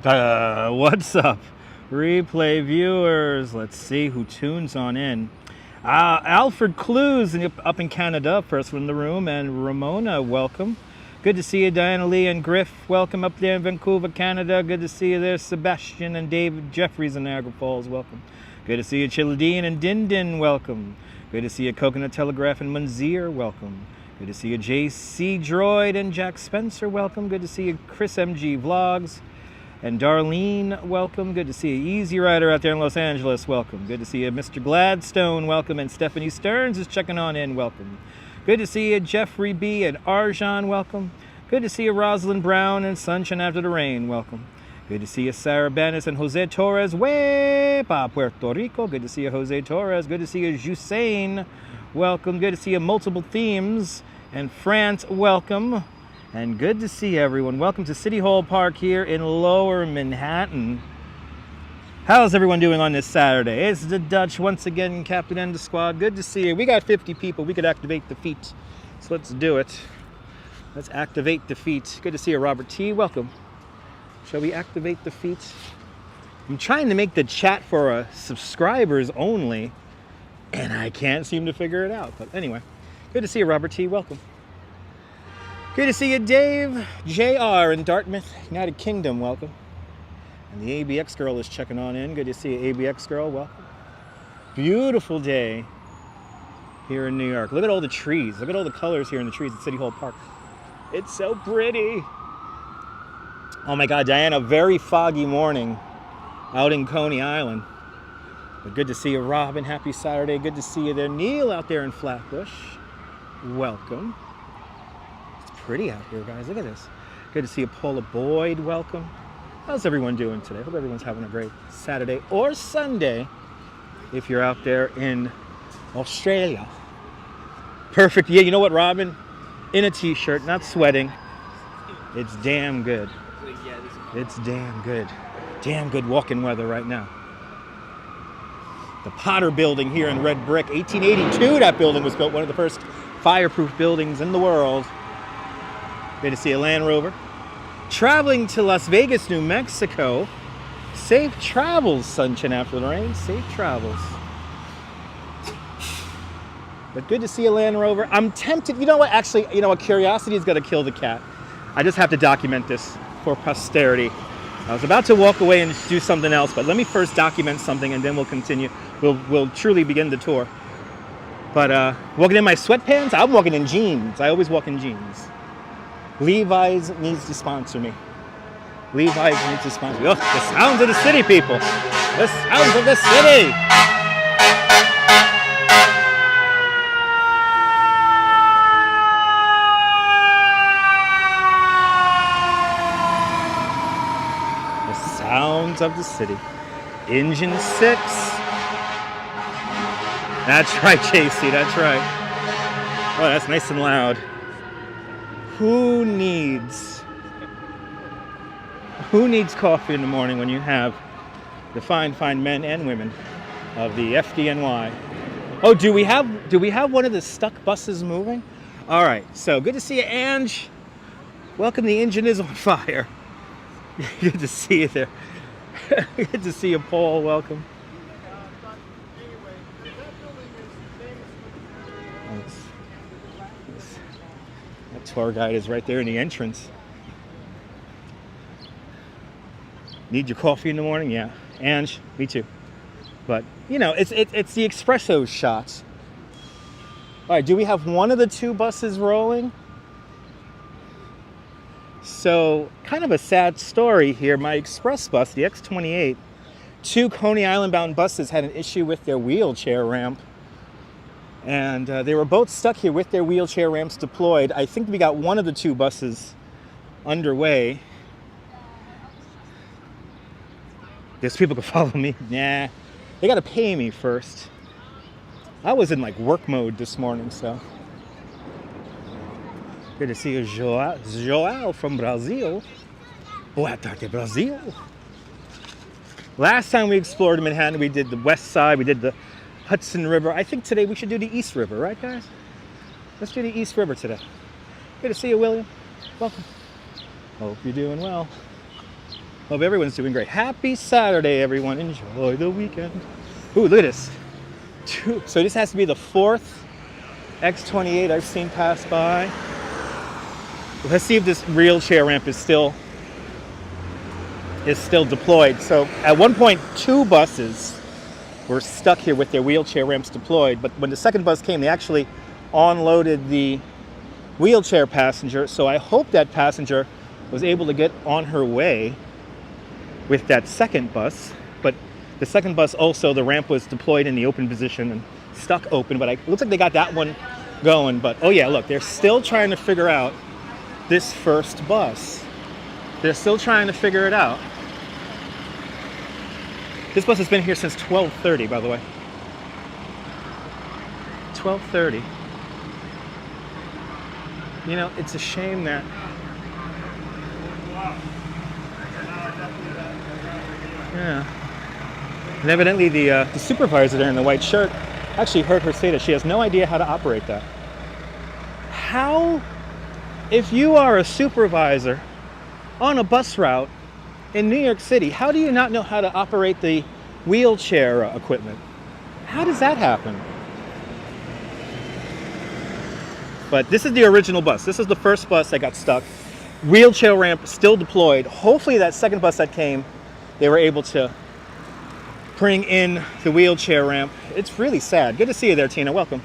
What's up, replay viewers? Let's see who tunes on in. Alfred Clues up in Canada, first one in the room, and Ramona, welcome. Good to see you, Diana Lee and Griff. Welcome up there in Vancouver, Canada. Good to see you there, Sebastian and David Jeffries in Niagara Falls. Welcome. Good to see you, Chiladine and Dindin. Welcome. Good to see you, Coconut Telegraph and Munzir. Welcome. Good to see you, JC Droid and Jack Spencer. Welcome. Good to see you, Chris MG Vlogs. And Darlene, welcome. Good to see you. Easy Rider out there in Los Angeles, welcome. Good to see you, Mr. Gladstone, welcome. And Stephanie Stearns is checking on in, welcome. Good to see you, Jeffrey B. and Arjan, welcome. Good to see you, Rosalind Brown and Sunshine After the Rain, welcome. Good to see you, Sarah Banis and Jose Torres, Wepa, Puerto Rico. Good to see you, Jose Torres. Good to see you, Jusain, welcome. Good to see you, Multiple Themes. And France, welcome. And good to see everyone. Welcome to City Hall Park here in Lower Manhattan. How's everyone doing on this Saturday? It's the Dutch once again, Captain and the squad. Good to see you. We got 50 people. We could activate the feet. So let's do it. Let's activate the feet. Good to see you, Robert T. Welcome. Shall we activate the feet? I'm trying to make the chat for subscribers only, and I can't seem to figure it out. But anyway, good to see you, Robert T. Welcome. Good to see you, Dave JR in Dartmouth, United Kingdom. Welcome. And the ABX girl is checking on in. Good to see you, ABX girl. Welcome. Beautiful day here in New York. Look at all the trees. Look at all the colors here in the trees at City Hall Park. It's so pretty. Oh my God, Diana, very foggy morning out in Coney Island. But good to see you, Robin. Happy Saturday. Good to see you there. Neil out there in Flatbush. Welcome. Pretty out here, guys. Look at this. Good to see you, Paula Boyd. Welcome. How's everyone doing today? Hope everyone's having a great Saturday or Sunday if you're out there in Australia. Perfect. Yeah, you know what, Robin? In a t-shirt, not sweating. It's damn good. It's damn good. Damn good walking weather right now. The Potter Building here in Red Brick. 1882, that building was built. One of the first fireproof buildings in the world. Good to see a Land Rover. Traveling to Las Vegas, New Mexico. Safe travels, Sunshine After the Rain. Safe travels. But good to see a Land Rover. I'm tempted. You know what? Actually, you know what? Curiosity is going to kill the cat. I just have to document this for posterity. I was about to walk away and do something else, but let me first document something and then we'll continue. We'll truly begin the tour. But walking in my sweatpants, I'm walking in jeans. I always walk in jeans. Levi's needs to sponsor me. Levi's needs to sponsor me. Oh, the sounds of the city, people. The sounds of the city. The sounds of the city. Engine 6. That's right, JC, that's right. Oh, that's nice and loud. Who needs coffee in the morning when you have the fine men and women of the FDNY? Oh, do we have one of the stuck buses moving? All right, so good to see you, Ange. Welcome. The engine is on fire. Good to see you there. Good to see you, Paul. Welcome. Tour guide is right there in the entrance. Need your coffee in the morning? Yeah. Ange, me too. But, you know, it's the espresso shots. All right, do we have one of the two buses rolling? So, kind of a sad story here. My express bus, the X28, two Coney Island bound buses had an issue with their wheelchair ramp. And they were both stuck here with their wheelchair ramps deployed. I think we got one of the two buses underway. Guess people can follow me. Nah, they got to pay me first. I was in like work mode this morning, so. Good to see you, Joao from Brazil. Boa tarde, Brazil. Last time we explored Manhattan, we did the west side, we did the Hudson River. I think today we should do the East River, right, guys? Let's do the East River today. Good to see you, William. Welcome. Hope you're doing well. Hope everyone's doing great. Happy Saturday, everyone. Enjoy the weekend. Ooh, look at this. So this has to be the fourth X28 I've seen pass by. Let's see if this wheelchair ramp is still deployed. So at one point, 2 buses were stuck here with their wheelchair ramps deployed, but when the second bus came, they actually unloaded the wheelchair passenger. So I hope that passenger was able to get on her way with that second bus. But the second bus also, the ramp was deployed in the open position and stuck open, but it looks like they got that one going. But oh yeah, look, they're still trying to figure out this first bus. They're still trying to figure it out. This bus has been here since 12:30, by the way. 12:30. You know, it's a shame that yeah. And evidently the supervisor there in the white shirt actually heard her say that she has no idea how to operate that. How, if you are a supervisor on a bus route in New York City, how do you not know how to operate the wheelchair equipment? How does that happen? But this is the original bus. This is the first bus that got stuck. Wheelchair ramp still deployed. Hopefully that second bus that came, they were able to bring in the wheelchair ramp. It's really sad. Good to see you there, Tina. Welcome.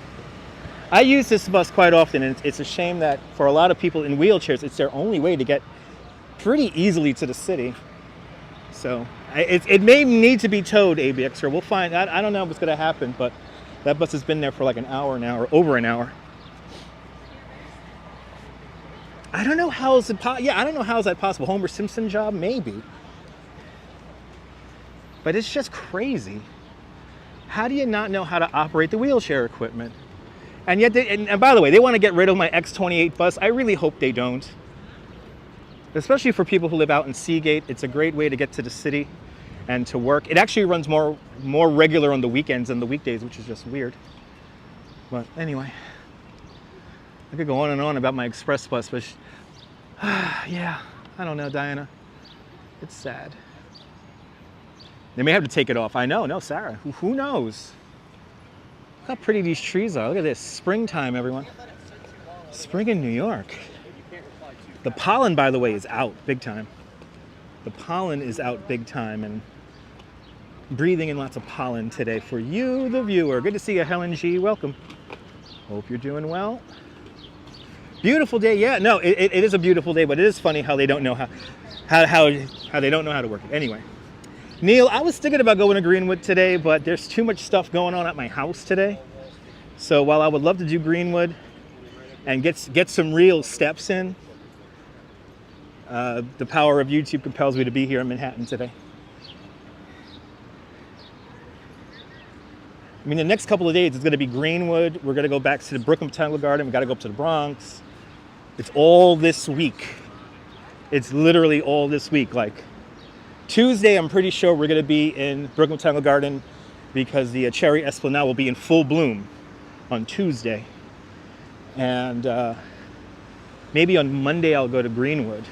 I use this bus quite often, and it's a shame that for a lot of people in wheelchairs, it's their only way to get pretty easily to the city. So it may need to be towed, ABX, or we'll find. I don't know what's going to happen, but that bus has been there for like an hour now, or over an hour. I don't know how is it. I don't know how is that possible. Homer Simpson job, maybe. But it's just crazy. How do you not know how to operate the wheelchair equipment? And yet, and by the way, they want to get rid of my X28 bus. I really hope they don't. Especially for people who live out in Seagate, it's a great way to get to the city and to work. It actually runs more regular on the weekends than the weekdays, which is just weird. But anyway, I could go on and on about my express bus, but yeah, I don't know, Diana. It's sad. They may have to take it off. I know, no, Sarah. Who knows? Look how pretty these trees are. Look at this. Springtime, everyone. Spring in New York. The pollen, by the way, is out big time. The pollen is out big time, and breathing in lots of pollen today for you, the viewer. Good to see you, Helen G. Welcome. Hope you're doing well. Beautiful day. Yeah, no, it is a beautiful day, but it is funny how they don't know how they don't know how to work it. Anyway. Neil, I was thinking about going to Greenwood today, but there's too much stuff going on at my house today. So while I would love to do Greenwood and get some real steps in, the power of YouTube compels me to be here in Manhattan today. I mean, the next couple of days it's going to be Greenwood. We're going to go back to the Brooklyn Botanical Garden. We got to go up to the Bronx. It's all this week. It's literally all this week. Like Tuesday, I'm pretty sure we're going to be in Brooklyn Botanical Garden because the cherry esplanade will be in full bloom on Tuesday. And maybe on Monday I'll go to Greenwood.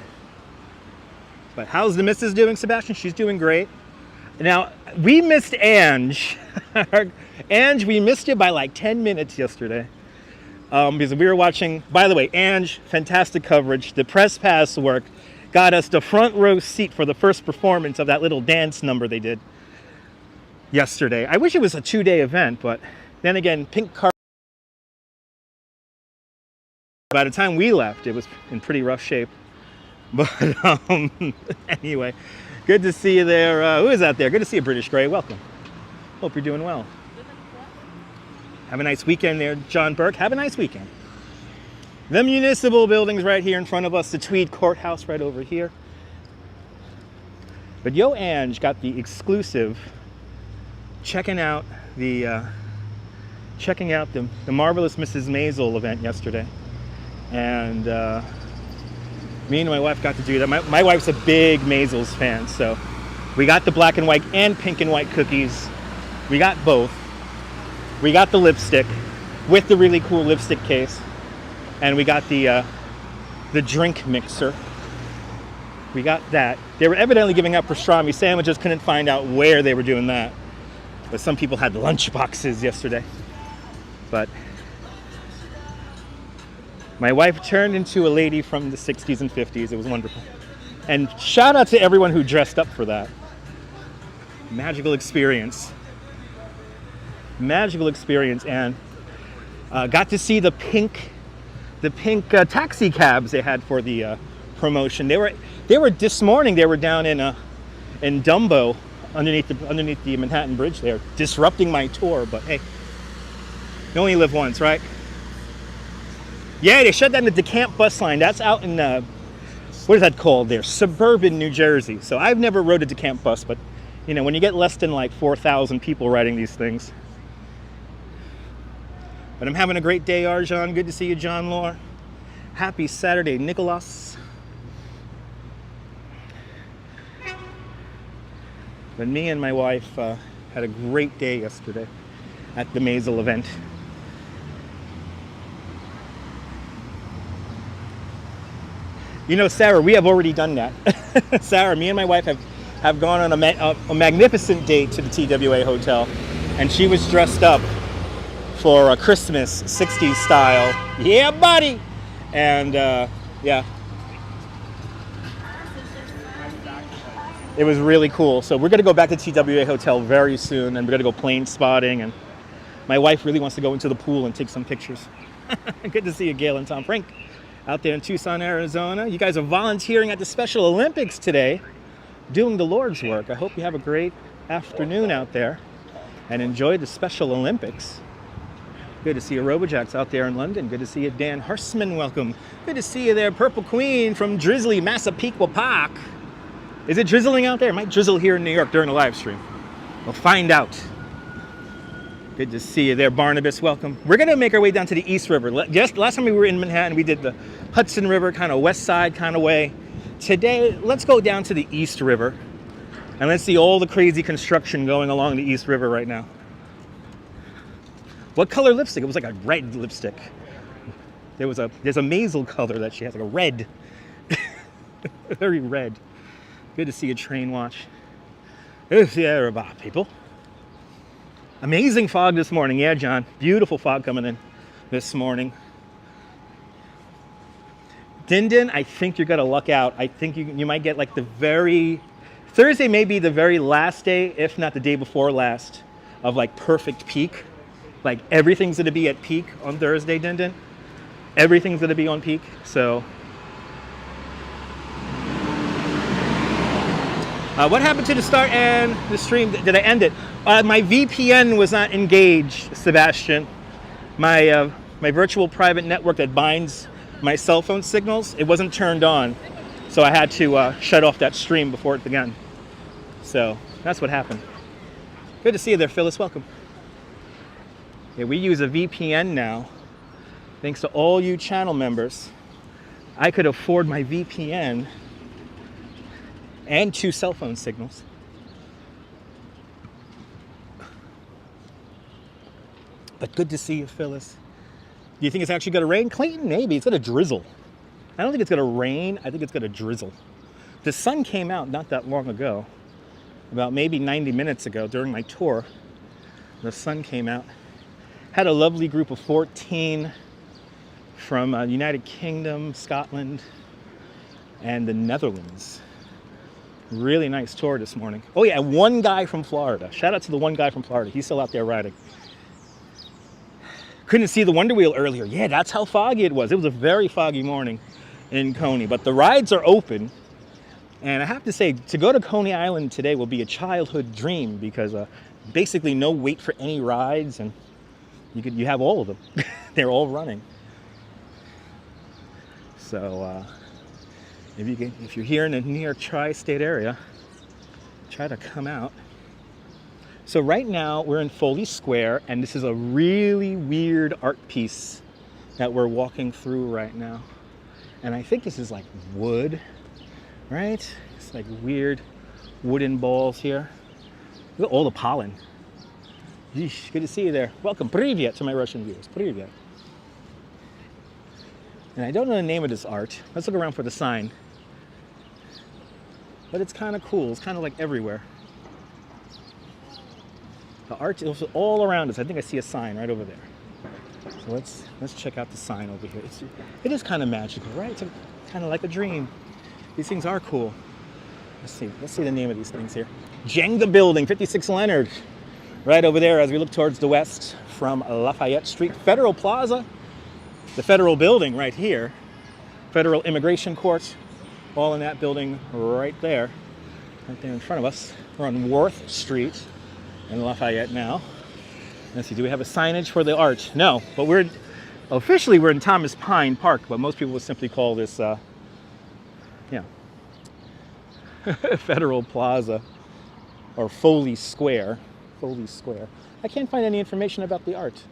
But how's the missus doing, Sebastian? She's doing great. Now, we missed Ange. Ange, we missed you by like 10 minutes yesterday. Because we were watching, by the way, Ange, fantastic coverage. The press pass work got us the front row seat for the first performance of that little dance number they did yesterday. I wish it was a 2-day event, but then again, pink carpet. By the time we left, it was in pretty rough shape. But anyway, good to see you there. Who is that there? Good to see you, British Grey. Welcome. Hope you're doing well. Have a nice weekend there, John Burke. Have a nice weekend. The municipal building's right here in front of us. The Tweed Courthouse right over here. But Yo Ange got the exclusive checking out the Marvelous Mrs. Maisel event yesterday. And me and my wife got to do that. My wife's a big Maisel's fan, so we got the black and white and pink and white cookies. We got both. We got the lipstick with the really cool lipstick case, and we got the drink mixer. We got that. They were evidently giving out pastrami sandwiches, couldn't find out where they were doing that. But some people had lunch boxes yesterday. But my wife turned into a lady from the 60s and 50s. It was wonderful. And shout out to everyone who dressed up for that. Magical experience. Magical experience. And got to see the pink taxi cabs they had for the promotion. They were this morning. They were down in Dumbo, underneath the Manhattan Bridge. There, disrupting my tour. But hey, you only live once, right? Yeah, they shut down the DeCamp bus line. That's out in what is that called? There, suburban New Jersey. So I've never rode a DeCamp bus, but you know, when you get less than like 4,000 people riding these things. But I'm having a great day, Arjan. Good to see you, John Lore. Happy Saturday, Nicholas. But me and my wife had a great day yesterday at the Maisel event. You know, Sarah, we have already done that. Sarah, me and my wife have gone on a magnificent date to the TWA hotel, and she was dressed up for a Christmas 60s style. Yeah, buddy! And yeah. It was really cool. So we're gonna go back to TWA hotel very soon, and we're gonna go plane spotting, and my wife really wants to go into the pool and take some pictures. Good to see you, Gail and Tom Frank, out there in Tucson, Arizona. You guys are volunteering at the Special Olympics today, doing the Lord's work. I hope you have a great afternoon out there and enjoy the Special Olympics. Good to see you, Robojacks, out there in London. Good to see you, Dan Hursman. Welcome. Good to see you there, Purple Queen from drizzly Massapequa Park. Is it drizzling out there? It might drizzle here in New York during the live stream. We'll find out. Good to see you there, Barnabas. Welcome. We're going to make our way down to the East River. Just last time we were in Manhattan, we did the Hudson River kind of west side kind of way. Today, let's go down to the East River, and let's see all the crazy construction going along the East River right now. What color lipstick? It was like a red lipstick. There's a Maisel color that she has, like a red. Very red. Good to see you, Train Watch. Yeah, people. Amazing fog this morning. Yeah, John. Beautiful fog coming in this morning. Dindin, I think you're going to luck out. I think you might get like Thursday may be the very last day, if not the day before last, of like perfect peak. Like everything's going to be at peak on Thursday, Dindin. Everything's going to be on peak. So what happened to the start and the stream? Did I end it? My VPN was not engaged, Sebastian. My virtual private network that binds my cell phone signals, it wasn't turned on. So I had to shut off that stream before it began. So that's what happened. Good to see you there, Phyllis. Welcome. Yeah, we use a VPN now. Thanks to all you channel members, I could afford my VPN and 2 cell phone signals. But good to see you, Phyllis. Do you think it's actually going to rain? Clayton, maybe. It's going to drizzle. I don't think it's going to rain. I think it's going to drizzle. The sun came out not that long ago, about maybe 90 minutes ago during my tour. The sun came out. Had a lovely group of 14 from United Kingdom, Scotland, and the Netherlands. Really nice tour this morning. Oh yeah, and one guy from Florida. Shout out to the one guy from Florida. He's still out there riding. Couldn't see the Wonder Wheel earlier. Yeah, that's how foggy it was. It was a very foggy morning in Coney, but the rides are open. And I have to say, to go to Coney Island today will be a childhood dream because basically no wait for any rides, and you have all of them. They're all running. So if you're here in the New York tri-state area, try to come out. So right now we're in Foley Square, and this is a really weird art piece that we're walking through right now. And I think this is like wood, right? It's like weird wooden balls here. Look at all the pollen. Yeesh, good to see you there. Welcome, Privyet, to my Russian viewers. Privyet. And I don't know the name of this art. Let's look around for the sign. but it's kind of cool. It's kind of like everywhere. The art is all around us. I think I see a sign right over there. So let's check out the sign over here. It is kind of magical, right? It's kind of like a dream. These things are cool. Let's see the name of these things here. Jenga Building, 56 Leonard. Right over there as we look towards the west from Lafayette Street. Federal Plaza, the Federal Building right here. Federal Immigration Court, all in that building right there in front of us. We're on Worth Street in Lafayette now. Let's see, do we have a signage for the art? No, but officially we're in Thomas Pine Park, but most people would simply call this, Federal Plaza or Foley Square. Foley Square. I can't find any information about the art.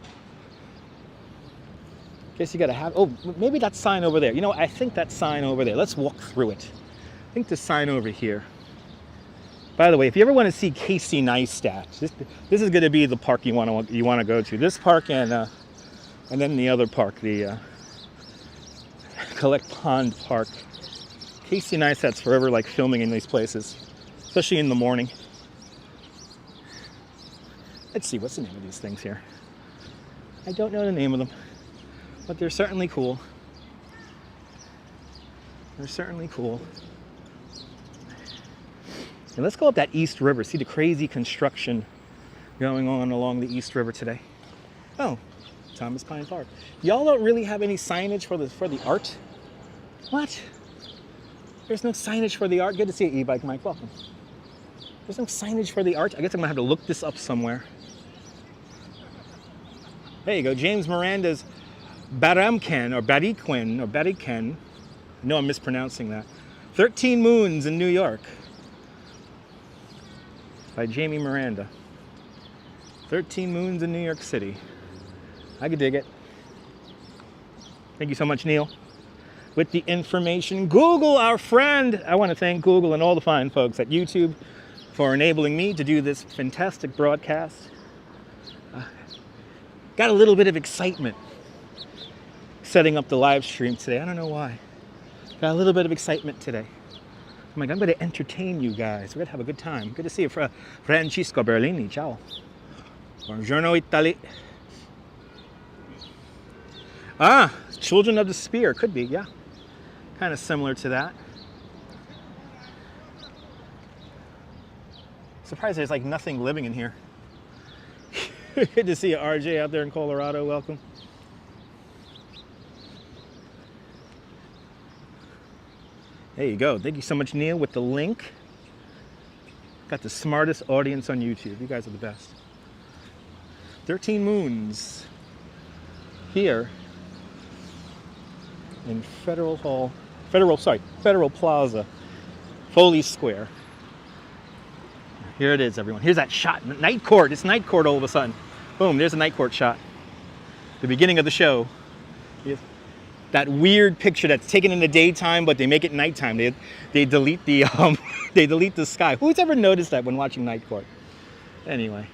Guess you gotta have, oh, maybe that sign over there. You know, I think that sign over there. Let's walk through it. I think the sign over here. By the way, if you ever want to see Casey Neistat, this is going to be the park you want to go to. This park and then the other park, the Collect Pond Park. Casey Neistat's forever like filming in these places, especially in the morning. Let's see, what's the name of these things here? I don't know the name of them, but they're certainly cool. They're certainly cool. And let's go up that East River, see the crazy construction going on along the East River today. Oh, Thomas Pine Park. Y'all don't really have any signage for the art? What? There's no signage for the art? Good to see you, E-Bike Mike, welcome. There's no signage for the art? I guess I'm gonna have to look this up somewhere. There you go, James Miranda's Baramken, or Bariquen, or Bariken. I know I'm mispronouncing that. 13 Moons in New York. By Jamie Miranda. 13 Moons in New York City. I could dig it. Thank you so much, Neil. With the information. Google, our friend. I want to thank Google and all the fine folks at YouTube for enabling me to do this fantastic broadcast. Got a little bit of excitement setting up the live stream today. I don't know why. Got a little bit of excitement today. I'm like, I'm going to entertain you guys. We're going to have a good time. Good to see you, Francisco Berlini. Ciao. Buongiorno, Italy. Ah, Children of the Spear. Could be, yeah. Kind of similar to that. Surprised there's like nothing living in here. Good to see you, RJ, out there in Colorado. Welcome. There you go. Thank you so much, Neil, with the link. Got the smartest audience on YouTube. You guys are the best. 13 Moons here in Federal Plaza, Foley Square. Here it is, everyone. Here's that shot. Night court. It's night court all of a sudden. Boom, there's a night court shot. The beginning of the show. That weird picture that's taken in the daytime, but they make it nighttime. They delete the they delete the sky. Who's ever noticed that when watching Night Court? Anyway,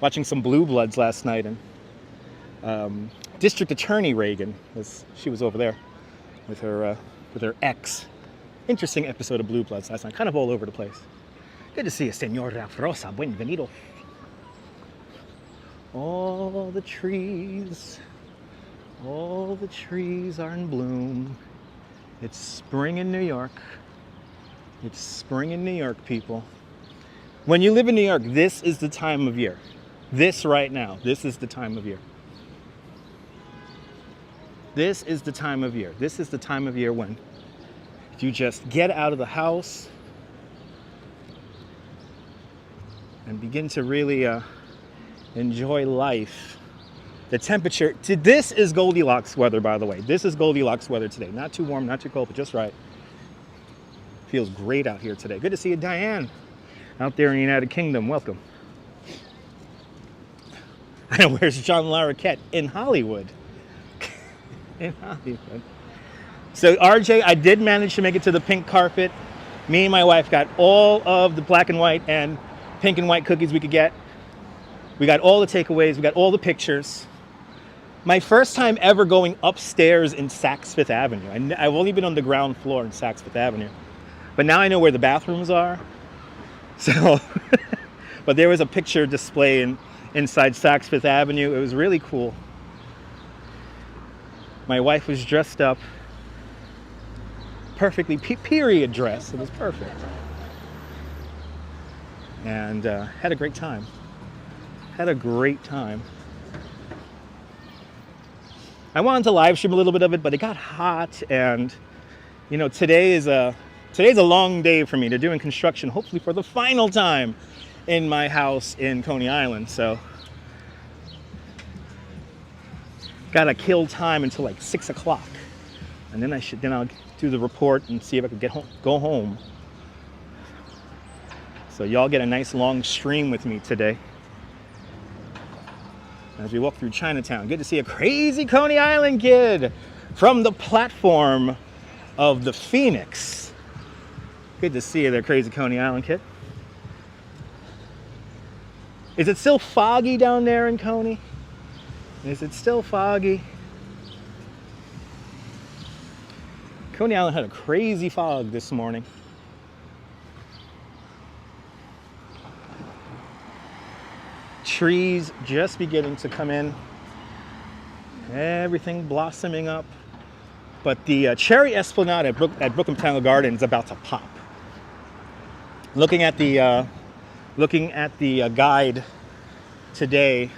watching some Blue Bloods last night, and District Attorney Reagan she was over there with her ex. Interesting episode of Blue Bloods last night. Kind of all over the place. Good to see you, Senora Rosa. Bienvenido. All the trees are in bloom. It's spring in New York. It's spring in New York, people. When you live in New York, this is the time of year. This right now, this is the time of year. This is the time of year. This is the time of year when you just get out of the house and begin to really enjoy life. The temperature, this is Goldilocks weather, by the way. This is Goldilocks weather today. Not too warm, not too cold, but just right. Feels great out here today. Good to see you, Diane, out there in the United Kingdom. Welcome. I know, where's John Larroquette? In Hollywood. In Hollywood. So RJ, I did manage to make it to the pink carpet. Me and my wife got all of the black and white and pink and white cookies we could get. We got all the takeaways. We got all the pictures. My first time ever going upstairs in Saks Fifth Avenue. I've only been on the ground floor in Saks Fifth Avenue. But now I know where the bathrooms are. So, but there was a picture display inside Saks Fifth Avenue. It was really cool. My wife was dressed up perfectly, period dress. It was perfect. And had a great time. Had a great time. I wanted to live stream a little bit of it, but it got hot, and you know, today's a long day for me. They're doing construction, hopefully for the final time, in my house in Coney Island. So gotta kill time until like 6 o'clock, and then I'll do the report and see if I can go home. So y'all get a nice long stream with me today as we walk through Chinatown. Good to see a crazy Coney Island kid from the platform of the Phoenix. Good to see you there, crazy Coney Island kid. Is it still foggy down there in Coney? Is it still foggy? Coney Island had a crazy fog this morning. Trees just beginning to come in. Everything blossoming up. But the cherry esplanade at Brooklyn Botanical Garden is about to pop. Looking at the guide today,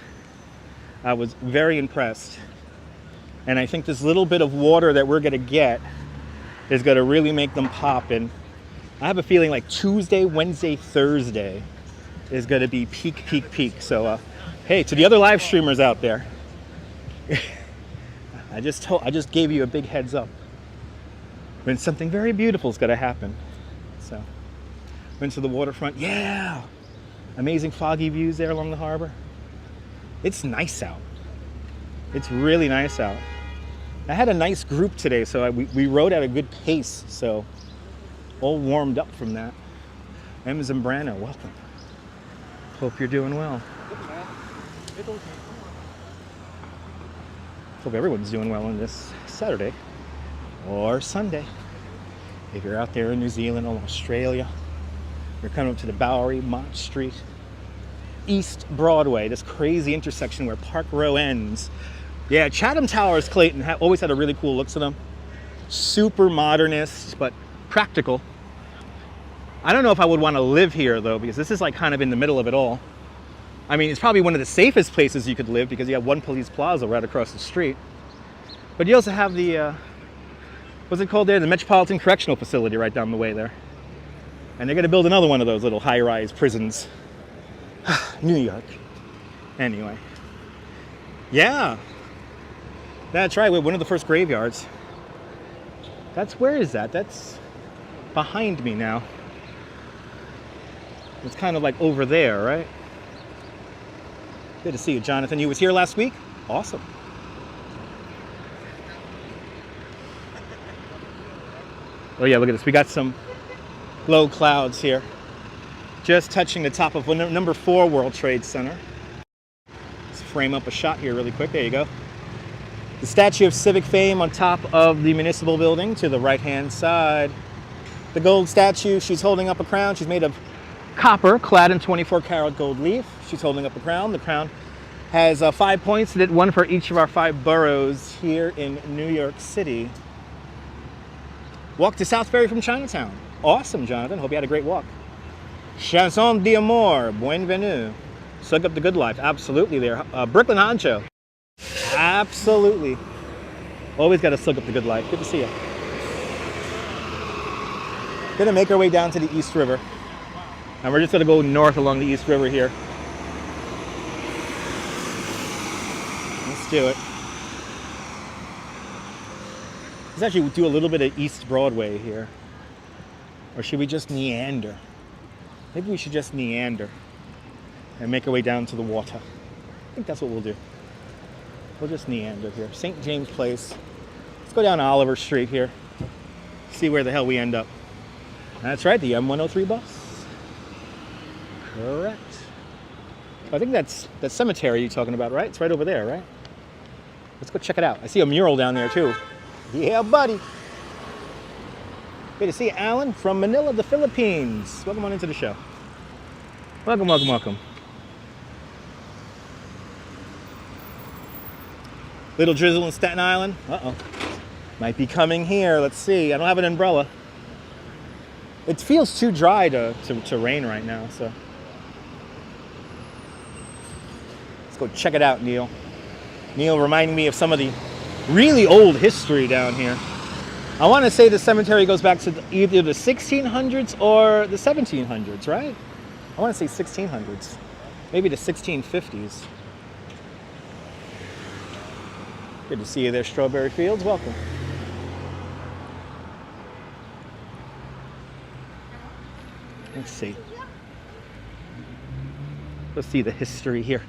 I was very impressed. And I think this little bit of water that we're going to get is going to really make them pop. And I have a feeling like Tuesday, Wednesday, Thursday is going to be peak. So, hey, to the other live streamers out there, I just gave you a big heads up when something very beautiful is going to happen. So, went to the waterfront. Yeah, amazing foggy views there along the harbor. It's nice out. It's really nice out. I had a nice group today, so we rode at a good pace. So, all warmed up from that. Em Zambrano, welcome. Hope you're doing well. Hope everyone's doing well on this Saturday or Sunday. If you're out there in New Zealand or Australia, you're coming up to the Bowery, Mott Street, East Broadway, this crazy intersection where Park Row ends. Yeah, Chatham Towers, Clayton, always had a really cool look to them. Super modernist, but practical. I don't know if I would want to live here though, because this is like kind of in the middle of it all. I mean, it's probably one of the safest places you could live because you have One Police Plaza right across the street. But you also have the, what's it called there? The Metropolitan Correctional Facility right down the way there. And they're going to build another one of those little high-rise prisons. New York. Anyway. Yeah. That's right, we're one of the first graveyards. Where is that? That's behind me now. It's kind of like over there, right? Good to see you, Jonathan. You was here last week? Awesome. Oh yeah, look at this. We got some low clouds here. Just touching the top of number 4 World Trade Center. Let's frame up a shot here really quick. There you go. The Statue of Civic Fame on top of the municipal building to the right-hand side. The gold statue, she's holding up a crown. She's made of copper, clad in 24-karat gold leaf. She's holding up a crown. The crown has 5 points in it, one for each of our 5 boroughs here in New York City. Walk to South Ferry from Chinatown. Awesome, Jonathan. Hope you had a great walk. Chanson d'amour, bienvenue. Soak up the good life. Absolutely there. Brooklyn Honcho. Absolutely. Always got to soak up the good life. Good to see you. Gonna make our way down to the East River. And we're just gonna go north along the East River here. Let's do it. Let's actually do a little bit of East Broadway here. Or should we just meander? Maybe we should just meander and make our way down to the water. I think that's what we'll do. We'll just meander here. St. James Place. Let's go down Oliver Street here. See where the hell we end up. That's right, the M103 bus. Correct. I think that's the cemetery you're talking about, right? It's right over there, right? Let's go check it out. I see a mural down there too. Yeah, buddy. Good to see you, Alan, from Manila, the Philippines. Welcome on into the show. Welcome, welcome, welcome. Little drizzle in Staten Island. Uh-oh. Might be coming here. Let's see. I don't have an umbrella. It feels too dry to rain right now, so. Let's go check it out, Neil. Neil reminding me of some of the really old history down here. I want to say the cemetery goes back to either the 1600s or the 1700s, right? I want to say 1600s. Maybe the 1650s. Good to see you there, Strawberry Fields. Welcome. Let's see. Let's see the history here.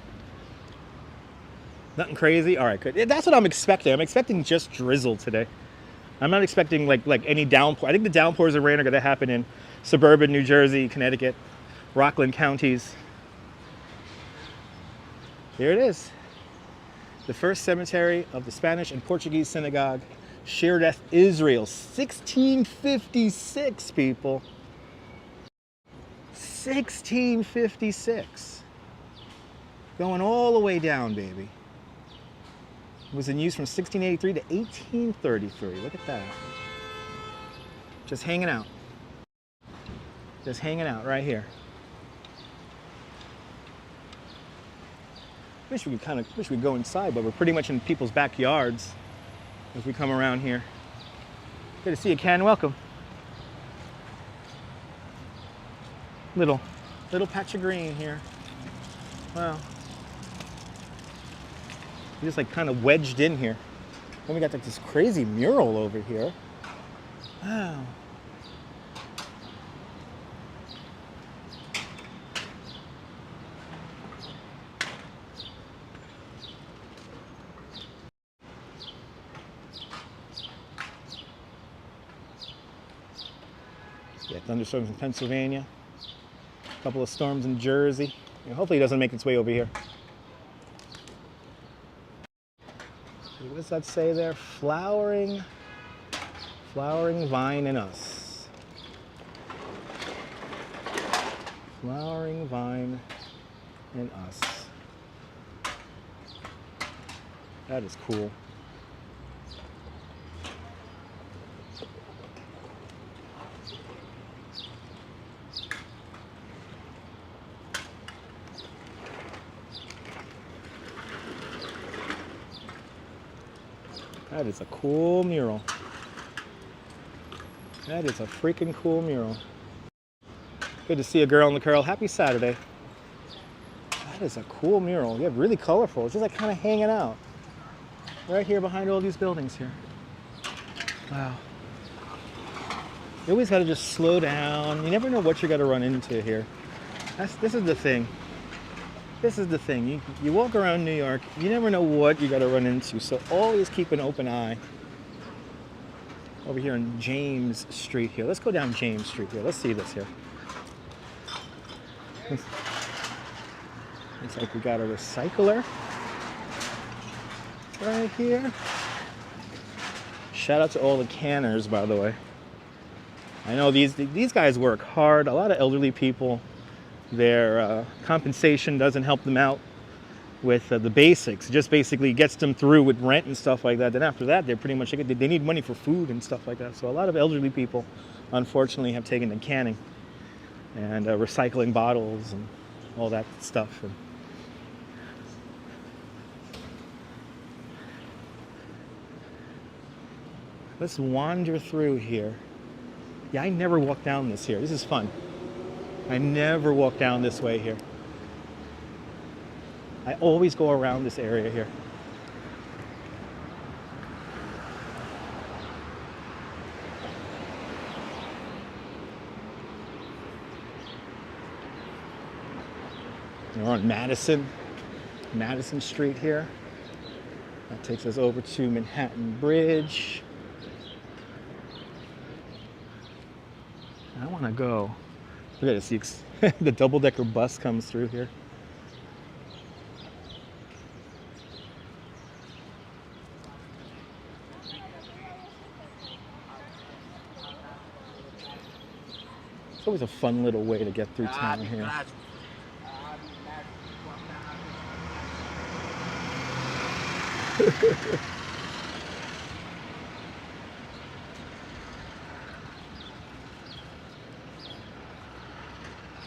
Nothing crazy? All right, good. That's what I'm expecting. I'm expecting just drizzle today. I'm not expecting like any downpour. I think the downpours of rain are going to happen in suburban New Jersey, Connecticut, Rockland counties. Here it is. The first cemetery of the Spanish and Portuguese synagogue, Sheredeth, Israel. 1656, people. 1656. Going all the way down, baby. It was in use from 1683 to 1833. Look at that. Just hanging out. Just hanging out right here. Wish we could go inside, but we're pretty much in people's backyards as we come around here. Good to see you, Ken. Welcome. Little patch of green here. Wow. We're just like kind of wedged in here. Then we got like this crazy mural over here. Wow. Yeah, thunderstorms in Pennsylvania. A couple of storms in Jersey. And hopefully it doesn't make its way over here. What does that say there? Flowering vine in us. Flowering vine in us. That is cool. That is a cool mural. That is a freaking cool mural. Good to see a girl in the curl. Happy Saturday. That is a cool mural. Yeah, really colorful. It's just like kind of hanging out. Right here behind all these buildings here. Wow. You always gotta just slow down. You never know what you're gonna run into here. This is the thing. This is the thing. You walk around New York, you never know what you got to run into. So always keep an open eye. Over here on James Street here. Let's go down James Street here. Let's see this here. Looks like we got a recycler right here. Shout out to all the canners, by the way. I know these guys work hard. A lot of elderly people. Their compensation doesn't help them out with the basics. It just basically gets them through with rent and stuff like that. Then after that, they're pretty much, they need money for food and stuff like that. So a lot of elderly people, unfortunately, have taken to canning and recycling bottles and all that stuff. And let's wander through here. Yeah, I never walk down this here. This is fun. I never walk down this way here. I always go around this area here. We're on Madison Street here. That takes us over to Manhattan Bridge. I want to go. Look at this, the double-decker bus comes through here. It's always a fun little way to get through town here.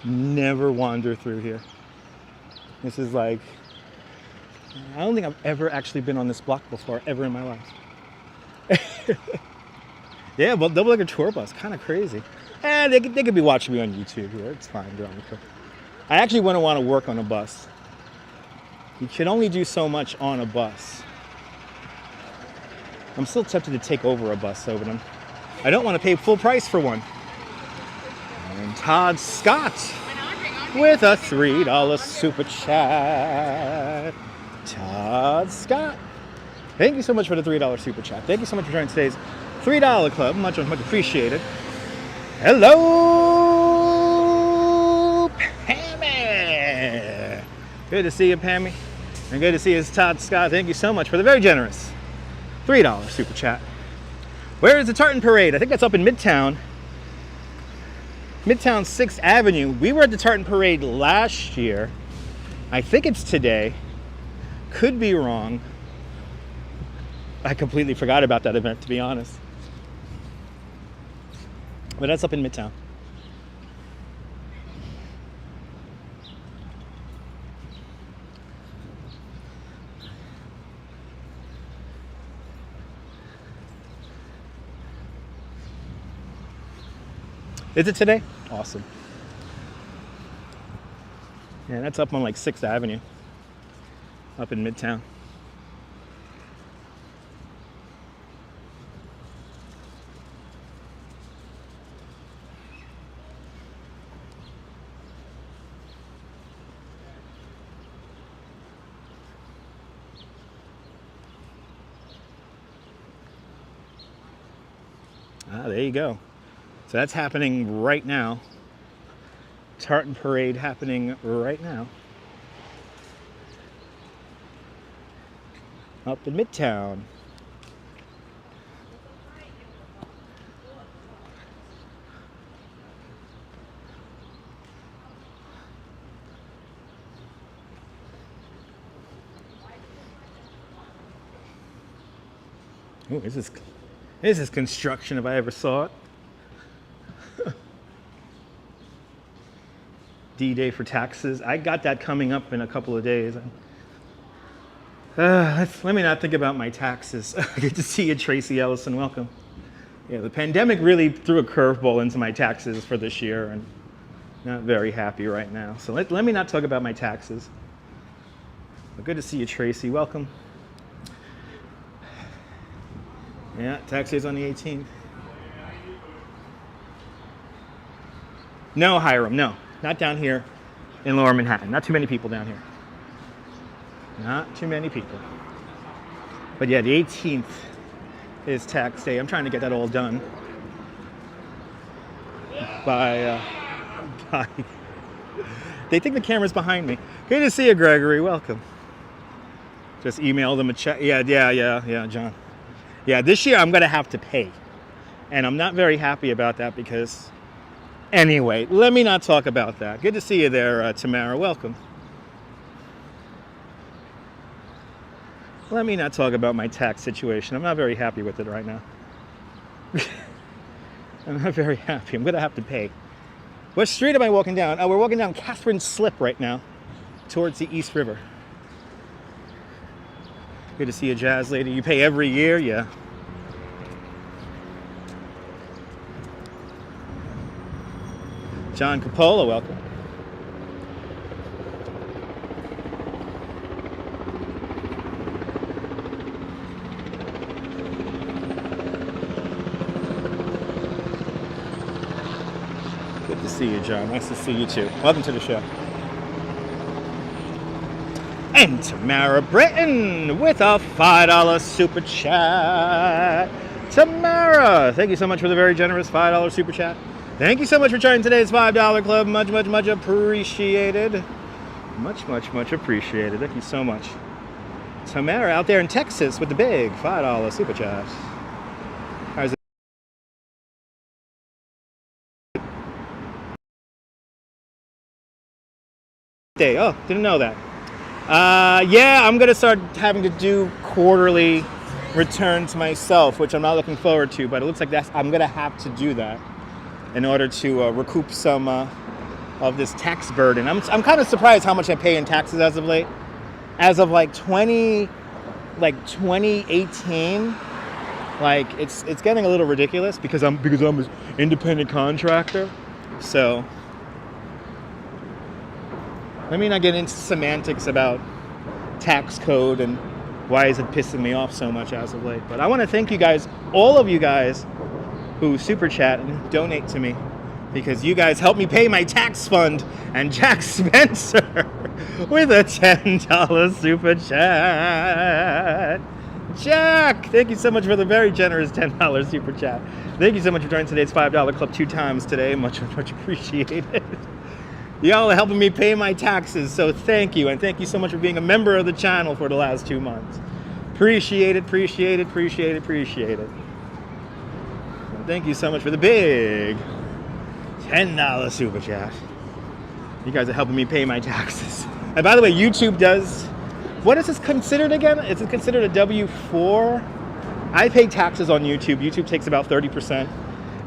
Never wander through here. This is like, I don't think I've ever actually been on this block before, ever in my life. Yeah, but double decker tour bus, kind of crazy. And they could be watching me on YouTube here. It's fine. I actually wouldn't want to work on a bus. You can only do so much on a bus. I'm still tempted to take over a bus though, but I don't want to pay full price for one. And Todd Scott with a $3 super chat. Todd Scott. Thank you so much for the $3 super chat. Thank you so much for joining today's $3 club. Much appreciated. Hello, Pammy. Good to see you, Pammy. And good to see you, Todd Scott. Thank you so much for the very generous $3 super chat. Where is the Tartan Parade? I think that's up in Midtown. Midtown 6th Avenue. We were at the Tartan Parade last year. I think it's today. Could be wrong. I completely forgot about that event, to be honest. But that's up in Midtown. Is it today? Awesome. Yeah, that's up on like 6th Avenue, up in Midtown. Ah, there you go. So that's happening right now. Tartan Parade happening right now. Up in Midtown. Oh, this is construction if I ever saw it. D-Day for taxes. I got that coming up in a couple of days. Let me not think about my taxes. Good to see you, Tracy Ellison. Welcome. Yeah, the pandemic really threw a curveball into my taxes for this year, and not very happy right now. So let me not talk about my taxes. But good to see you, Tracy. Welcome. Yeah, tax day's on the 18th. No, Hiram, no. Not down here in Lower Manhattan. Not too many people down here. Not too many people. But yeah, the 18th is tax day. I'm trying to get that all done by They think the camera's behind me. Good to see you, Gregory. Welcome. Just email them a check. Yeah, John. Yeah, this year I'm going to have to pay. And I'm not very happy about that because... Anyway, let me not talk about that. Good to see you there, Tamara. Welcome. Let me not talk about my tax situation. I'm not very happy with it right now. I'm not very happy. I'm going to have to pay. What street am I walking down? Oh, we're walking down Catherine Slip right now towards the East River. Good to see you, Jazz Lady. You pay every year? Yeah. John Capola, welcome. Good to see you, John. Nice to see you too. Welcome to the show. And Tamara Britton with a $5 super chat. Tamara, thank you so much for the very generous $5 super chat. Thank you so much for joining today's $5 club. Much appreciated. Much appreciated. Thank you so much. Tamara out there in Texas with the big $5 super chat. How's it? day. Oh, didn't know that. Yeah, I'm gonna start having to do quarterly returns myself, which I'm not looking forward to, but it looks like I'm gonna have to do that in order to recoup some of this tax burden. I'm kind of surprised how much I pay in taxes as of late. As of like 2018, like it's getting a little ridiculous because I'm an independent contractor. So let me not get into semantics about tax code and why is it pissing me off so much as of late. But I want to thank you guys, all of you guys who super chat and donate to me, because you guys help me pay my tax fund. And Jack Spencer with a $10 super chat. Jack, thank you so much for the very generous $10 super chat. Thank you so much for joining today's $5 club 2 times today. Much appreciated. Y'all are helping me pay my taxes, so thank you. And thank you so much for being a member of the channel for the last 2 months. Appreciate it. And thank you so much for the big $10 super chat. You guys are helping me pay my taxes. And by the way, YouTube does, what is this considered again? Is it considered a W-4? I pay taxes on YouTube. YouTube takes about 30%.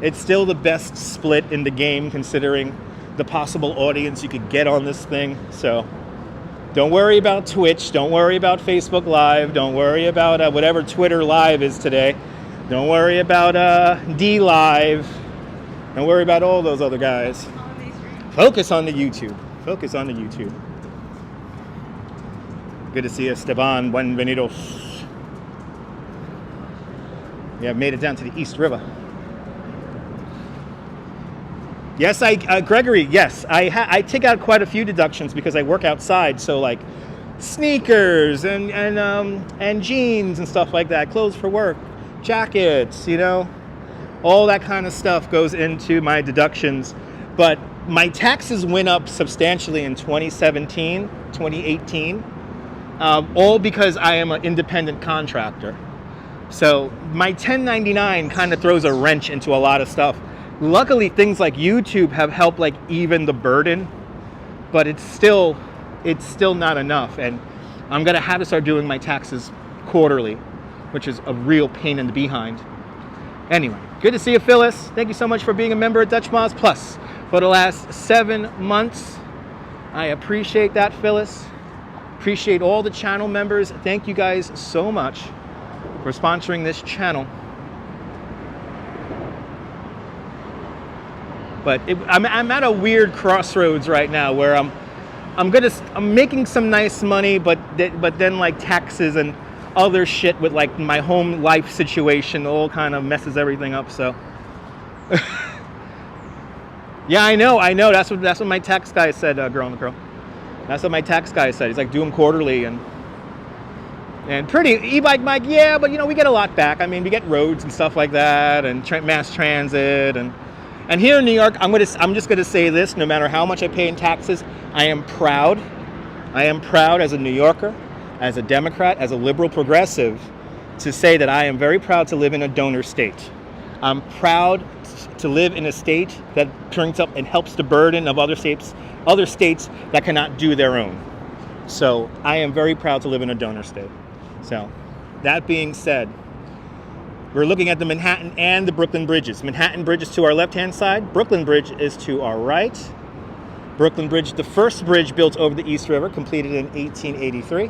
It's still the best split in the game considering the possible audience you could get on this thing. So don't worry about Twitch. Don't worry about Facebook Live. Don't worry about whatever Twitter Live is today. Don't worry about D Live. Don't worry about all those other guys. Focus on the YouTube. Focus on the YouTube. Good to see you, Esteban. Bienvenidos. We have made it down to the East River. Yes, Gregory, yes. I take out quite a few deductions because I work outside. So like sneakers and jeans and stuff like that. Clothes for work, jackets, you know. All that kind of stuff goes into my deductions. But my taxes went up substantially in 2017, 2018. All because I am an independent contractor. So my 1099 kind of throws a wrench into a lot of stuff. Luckily, things like YouTube have helped like even the burden, but it's still not enough. And I'm gonna have to start doing my taxes quarterly, which is a real pain in the behind. Anyway, good to see you, Phyllis. Thank you so much for being a member of Dutch Moz Plus for the last 7 months. I appreciate that, Phyllis. Appreciate all the channel members. Thank you guys so much for sponsoring this channel. But I'm at a weird crossroads right now where I'm making some nice money, but then like taxes and other shit with like my home life situation all kind of messes everything up. So yeah, I know. That's what my tax guy said, girl on the curl. That's what my tax guy said. He's like, do them quarterly and pretty e-bike Mike. Yeah, but you know we get a lot back. I mean, we get roads and stuff like that, and mass transit and here in New York, I'm just gonna say this: no matter how much I pay in taxes, I am proud. I am proud as a New Yorker, as a Democrat, as a liberal progressive, to say that I am very proud to live in a donor state. I'm proud to live in a state that brings up and helps the burden of other states that cannot do their own. So I am very proud to live in a donor state. So that being said, we're looking at the Manhattan and the Brooklyn bridges. Manhattan Bridge is to our left-hand side. Brooklyn Bridge is to our right. Brooklyn Bridge, the first bridge built over the East River, completed in 1883.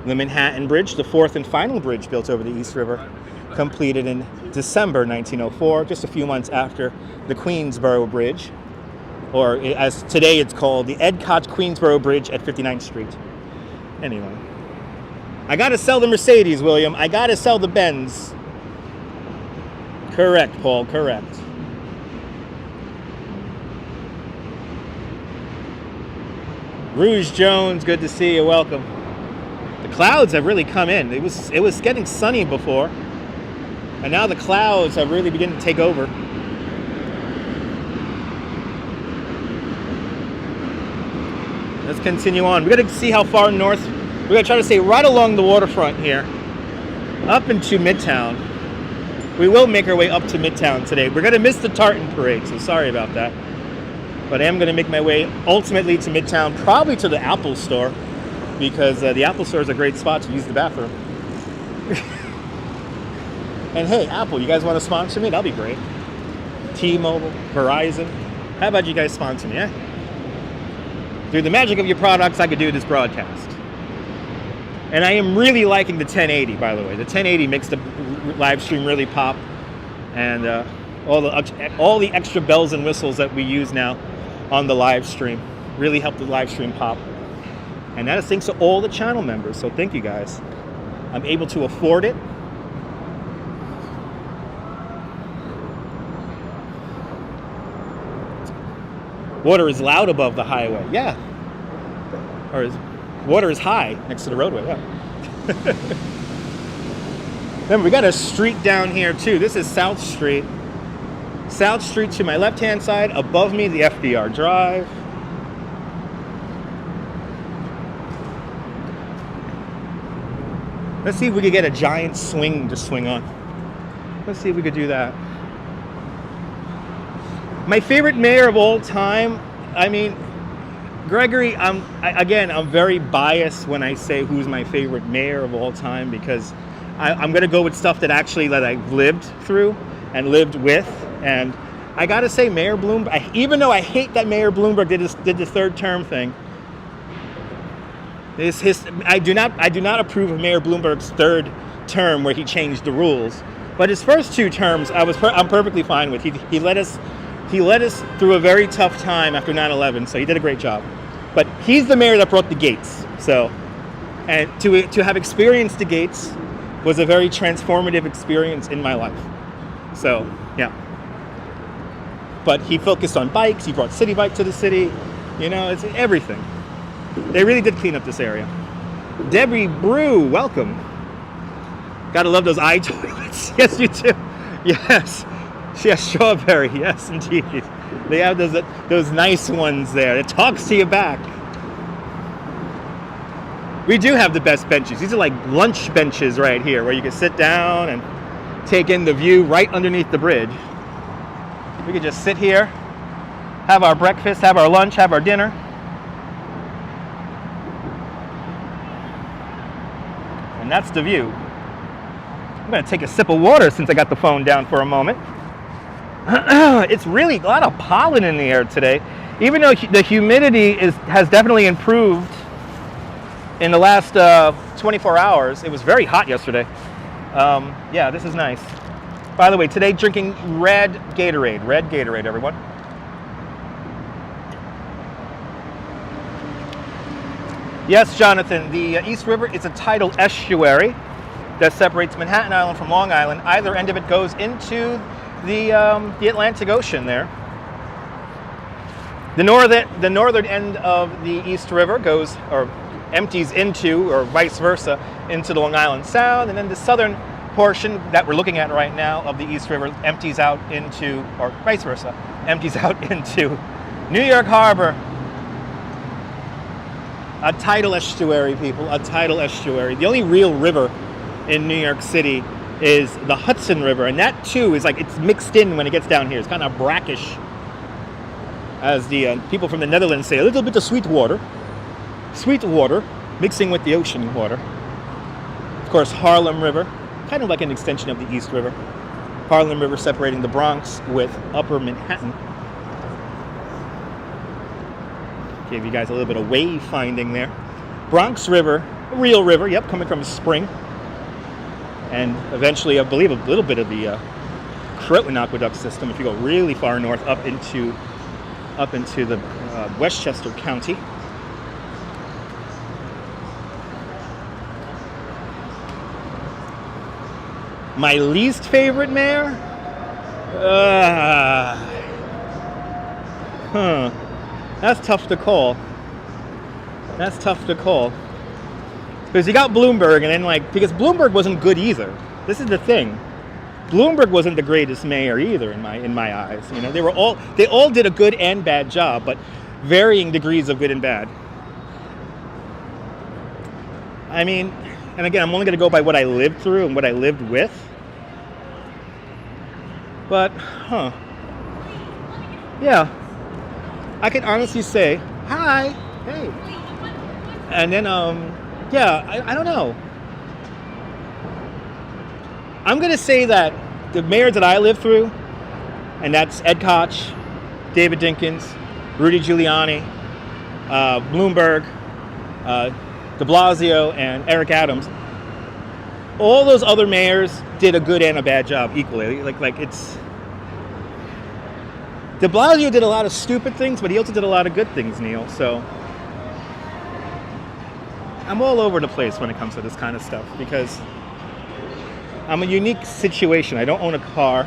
The Manhattan Bridge, the fourth and final bridge built over the East River, completed in December 1904, just a few months after the Queensboro Bridge, or as today it's called, the Edcott-Queensboro Bridge at 59th Street. Anyway, I gotta sell the Mercedes, William. I gotta sell the Benz. Correct, Paul, correct. Rouge Jones, good to see you, welcome. The clouds have really come in. It was getting sunny before, and now the clouds have really begun to take over. Let's continue on. We're gonna see how far north. We're gonna try to stay right along the waterfront here, up into Midtown. We will make our way up to Midtown today. We're gonna miss the Tartan Parade, so sorry about that. But I am going to make my way ultimately to Midtown, probably to the Apple store, because the Apple store is a great spot to use the bathroom. And hey, Apple, you guys want to sponsor me? That'll be great. T-Mobile, Verizon. How about you guys sponsor me, eh? Through the magic of your products, I could do this broadcast. And I am really liking the 1080, by the way. The 1080 makes the live stream really pop. And all the extra bells and whistles that we use now on the live stream really help the live stream pop. And that is thanks to all the channel members. So thank you guys. I'm able to afford it. Water is loud above the highway. Yeah. Or water is high next to the roadway. Yeah. Remember, we got a street down here too. This is South Street. South Street to my left-hand side. Above me, the FDR Drive. Let's see if we could get a giant swing to swing on. Let's see if we could do that. My favorite mayor of all time, I mean, Gregory, I'm very biased when I say who's my favorite mayor of all time, because I'm going to go with stuff that I've lived through and lived with. And I got to say, Mayor Bloomberg, even though I hate that Mayor Bloomberg did the third term thing, I do not approve of Mayor Bloomberg's third term where he changed the rules. But his first two terms, I'm perfectly fine with. He led us through a very tough time after 9/11, so he did a great job. But he's the mayor that brought the gates. So, and to have experienced the gates was a very transformative experience in my life. So, yeah. But he focused on bikes. He brought City Bike to the city. You know, it's everything. They really did clean up this area. Debbie Brew, welcome. Gotta love those eye toilets. Yes, you do. Yes. Yes, strawberry. Yes, indeed. They have those nice ones there. It talks to you back. We do have the best benches. These are like lunch benches right here, where you can sit down and take in the view right underneath the bridge. We could just sit here, have our breakfast, have our lunch, have our dinner. And that's the view. I'm going to take a sip of water since I got the phone down for a moment. It's really a lot of pollen in the air today. Even though the humidity has definitely improved in the last 24 hours. It was very hot yesterday. Yeah, this is nice. By the way, today drinking red Gatorade. Red Gatorade, everyone. Yes, Jonathan, the East River is a tidal estuary that separates Manhattan Island from Long Island. Either end of it goes into the Atlantic Ocean there. The northern end of the East River goes, or empties into, or vice versa, into the Long Island Sound, and then the southern portion that we're looking at right now of the East River empties out into, or vice versa, empties out into New York Harbor. A tidal estuary, people, a tidal estuary. The only real river in New York City is the Hudson River, and that too is like, it's mixed in when it gets down here. It's kind of brackish, as the people from the Netherlands say, a little bit of sweet water mixing with the ocean water. Of course, Harlem River, kind of like an extension of the East River. Harlem River separating the Bronx with Upper Manhattan. Gave you guys a little bit of wave finding there. Bronx River, a real river, yep, coming from a spring. And eventually, I believe, a little bit of the Croton Aqueduct system, if you go really far north, up into the Westchester County. My least favorite mayor? That's tough to call. That's tough to call. Because you got Bloomberg, and then because Bloomberg wasn't good either. This is the thing. Bloomberg wasn't the greatest mayor either in my eyes. You know, they all did a good and bad job, but varying degrees of good and bad. I mean, and again, I'm only going to go by what I lived through and what I lived with. But, yeah. I can honestly say, hi, hey. And then, yeah, I don't know. I'm going to say that the mayors that I lived through, and that's Ed Koch, David Dinkins, Rudy Giuliani, Bloomberg, de Blasio, and Eric Adams, all those other mayors did a good and a bad job equally. Like it's... De Blasio did a lot of stupid things, but he also did a lot of good things, Neil. So I'm all over the place when it comes to this kind of stuff because I'm a unique situation. I don't own a car.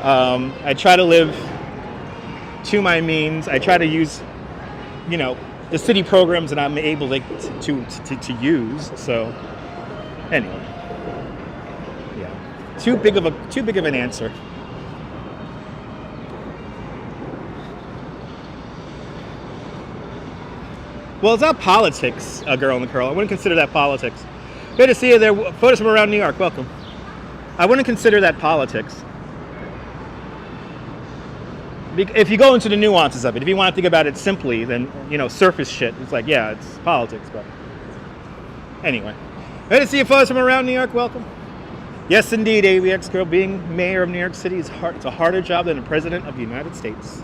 I try to live to my means. I try to use, you know, the city programs that I'm able to use. So anyway, yeah, too big of an answer. Well, it's not politics, girl in the curl. I wouldn't consider that politics. Good to see you there. Photos from around New York. Welcome. I wouldn't consider that politics. If you go into the nuances of it, if you want to think about it simply, then, you know, surface shit, it's like, yeah, it's politics, but anyway. Good to see you photos from around New York. Welcome. Yes, indeed, AVX girl. Being mayor of New York City is hard. It's a harder job than the president of the United States.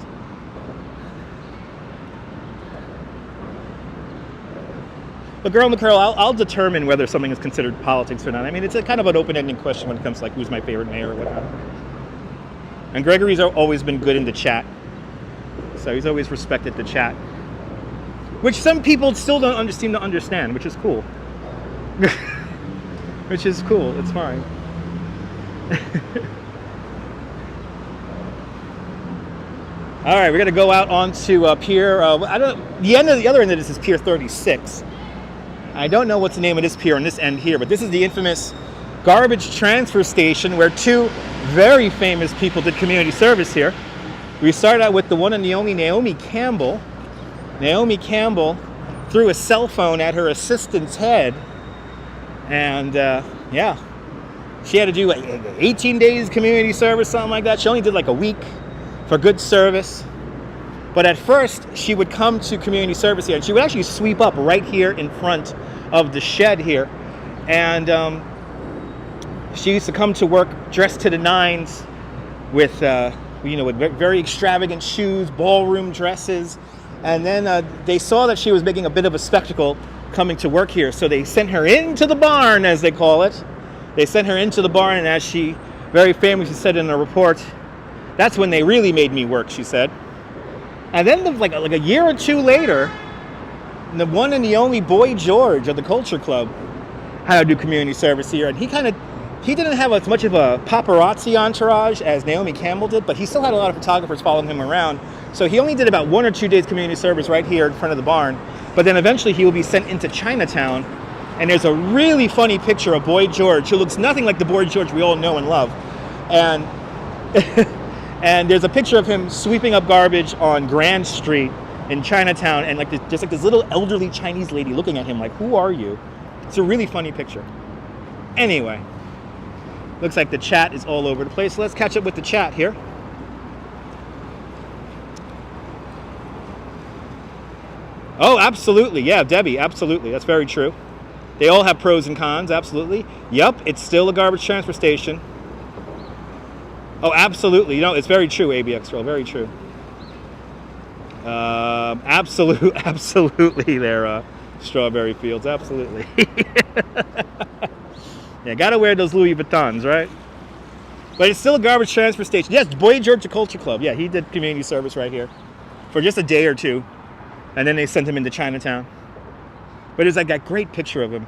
But girl in the curl, I'll determine whether something is considered politics or not. I mean, it's a kind of an open-ended question when it comes to like who's my favorite mayor or whatnot. And Gregory's always been good in the chat, so he's always respected the chat, which some people still don't seem to understand, which is cool. Which is cool. It's fine. All right, we're gonna go out onto Pier. The other end of this is Pier 36. I don't know what's the name of this pier on this end here, but this is the infamous garbage transfer station where two very famous people did community service here. We started out with the one and the only Naomi Campbell. Naomi Campbell threw a cell phone at her assistant's head, and yeah, she had to do like 18 days community service, something like that. She only did like a week for good service. But at first, she would come to community service here, and she would actually sweep up right here in front of the shed here. And she used to come to work dressed to the nines with, with very extravagant shoes, ballroom dresses. And then they saw that she was making a bit of a spectacle coming to work here, so they sent her into the barn, as they call it. They sent her into the barn, and as she very famously said in a report, that's when they really made me work, she said. And then like a year or two later, the one and the only Boy George of the Culture Club had to do community service here, and he didn't have as much of a paparazzi entourage as Naomi Campbell did, but he still had a lot of photographers following him around. So he only did about 1 or 2 days community service right here in front of the barn, but then eventually he will be sent into Chinatown, and there's a really funny picture of Boy George who looks nothing like the Boy George we all know and love. And and there's a picture of him sweeping up garbage on Grand Street in Chinatown, and like just like this little elderly Chinese lady looking at him like, who are you? It's a really funny picture. Anyway, looks like the chat is all over the place. So let's catch up with the chat here. Oh, absolutely. Yeah, Debbie, absolutely. That's very true. They all have pros and cons, absolutely. Yep, it's still a garbage transfer station. Oh, absolutely. You know, it's very true, ABX Roll, very true. Absolutely, they're strawberry fields, absolutely. Yeah, gotta wear those Louis Vuittons, right? But it's still a garbage transfer station. Yes, Boy George the Culture Club. Yeah, he did community service right here for just a day or two, and then they sent him into Chinatown. But there's like that great picture of him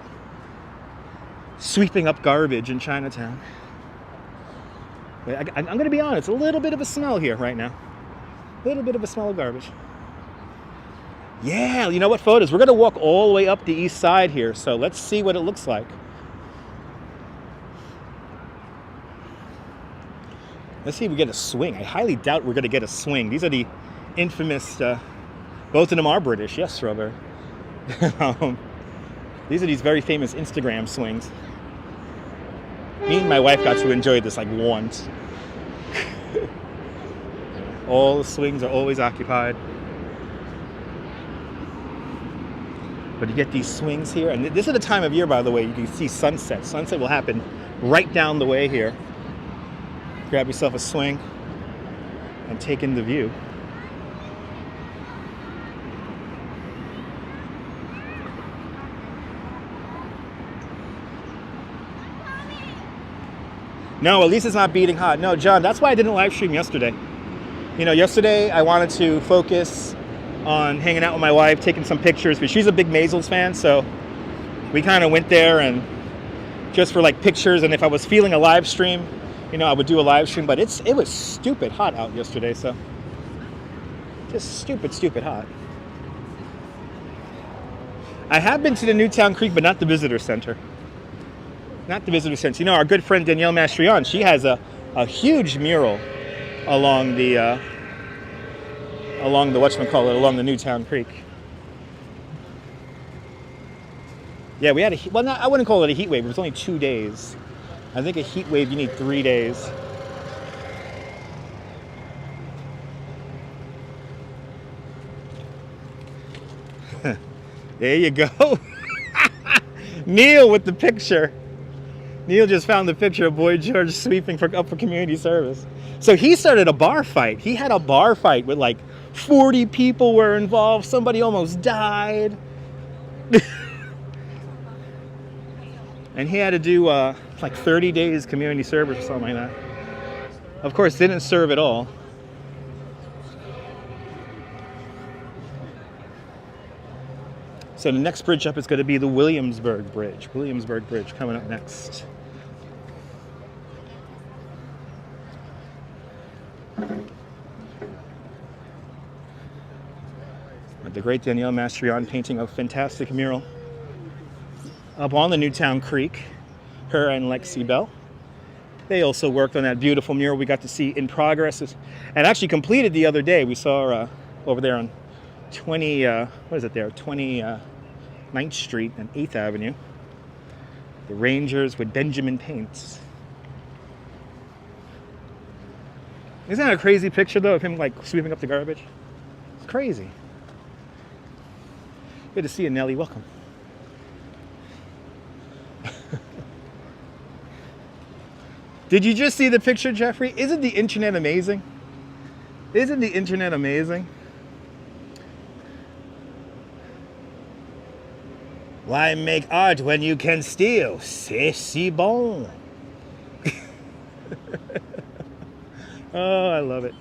sweeping up garbage in Chinatown. I'm going to be honest, a little bit of a smell here right now. A little bit of a smell of garbage. Yeah, you know what, photos? We're going to walk all the way up the east side here, so let's see what it looks like. Let's see if we get a swing. I highly doubt we're going to get a swing. These are the infamous, both of them are British, yes, Strawberry. These are these very famous Instagram swings. Me and my wife got to enjoy this like once. All the swings are always occupied. But you get these swings here, and this is the time of year, by the way, you can see sunset. Sunset will happen right down the way here. Grab yourself a swing and take in the view. No, at least it's not beating hot. No, John, that's why I didn't live stream yesterday. You know, yesterday I wanted to focus on hanging out with my wife, taking some pictures, but she's a big Maisel fan, so we kind of went there and just for like pictures, and if I was feeling a live stream, you know, I would do a live stream, but it was stupid hot out yesterday, so just stupid hot. I have been to the Newtown Creek, but not the visitor center. Not the visitor center. You know, our good friend Danielle Mastrion, she has a huge mural along the whatchamacallit, along the Newtown Creek. Yeah, we had I wouldn't call it a heat wave. It was only 2 days. I think a heat wave, you need 3 days. There you go. Neil with the picture. Neil just found the picture of Boy George sweeping up for community service. So he started a bar fight. He had a bar fight with like 40 people were involved. Somebody almost died. And he had to do like 30 days community service or something like that. Of course, didn't serve at all. So the next bridge up is going to be the Williamsburg Bridge. Williamsburg Bridge coming up next. The great Danielle Mastrion painting a fantastic mural up on the Newtown Creek. Her and Lexi Bell. They also worked on that beautiful mural we got to see in progress and actually completed the other day. We saw over there on 29th Street and 8th Avenue. The Rangers with Benjamin Paints. Isn't that a crazy picture though of him like sweeping up the garbage? It's crazy. Good to see you, Nelly. Welcome. Did you just see the picture, Jeffrey? Isn't the internet amazing? Isn't the internet amazing? Why make art when you can steal? C'est si bon. Oh, I love it.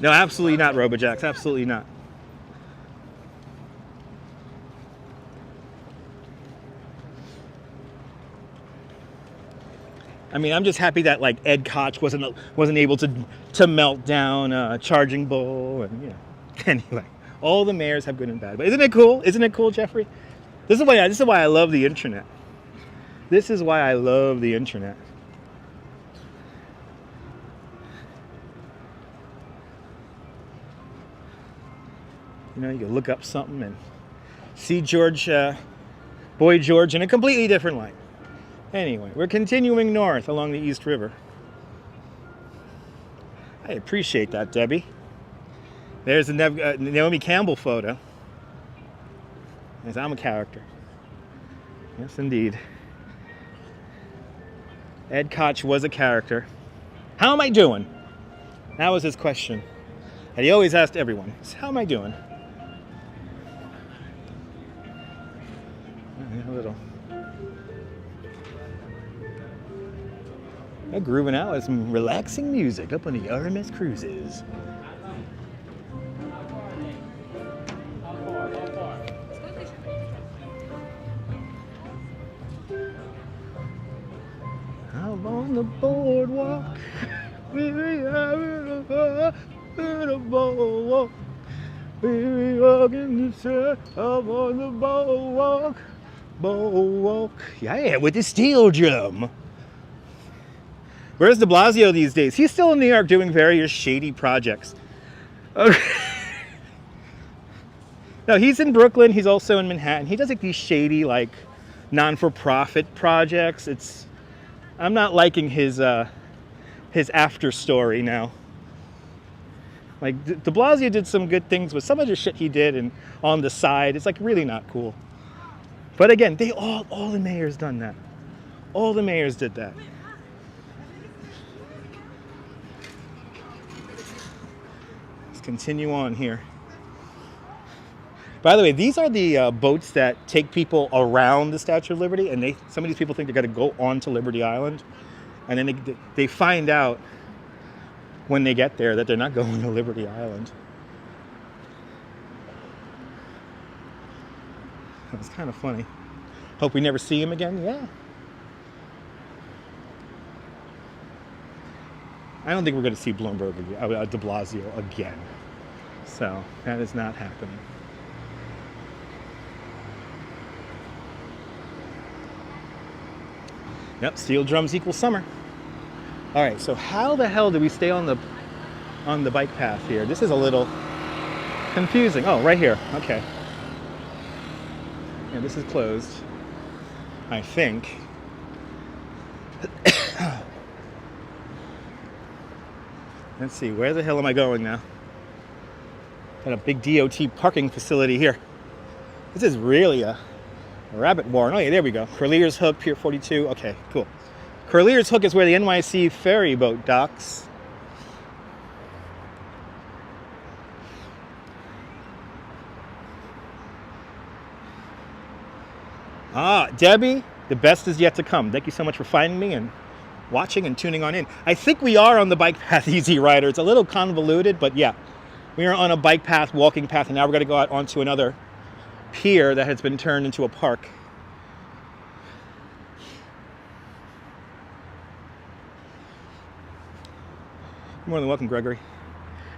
No, absolutely not, RoboJax. Absolutely not. I mean, I'm just happy that like Ed Koch wasn't able to melt down Charging Bull, and you know. Anyway, all the mayors have good and bad. But isn't it cool? Isn't it cool, Jeffrey? This is why I love the internet. This is why I love the internet. You know, you can look up something and see Boy George in a completely different light. Anyway, we're continuing north along the East River. I appreciate that, Debbie. There's a Naomi Campbell photo. Yes, I'm a character. Yes, indeed. Ed Koch was a character. How am I doing? That was his question. And he always asked everyone, how am I doing? A little. They're grooving out with some relaxing music up on the RMS Cruises. Out on the boardwalk, we are in a boardwalk. We walking the sun up on the boardwalk, boardwalk. Yeah, with the steel drum. Where's de Blasio these days? He's still in New York doing various shady projects. Okay. No, he's in Brooklyn. He's also in Manhattan. He does like these shady, like, non-for-profit projects. I'm not liking his after story now. Like, de Blasio did some good things, but some of the shit he did and on the side, it's like really not cool. But again, they all the mayors done that. All the mayors did that. Let's continue on here. By the way, these are the boats that take people around the Statue of Liberty, and some of these people think they got to go onto Liberty Island, and then they find out when they get there that they're not going to Liberty Island. That's kind of funny. Hope we never see him again. Yeah. I don't think we're going to see Bloomberg de Blasio again. So that is not happening. Yep, steel drums equal summer. All right, so how the hell do we stay on the bike path here? This is a little confusing. Oh, right here. Okay. Yeah, this is closed, I think. Let's see, where the hell am I going now? Got a big DOT parking facility here. This is really a rabbit warren. Oh yeah, there we go. Curlier's Hook, Pier 42. Okay, cool. Curlier's Hook is where the NYC ferry boat docks. Debbie, the best is yet to come. Thank you so much for finding me and watching and tuning on in. I think we are on the bike path, Easy Rider. It's a little convoluted, but yeah, we are on a bike path, walking path, and now we're going to go out onto another pier that has been turned into a park. You're more than welcome, Gregory.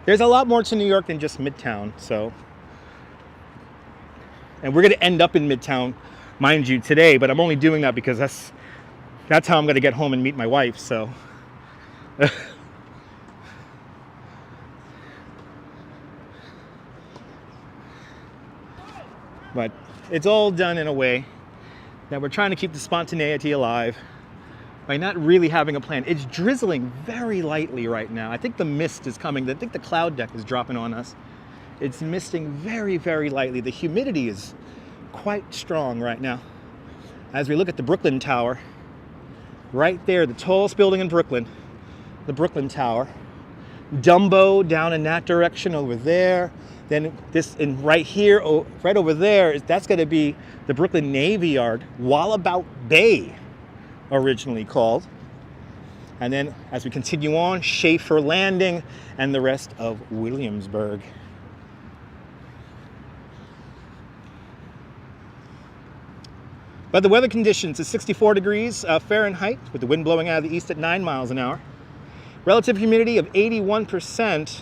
There's a lot more to New York than just Midtown, so. And we're going to end up in Midtown, mind you, today, but I'm only doing that because that's how I'm going to get home and meet my wife, so. But it's all done in a way that we're trying to keep the spontaneity alive by not really having a plan. It's drizzling very lightly right now. I think the mist is coming. I think the cloud deck is dropping on us. It's misting very, very lightly. The humidity is quite strong right now. As we look at the Brooklyn Tower, right there, the tallest building in Brooklyn, the Brooklyn Tower. Dumbo down in that direction over there. Then this, and right here, right over there, that's going to be the Brooklyn Navy Yard, Wallabout Bay, originally called. And then as we continue on, Schaefer Landing and the rest of Williamsburg. But the weather conditions is 64 degrees Fahrenheit with the wind blowing out of the east at 9 miles an hour. Relative humidity of 81%.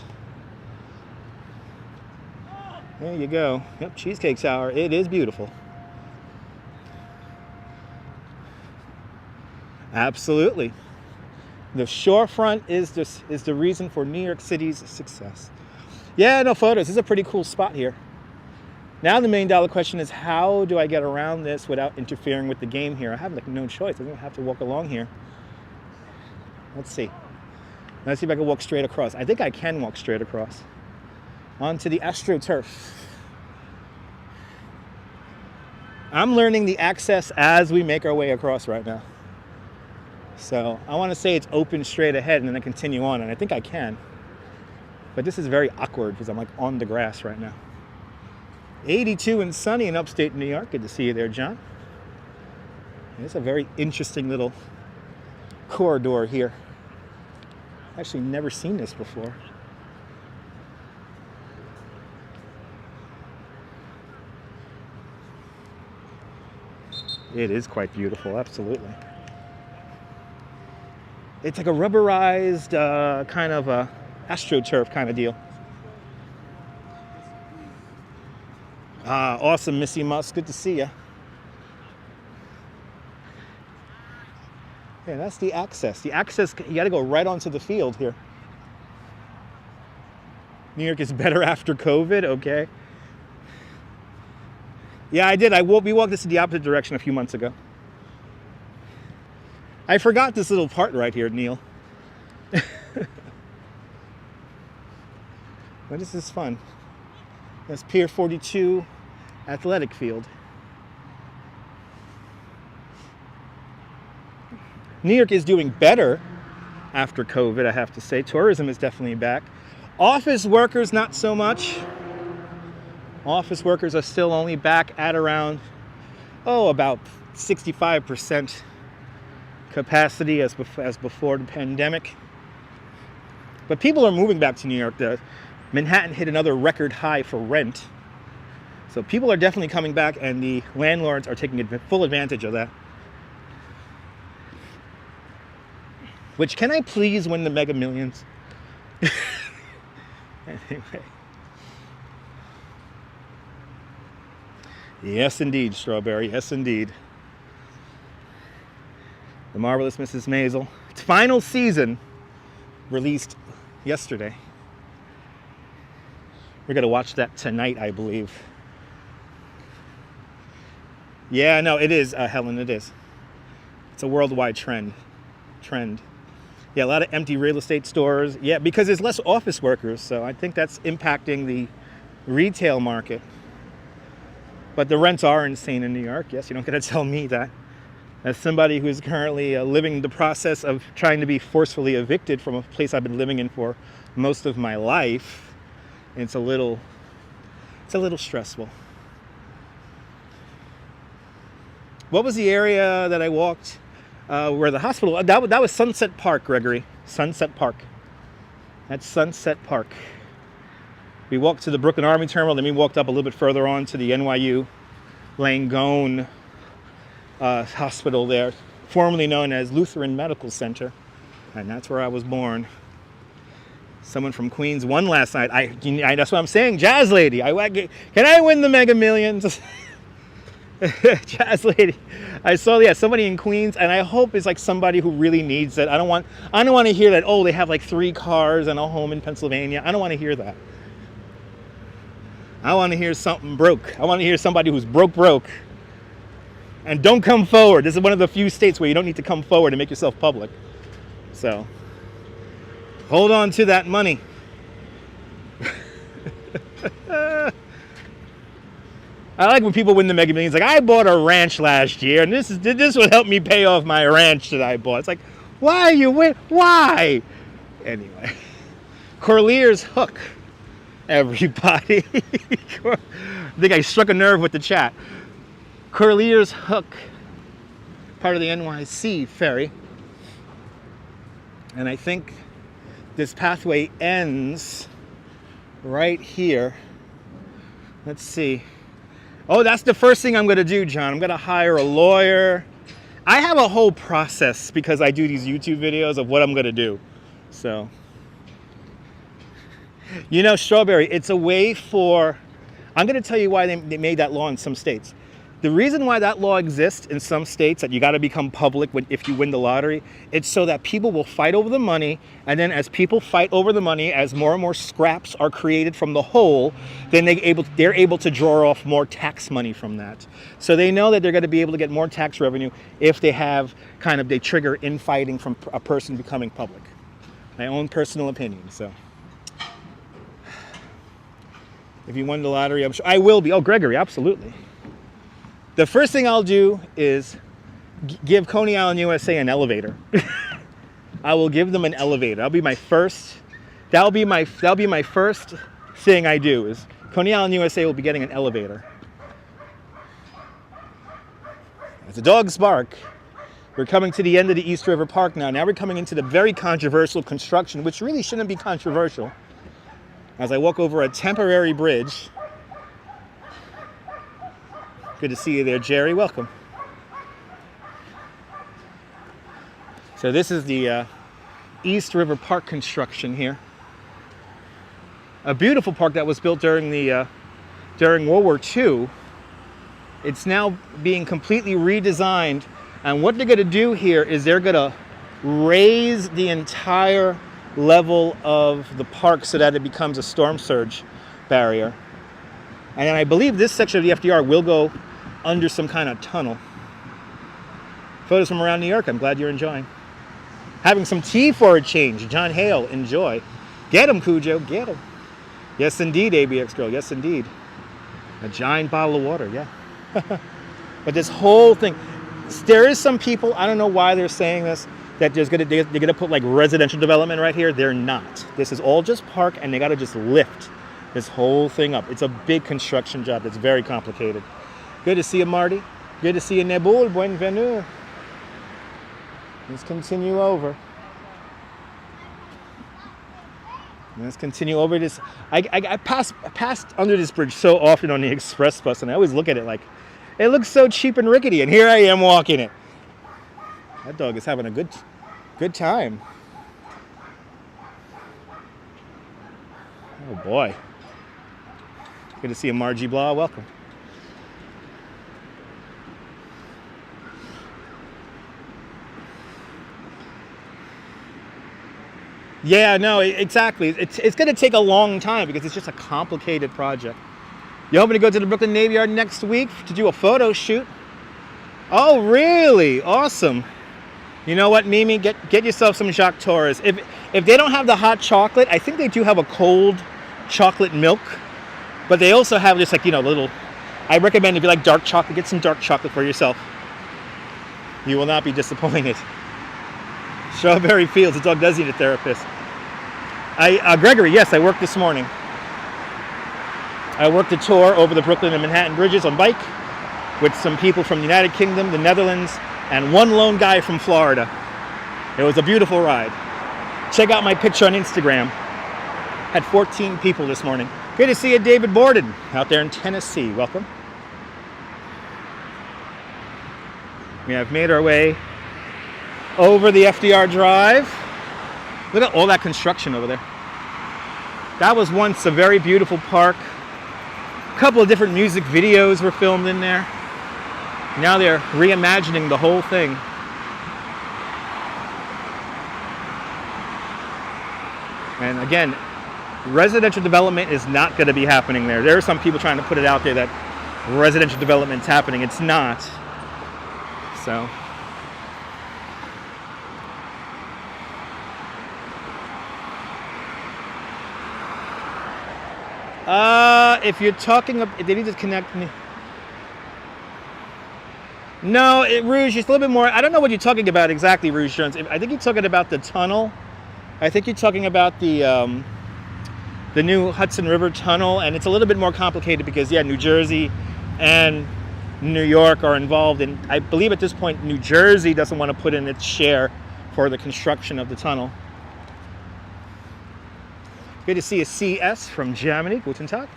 There you go. Yep, Cheesecake Hour. It is beautiful. Absolutely. The shorefront is the reason for New York City's success. Yeah, no photos. This is a pretty cool spot here. Now the $1 million question is, how do I get around this without interfering with the game here? I have like no choice. I'm gonna have to walk along here. Let's see. Let's see if I can walk straight across. I think I can walk straight across. Onto the AstroTurf. I'm learning the access as we make our way across right now. So I want to say it's open straight ahead and then I continue on, and I think I can. But this is very awkward because I'm like on the grass right now. 82 and sunny in upstate New York. Good to see you there, John. It's a very interesting little corridor here. Actually never seen this before. It is quite beautiful, absolutely. It's like a rubberized kind of a AstroTurf kind of deal. Awesome, Missy Musk. Good to see you. Yeah, that's the access. The access, you got to go right onto the field here. New York is better after COVID, okay. Yeah, I did. We walked this in the opposite direction a few months ago. I forgot this little part right here, Neil. But this is fun. That's Pier 42 athletic field. New York is doing better after COVID, I have to say. Tourism is definitely back. Office workers, not so much. Office workers are still only back at around, about 65% capacity as before the pandemic. But people are moving back to New York. Manhattan hit another record high for rent. So people are definitely coming back, and the landlords are taking full advantage of that. Which, can I please win the Mega Millions? Anyway. Yes, indeed, Strawberry. Yes, indeed. The Marvelous Mrs. Maisel. Its final season released yesterday. We're going to watch that tonight, I believe. Yeah, no, it is, Helen, it is. It's a worldwide trend. Yeah, a lot of empty real estate stores. Yeah, because there's less office workers, so I think that's impacting the retail market. But the rents are insane in New York. Yes, you don't get to tell me that. As somebody who's currently living the process of trying to be forcefully evicted from a place I've been living in for most of my life, it's a little stressful. What was the area that I walked where the hospital, that was Sunset Park, Gregory. Sunset Park. That's Sunset Park. We walked to the Brooklyn Army Terminal, then we walked up a little bit further on to the NYU Langone hospital there, formerly known as Lutheran Medical Center. And that's where I was born. Someone from Queens won last night. That's what I'm saying, Jazz Lady. Can I win the Mega Millions? Jazz Lady. I saw somebody in Queens, and I hope it's like somebody who really needs it. I don't want to hear that, they have like 3 cars and a home in Pennsylvania. I don't want to hear that. I want to hear something broke. I want to hear somebody who's broke. And don't come forward. This is one of the few states where you don't need to come forward and make yourself public. So, hold on to that money. I like when people win the Mega Millions. Like, I bought a ranch last year, and this would help me pay off my ranch that I bought. It's like, why you win? Why? Anyway, Corlear's Hook, everybody. I think I struck a nerve with the chat. Corlear's Hook, part of the NYC Ferry. And I think this pathway ends right here. Let's see. Oh, that's the first thing I'm going to do, John. I'm going to hire a lawyer. I have a whole process because I do these YouTube videos of what I'm going to do. So, Strawberry, it's a way for... I'm going to tell you why they made that law in some states. The reason why that law exists in some states, that you got to become public if you win the lottery, it's so that people will fight over the money, and then as people fight over the money, as more and more scraps are created from the whole, then they're able to draw off more tax money from that. So they know that they're going to be able to get more tax revenue if they have they trigger infighting from a person becoming public. My own personal opinion. So if you won the lottery, I'm sure I will be. Oh, Gregory, absolutely. The first thing I'll do is give Coney Island, USA an elevator. I will give them an elevator. That'll be my first thing I do is Coney Island, USA will be getting an elevator. As the dogs bark, we're coming to the end of the East River Park now. Now we're coming into the very controversial construction, which really shouldn't be controversial. As I walk over a temporary bridge. Good to see you there, Jerry. Welcome. So this is the East River Park construction here. A beautiful park that was built during World War II. It's now being completely redesigned, and what they're going to do here is they're going to raise the entire level of the park so that it becomes a storm surge barrier. And then I believe this section of the FDR will go under some kind of tunnel. Photos from around New York. I'm glad you're enjoying. Having some tea for a change. John Hale, enjoy. Get him, Cujo, get him. Yes, indeed, ABX girl. Yes, indeed. A giant bottle of water, yeah. But this whole thing, there is some people, I don't know why they're saying this, that they're gonna put like residential development right here. They're not. This is all just park, and they gotta just lift this whole thing up. It's a big construction job. It's very complicated. Good to see you, Marty. Good to see you, Nebul. Bienvenue. Let's continue over. Let's continue over this. I passed under this bridge so often on the express bus, and I always look at it like, it looks so cheap and rickety, and here I am walking it. That dog is having a good time. Oh boy. Good to see you, Margie Blah. Welcome. Yeah, no, exactly. It's going to take a long time because it's just a complicated project. You hoping to go to the Brooklyn Navy Yard next week to do a photo shoot? Oh, really? Awesome. You know what, Mimi? Get yourself some Jacques Torres. If they don't have the hot chocolate, I think they do have a cold chocolate milk. But they also have this, like, you know, little... I recommend if you like dark chocolate, get some dark chocolate for yourself. You will not be disappointed. Strawberry Fields, the dog does need a therapist. Gregory, yes, I worked this morning. I worked a tour over the Brooklyn and Manhattan bridges on bike with some people from the United Kingdom, the Netherlands, and one lone guy from Florida. It was a beautiful ride. Check out my picture on Instagram. Had 14 people this morning. Good to see you, David Borden, out there in Tennessee. Welcome. We have made our way over the FDR Drive. Look at all that construction over there. That was once a very beautiful park. A couple of different music videos were filmed in there. Now they're reimagining the whole thing. And again, residential development is not going to be happening there. There are some people trying to put it out there that residential development's happening. It's not. So... if you're talking, they need to connect me. No, Rouge, it's a little bit more. I don't know what you're talking about exactly, Rouge Jones. I think you're talking about the tunnel. I think you're talking about the new Hudson River Tunnel, and it's a little bit more complicated because, yeah, New Jersey and New York are involved, and I believe at this point New Jersey doesn't want to put in its share for the construction of the tunnel. Good to see a CS from Germany. Guten Tag.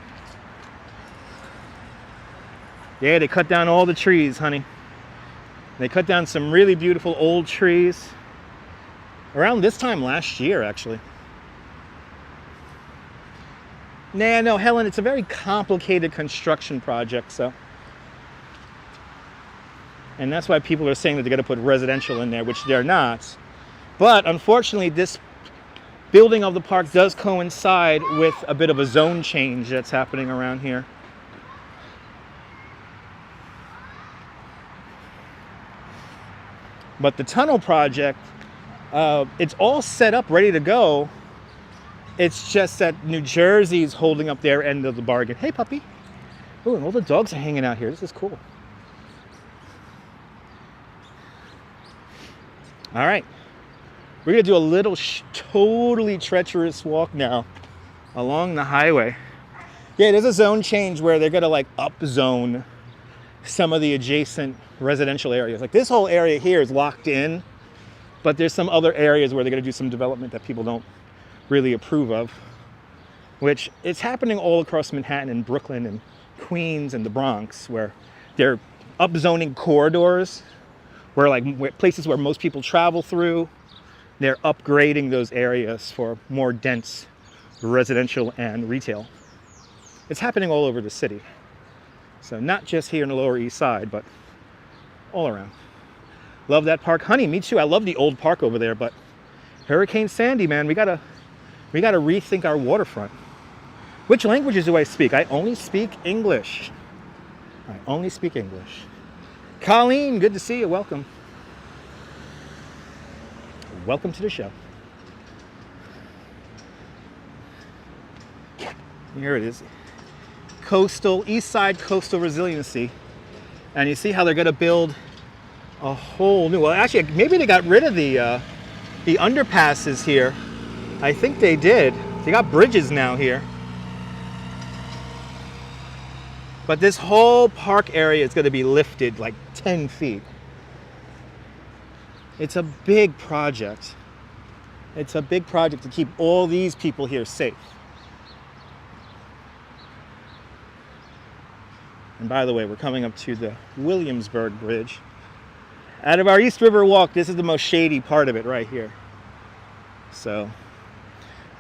Yeah, they cut down all the trees, honey. They cut down some really beautiful old trees around this time last year, actually. Nah, no, Helen, it's a very complicated construction project, so. And that's why people are saying that they're going to put residential in there, which they're not. But unfortunately, this building of the park does coincide with a bit of a zone change that's happening around here. But the tunnel project, it's all set up, ready to go. It's just that New Jersey's holding up their end of the bargain. Hey, puppy. Ooh, and all the dogs are hanging out here. This is cool. All right. We're going to do a little totally treacherous walk now along the highway. Yeah, there's a zone change where they're going to like up zone some of the adjacent residential areas. Like this whole area here is locked in, but there's some other areas where they're going to do some development that people don't really approve of, which is happening all across Manhattan and Brooklyn and Queens and the Bronx, where they're upzoning corridors, where places where most people travel through. They're upgrading those areas for more dense residential and retail. It's happening all over the city. So not just here in the Lower East Side, but all around. Love that park. Honey, me too. I love the old park over there, but Hurricane Sandy, man, we gotta rethink our waterfront. Which languages do I speak? I only speak English. I only speak English. Colleen, good to see you. Welcome. Welcome to the show. Here it is. Coastal, East Side Coastal Resiliency. And you see how they're going to build a whole new, well, actually, maybe they got rid of the underpasses here. I think they did. They got bridges now here. But this whole park area is going to be lifted like 10 feet. It's a big project. It's a big project to keep all these people here safe. And by the way, we're coming up to the Williamsburg Bridge. Out of our East River walk, this is the most shady part of it right here. So,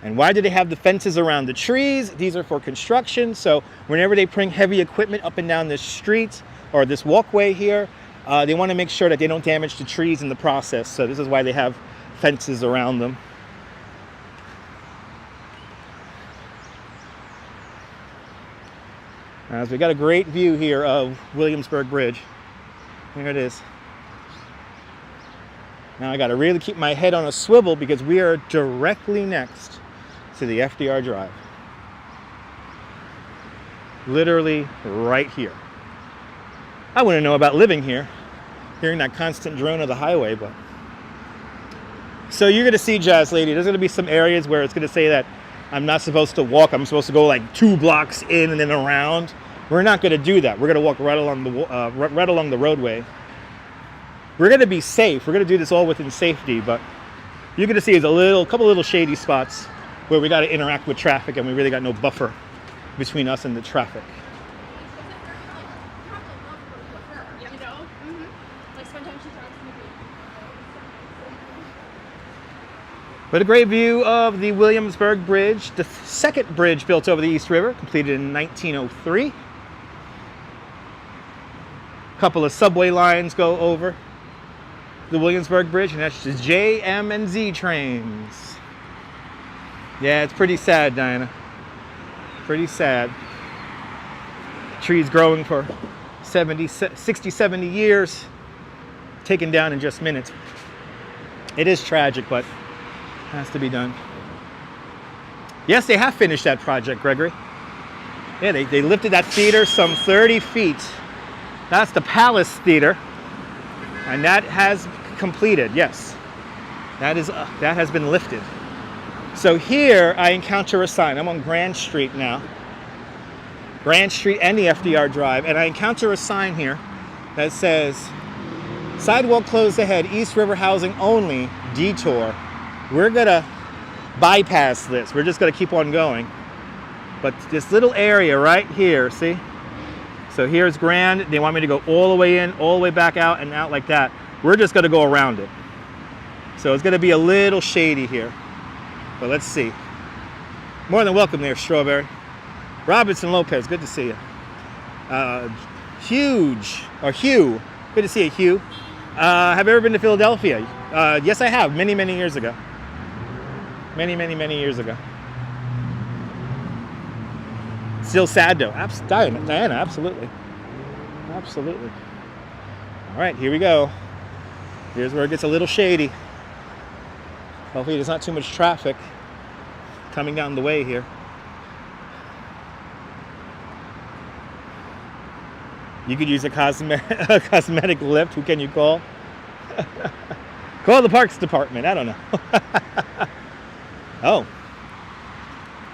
and why do they have the fences around the trees? These are for construction. So whenever they bring heavy equipment up and down this street or this walkway here, they want to make sure that they don't damage the trees in the process. So this is why they have fences around them. So we got a great view here of Williamsburg Bridge. Here it is. Now I got to really keep my head on a swivel because we are directly next to the FDR Drive. Literally right here. I wouldn't know about living here, hearing that constant drone of the highway, but. So you're going to see, Jazz Lady, there's going to be some areas where it's going to say that I'm not supposed to walk. I'm supposed to go like 2 blocks in and then around. We're not going to do that. We're going to walk right along the roadway. We're going to be safe. We're going to do this all within safety, but you're going to see is a couple little shady spots where we got to interact with traffic and we really got no buffer between us and the traffic. But a great view of the Williamsburg Bridge, the second bridge built over the East River, completed in 1903. A couple of subway lines go over the Williamsburg Bridge, and that's just J, M, and Z trains. Yeah, it's pretty sad, Diana. Pretty sad. Trees growing for 60, 70 years, taken down in just minutes. It is tragic, but has to be done. Yes, they have finished that project, Gregory. Yeah, they lifted that theater some 30 feet. That's the Palace Theater. And that has completed, yes. That has been lifted. So here I encounter a sign. I'm on Grand Street now. Grand Street and the FDR Drive. And I encounter a sign here that says, sidewalk closed ahead, East River housing only, Detour. We're gonna bypass this. We're just gonna keep on going. But this little area right here, see? So here's Grand. They want me to go all the way in, all the way back out and out like that. We're just gonna go around it. So it's gonna be a little shady here. But let's see. More than welcome there, Strawberry. Robinson Lopez, good to see you. Hugh, good to see you, Hugh. Have you ever been to Philadelphia? Yes, I have, many, many years ago. Many, many, many years ago. Still sad though. Diana, absolutely. Absolutely. All right, here we go. Here's where it gets a little shady. Hopefully there's not too much traffic coming down the way here. You could use a cosmetic lift. Who can you call? Call the Parks Department. I don't know. Oh.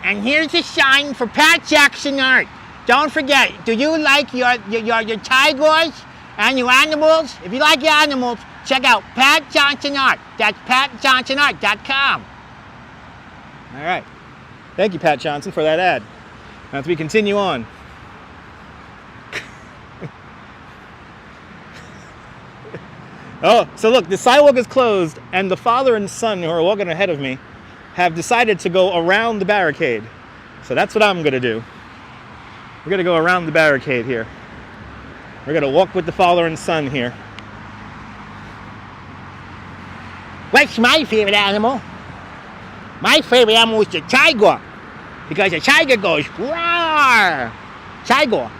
And here's a sign for Pat Jackson Art. Don't forget, do you like your tigers and your animals? If you like your animals, check out Pat Johnson Art. That's patjohnsonart.com. All right. Thank you, Pat Johnson, for that ad. As we continue on. Oh, so look, the sidewalk is closed, and the father and son who are walking ahead of me have decided to go around the barricade. So that's what I'm going to do. We're going to go around the barricade here. We're going to walk with the father and son here. What's my favorite animal? My favorite animal is the tiger. Because the tiger goes, roar! Tiger.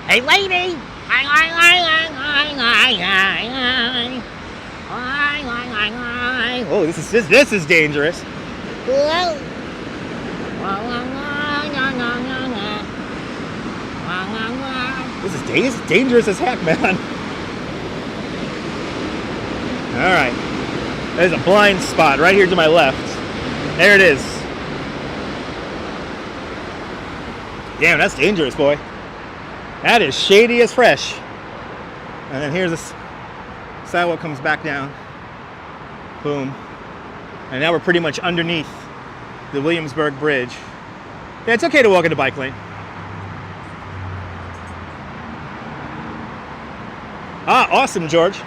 Hey, lady! Oh, this is dangerous. This is dangerous as heck, man. All right, there's a blind spot right here to my left. There it is. Damn, that's dangerous, boy. That is shady as fresh. And then here's this sidewalk comes back down. Boom. And now we're pretty much underneath the Williamsburg Bridge. Yeah, it's okay to walk in the bike lane. Ah, awesome, George.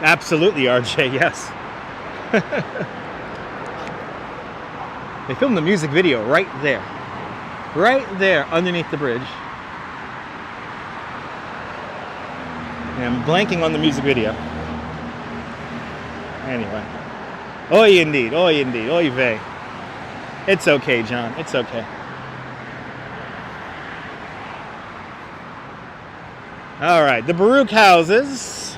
Absolutely, RJ, yes. They filmed the music video right there underneath the bridge. And I'm blanking on the music video. Anyway. Oy indeed, oy vey. It's okay, John, it's okay. All right, the Baruch houses.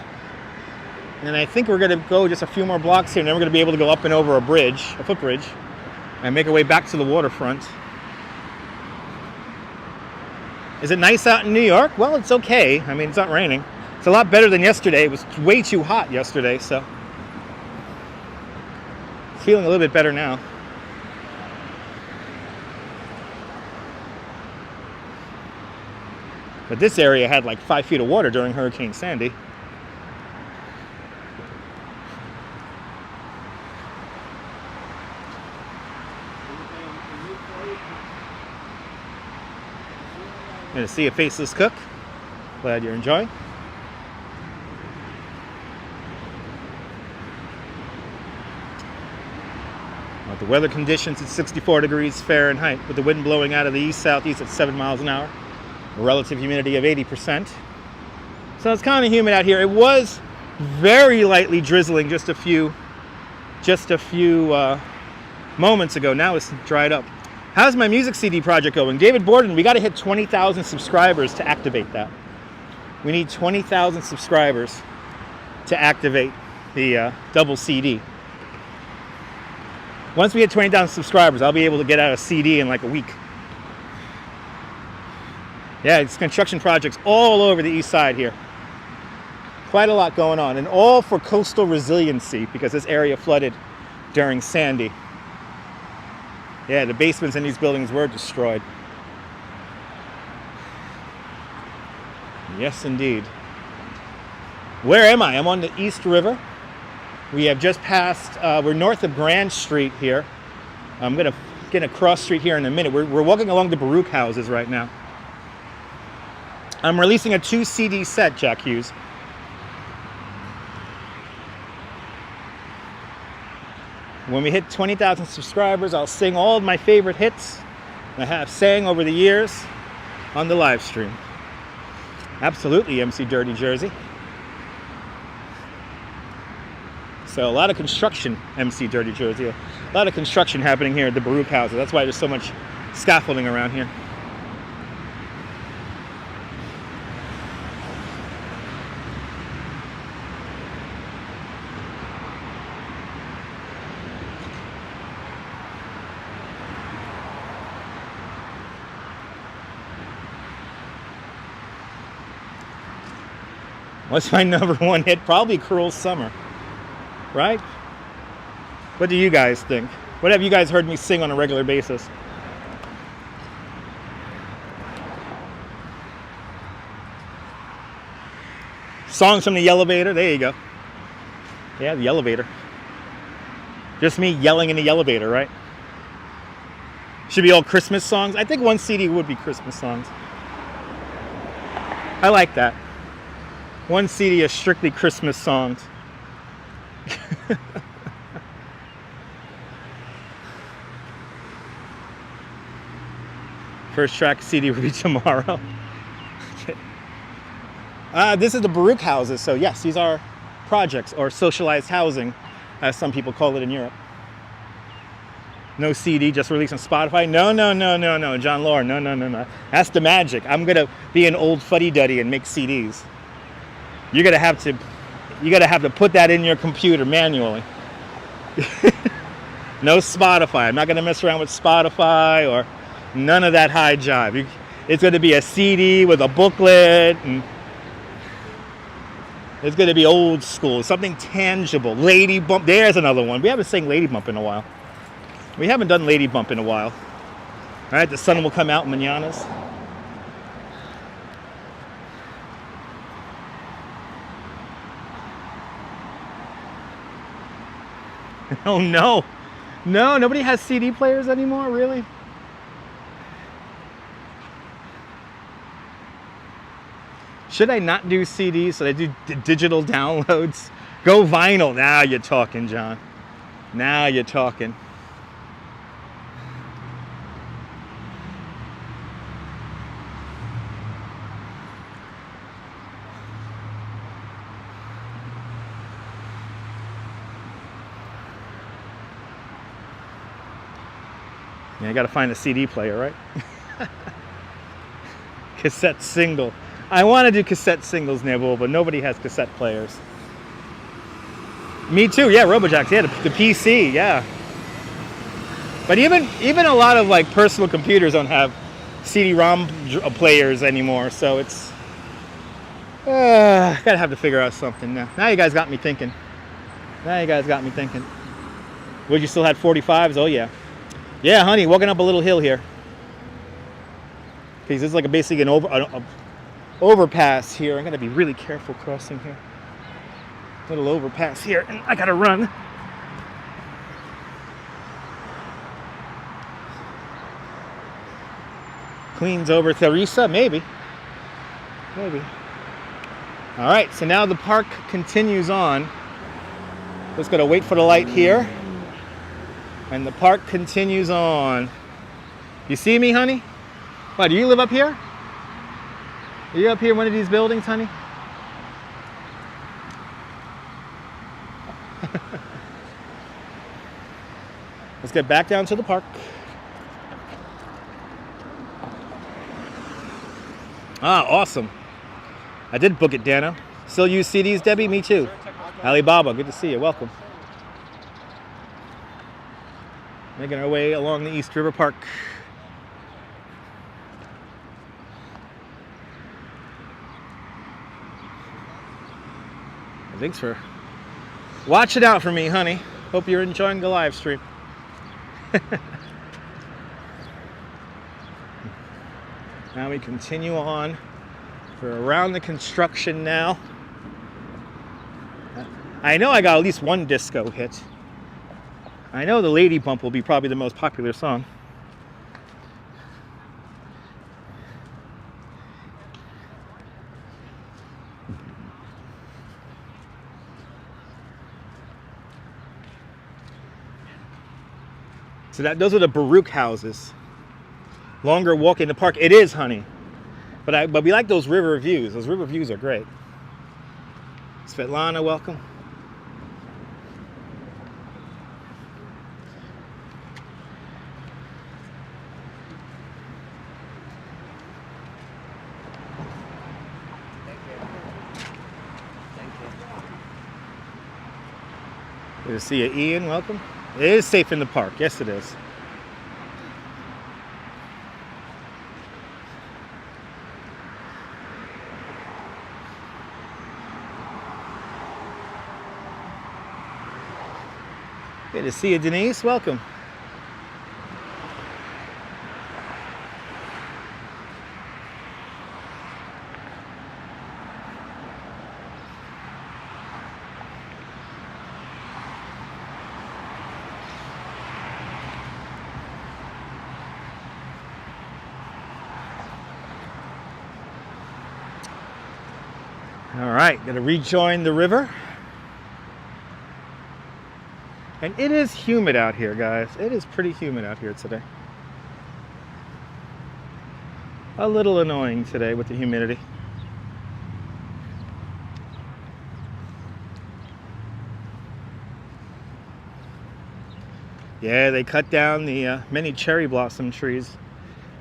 And I think we're gonna go just a few more blocks here, and then we're gonna be able to go up and over a bridge, a footbridge, and make our way back to the waterfront. Is it nice out in New York? Well, it's okay. I mean, it's not raining. It's a lot better than yesterday. It was way too hot yesterday, so. Feeling a little bit better now. But this area had like 5 feet of water during Hurricane Sandy. Gonna see a faceless cook. Glad you're enjoying. The weather conditions at 64 degrees Fahrenheit with the wind blowing out of the east-southeast at 7 miles an hour. A relative humidity of 80%. So it's kind of humid out here. It was very lightly drizzling just a few moments ago. Now it's dried up. How's my music CD project going? David Borden, we got to hit 20,000 subscribers to activate that. We need 20,000 subscribers to activate the double CD. Once we hit 20,000 subscribers, I'll be able to get out a CD in like a week. Yeah, it's construction projects all over the east side here. Quite a lot going on, and all for coastal resiliency because this area flooded during Sandy. Yeah, the basements in these buildings were destroyed. Yes, indeed. Where am I? I'm on the East River. We have just passed, we're north of Grand Street here. I'm gonna get across street here in a minute. We're walking along the Baruch houses right now. I'm releasing a 2 CD set, Jack Hughes. When we hit 20,000 subscribers, I'll sing all of my favorite hits I have sang over the years on the live stream. Absolutely, MC Dirty Jersey. So a lot of construction, MC Dirty Jersey. A lot of construction happening here at the Baruch houses. That's why there's so much scaffolding around here. What's my number one hit? Probably Cruel Summer, right? What do you guys think? What have you guys heard me sing on a regular basis? Songs from the elevator, there you go. Yeah, the elevator. Just me yelling in the elevator, right? Should be all Christmas songs. I think one CD would be Christmas songs. I like that. One CD is strictly Christmas songs. First track CD will be tomorrow. Okay. This is the Baruch houses. So yes, these are projects or socialized housing, as some people call it in Europe. No CD, just released on Spotify. No, John Lord. No. That's the magic. I'm gonna be an old fuddy-duddy and make CDs. You gotta have to put that in your computer manually. No Spotify. I'm not gonna mess around with Spotify or none of that high jive. It's gonna be a CD with a booklet, and it's gonna be old school, something tangible. Lady Bump. There's another one. We haven't sang Lady Bump in a while. We haven't done Lady Bump in a while. All right, the sun will come out mananas. Oh no. No, nobody has CD players anymore, really? Should I not do CDs? Should I do digital downloads? Go vinyl. Now you're talking, John. Now you're talking. Yeah, I gotta find a CD player, right? Cassette single. I want to do cassette singles, Neville, but nobody has cassette players. Me too, yeah, Robojacks, yeah, the PC, yeah. But even a lot of like personal computers don't have CD-ROM players anymore, so it's gotta have to figure out something now. Now you guys got me thinking. Would you still had 45s? Oh yeah. Yeah, honey, walking up a little hill here. Okay, this is like basically an overpass here. I'm gonna be really careful crossing here. Little overpass here, and I gotta run. Queens over Theresa, maybe. All right, so now the park continues on. Just gotta wait for the light here. And the park continues on. You see me, honey? What, do you live up here? Are you up here in one of these buildings, honey? Let's get back down to the park. Ah, awesome. I did book it, Dana. Still use CDs, Debbie? Me too. Alibaba, good to see you. Welcome. Making our way along the East River Park. Thanks for watching out for me, honey. Hope you're enjoying the live stream. Now we continue on. We're around the construction now. I know I got at least one disco hit. I know the Lady Bump will be probably the most popular song. So those are the Baruch houses. Longer walk in the park. It is, honey. But we like those river views. Those river views are great. Svetlana, welcome. Good to see you, Ian. Welcome. It is safe in the park. Yes, it is. Good to see you, Denise. Welcome. All right, gonna rejoin the river. And it is humid out here, guys. It is pretty humid out here today. A little annoying today with the humidity. Yeah, they cut down the many cherry blossom trees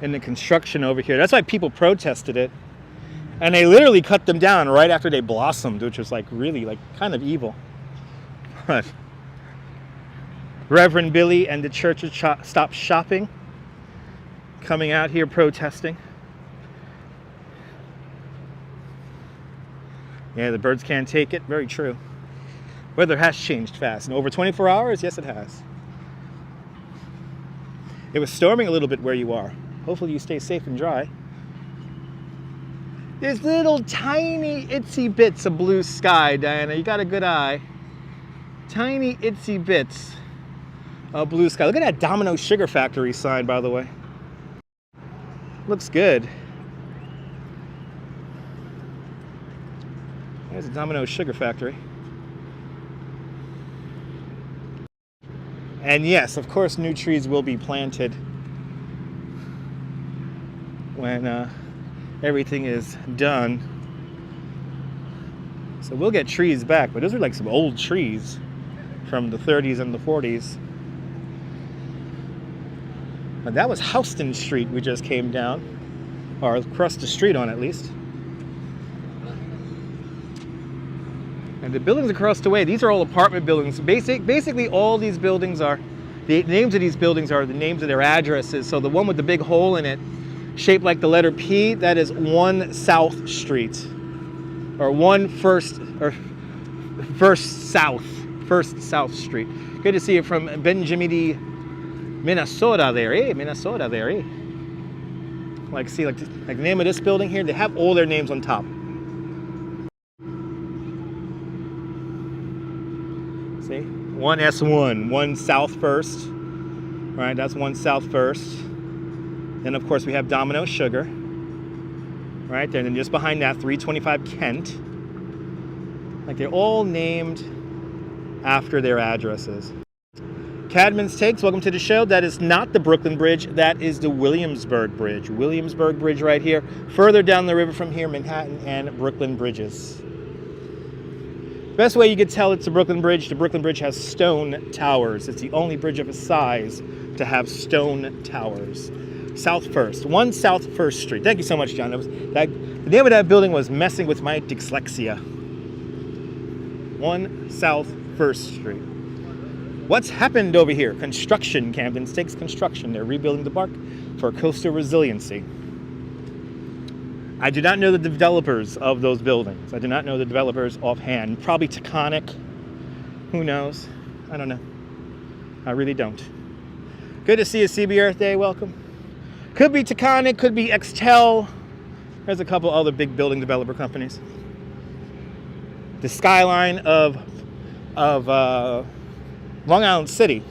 in the construction over here. That's why people protested it. And they literally cut them down right after they blossomed, which was like really like kind of evil. But Reverend Billy and the Church of Stop Shopping coming out here protesting. Yeah, the birds can't take it. Very true. Weather has changed fast. In over 24 hours, yes, it has. It was storming a little bit where you are. Hopefully you stay safe and dry. There's little tiny itsy bits of blue sky, Diana. You got a good eye. Tiny itsy bits of blue sky. Look at that Domino Sugar Factory sign, by the way. Looks good. There's a Domino Sugar Factory. And yes, of course, new trees will be planted when everything is done. So we'll get trees back, but those are like some old trees from the 30s and the 40s. But that was Houston Street we just came down, or across the street on at least. And the buildings across the way, these are all apartment buildings. Basically all these buildings are, the names of these buildings are the names of their addresses. So the one with the big hole in it, shaped like the letter P, that is 1 South Street. Or First South Street. Good to see you from Benjamini, Minnesota there, eh? Minnesota there, eh? Like the name of this building here, they have all their names on top. See? 1S1, 1 South First. Right, that's 1 South First. Then of course we have Domino Sugar. Right there, and then just behind that, 325 Kent. Like they're all named after their addresses. Cadman's Takes, welcome to the show. That is not the Brooklyn Bridge, that is the Williamsburg Bridge. Williamsburg Bridge right here. Further down the river from here, Manhattan and Brooklyn Bridges. Best way you could tell it's the Brooklyn Bridge has stone towers. It's the only bridge of its size to have stone towers. South First, 1 South First Street. Thank you so much, John. The name of that building was messing with my dyslexia. 1 South First Street. What's happened over here? Construction. Camden Stakes construction. They're rebuilding the park for coastal resiliency. I do not know the developers of those buildings. I do not know the developers offhand. Probably Taconic. Who knows? I don't know. I really don't. Good to see you, CB Earth Day. Welcome. Could be Taconic, could be Extel. There's a couple other big building developer companies. The skyline of Long Island City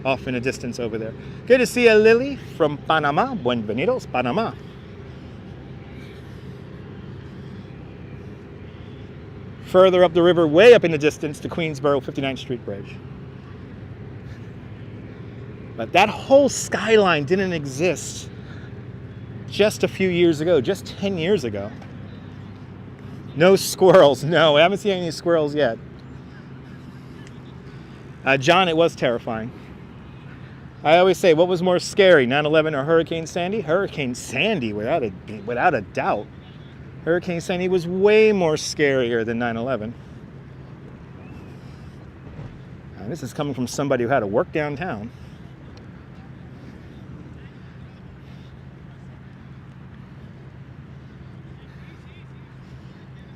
off in the distance over there. Good to see you, Lily from Panama. Buenvenidos, Panama. Further up the river, way up in the distance, the Queensboro 59th Street Bridge. But that whole skyline didn't exist just a few years ago, just 10 years ago. No squirrels, no, I haven't seen any squirrels yet. John, it was terrifying. I always say, what was more scary, 9/11 or Hurricane Sandy? Hurricane Sandy, without a doubt. Hurricane Sandy was way more scarier than 9/11. And this is coming from somebody who had to work downtown.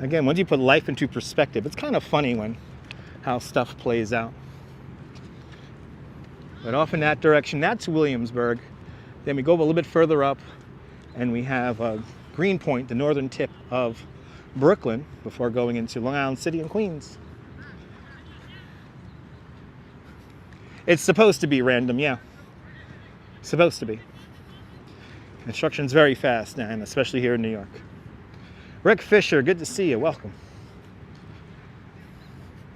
Again, once you put life into perspective, it's kind of funny how stuff plays out. But off in that direction, that's Williamsburg. Then we go a little bit further up, and we have Greenpoint, the northern tip of Brooklyn, before going into Long Island City and Queens. It's supposed to be random, yeah. Supposed to be. Construction's very fast now, and especially here in New York. Rick Fisher, good to see you. Welcome.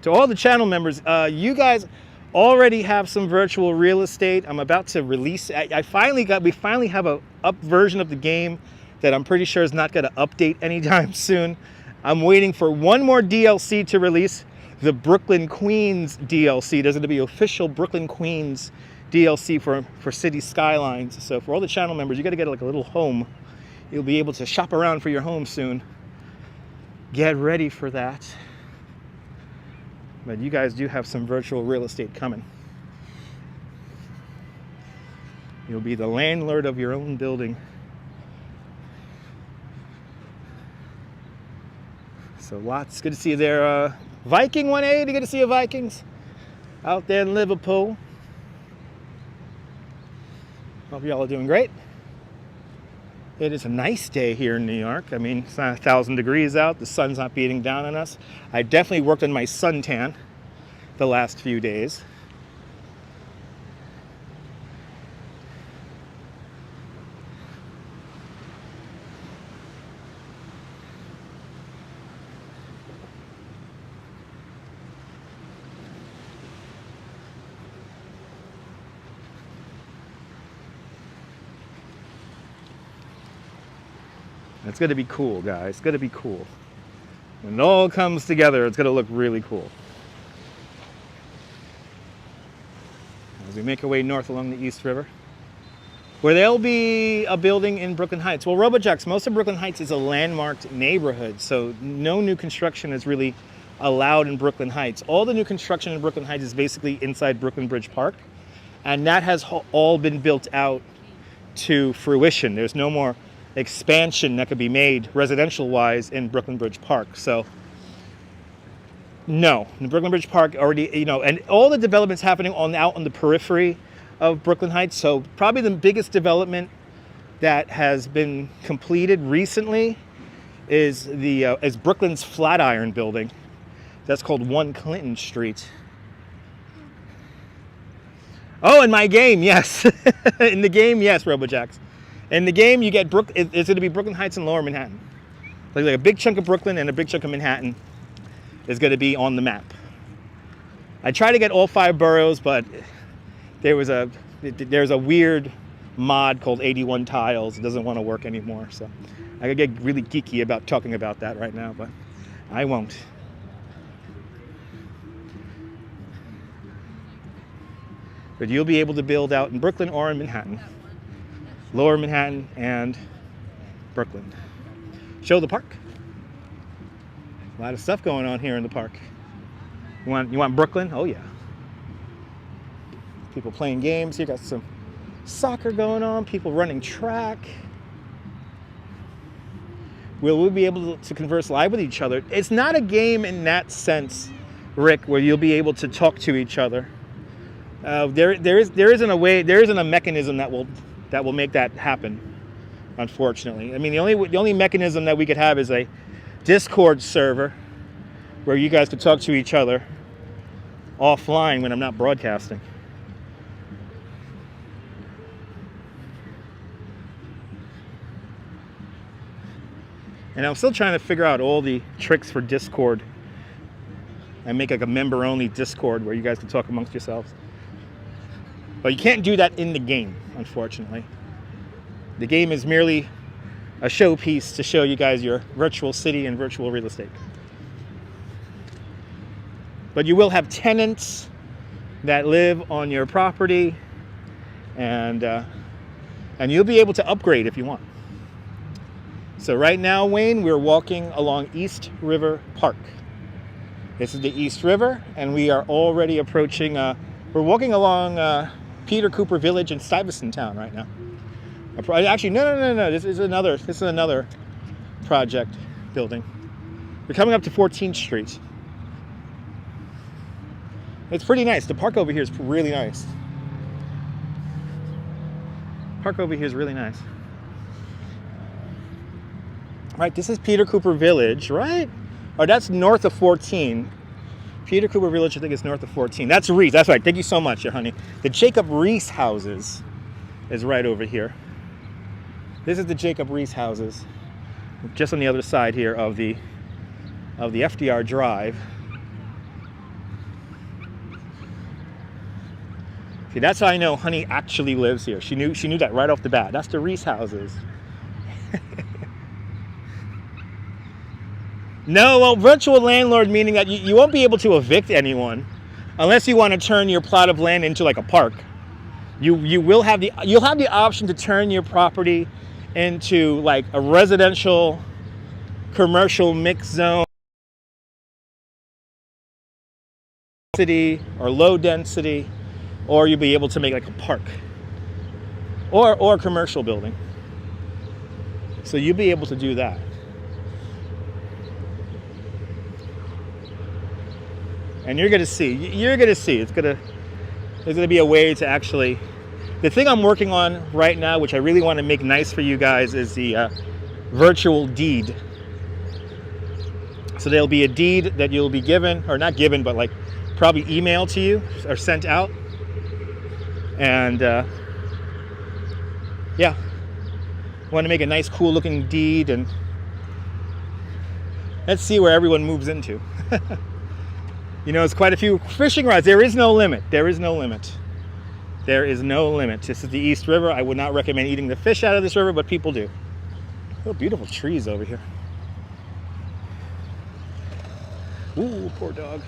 To all the channel members, you guys already have some virtual real estate. I'm about to release. We finally have a up version of the game that I'm pretty sure is not going to update anytime soon. I'm waiting for one more DLC to release. the Brooklyn Queens DLC. There's going to be official Brooklyn Queens DLC for City Skylines. So for all the channel members, you got to get like a little home. You'll be able to shop around for your home soon. Get ready for that. But you guys do have some virtual real estate coming. You'll be the landlord of your own building. So lots. Good to see you there. Viking 180, good to see you, Vikings. Out there in Liverpool. Hope y'all are doing great. It is a nice day here in New York. I mean, it's not 1,000 degrees out. The sun's not beating down on us. I definitely worked on my suntan the last few days. It's going to be cool, guys. It's going to be cool. When it all comes together, it's going to look really cool. As we make our way north along the East River, where there'll be a building in Brooklyn Heights. Well, Robojacks, most of Brooklyn Heights is a landmarked neighborhood, so no new construction is really allowed in Brooklyn Heights. All the new construction in Brooklyn Heights is basically inside Brooklyn Bridge Park, and that has all been built out to fruition. There's no more expansion that could be made residential-wise in Brooklyn Bridge Park. So, no, the Brooklyn Bridge Park already, you know, and all the developments happening out on the periphery of Brooklyn Heights. So, probably the biggest development that has been completed recently is Brooklyn's Flatiron building. That's called 1 Clinton Street. Oh, in my game, yes. In the game, yes, Robojacks. In the game, you get it's going to be Brooklyn Heights and Lower Manhattan. Like a big chunk of Brooklyn and a big chunk of Manhattan is going to be on the map. I tried to get all 5 boroughs, but there's a weird mod called 81 tiles. It doesn't want to work anymore. So I could get really geeky about talking about that right now, but I won't. But you'll be able to build out in Brooklyn or in Manhattan. Lower Manhattan and Brooklyn. Show the park. A lot of stuff going on here in the park. You want Brooklyn? Oh yeah. People playing games. You got some soccer going on. People running track. We'll be able to converse live with each other. It's not a game in that sense, Rick, where you'll be able to talk to each other. There isn't a mechanism that will make that happen, unfortunately. I mean, the only mechanism that we could have is a Discord server where you guys could talk to each other offline when I'm not broadcasting. And I'm still trying to figure out all the tricks for Discord and make like a member-only Discord where you guys can talk amongst yourselves. But you can't do that in the game, unfortunately. The game is merely a showpiece to show you guys your virtual city and virtual real estate. But you will have tenants that live on your property, and you'll be able to upgrade if you want. So right now, Wayne, we're walking along East River Park. This is the East River, and we are already approaching, we're walking along Peter Cooper Village in Stuyvesant Town right now. Actually, no. This is another project building. We're coming up to 14th Street. It's pretty nice. The park over here is really nice. Park over here is really nice. Right, this is Peter Cooper Village, right? Oh, that's north of 14. Peter Cooper Village, I think, is north of 14. That's Reese. That's right. Thank you so much, honey. The Jacob Riis houses is right over here. This is the Jacob Riis houses, just on the other side here of the FDR Drive. See, that's how I know Honey actually lives here. She knew that right off the bat. That's the Riis houses. No, well, virtual landlord meaning that you won't be able to evict anyone unless you want to turn your plot of land into like a park. You'll have the option to turn your property into like a residential, commercial mixed zone, city or low density, or you'll be able to make like a park or a commercial building. So you'll be able to do that. And you're gonna see. There's gonna be a way to actually. The thing I'm working on right now, which I really want to make nice for you guys, is the virtual deed. So there'll be a deed that you'll be given, or not given, but like probably emailed to you or sent out. And yeah, want to make a nice, cool-looking deed, and let's see where everyone moves into. You know, it's quite a few fishing rods. There is no limit. There is no limit. There is no limit. This is the East River. I would not recommend eating the fish out of this river, but people do. Oh, beautiful trees over here. Ooh, poor dog.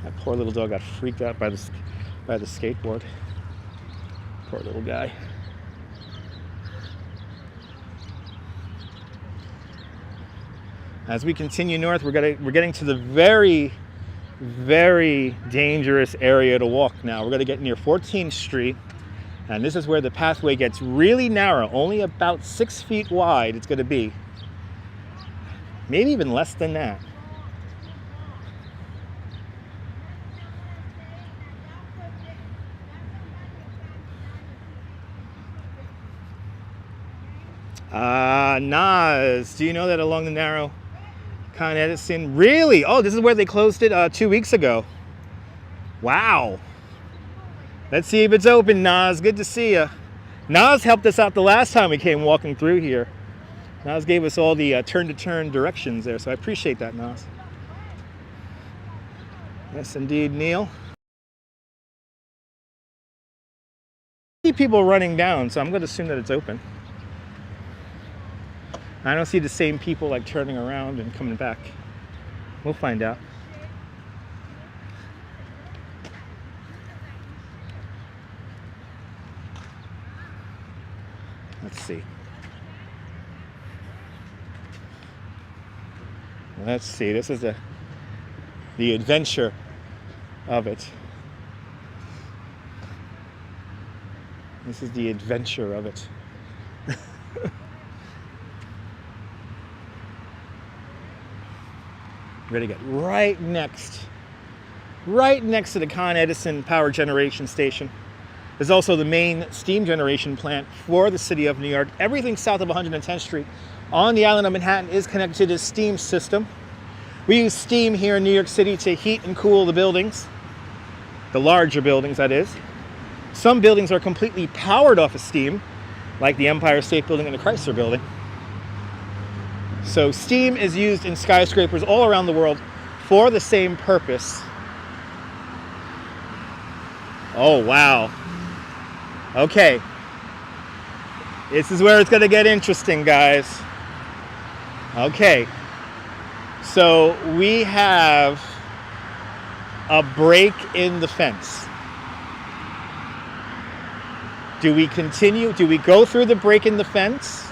That poor little dog got freaked out by the skateboard. Poor little guy. As we continue north, we're getting to the very, very dangerous area to walk now. We're going to get near 14th Street, and this is where the pathway gets really narrow, only about 6 feet wide it's going to be. Maybe even less than that. Nas, do you know that along the narrow Con Edison? Really? Oh, this is where they closed it 2 weeks ago. Wow. Let's see if it's open, Nas. Good to see you. Nas helped us out the last time we came walking through here. Nas gave us all the turn-to-turn directions there, so I appreciate that, Nas. Yes, indeed, Neil. I see people running down, so I'm going to assume that it's open. I don't see the same people like turning around and coming back. We'll find out. Let's see. Let's see. This is the adventure of it. This is the adventure of it. We're gonna get right next to the Con Edison power generation station. There's also the main steam generation plant for the city of New York. Everything south of 110th Street on the island of Manhattan is connected to this steam system. We use steam here in New York City to heat and cool the buildings, the larger buildings, that is. Some buildings are completely powered off of steam, like the Empire State Building and the Chrysler Building. So steam is used in skyscrapers all around the world for the same purpose. Oh, wow. Okay. This is where it's going to get interesting, guys. Okay. So we have a break in the fence. Do we continue? Do we go through the break in the fence?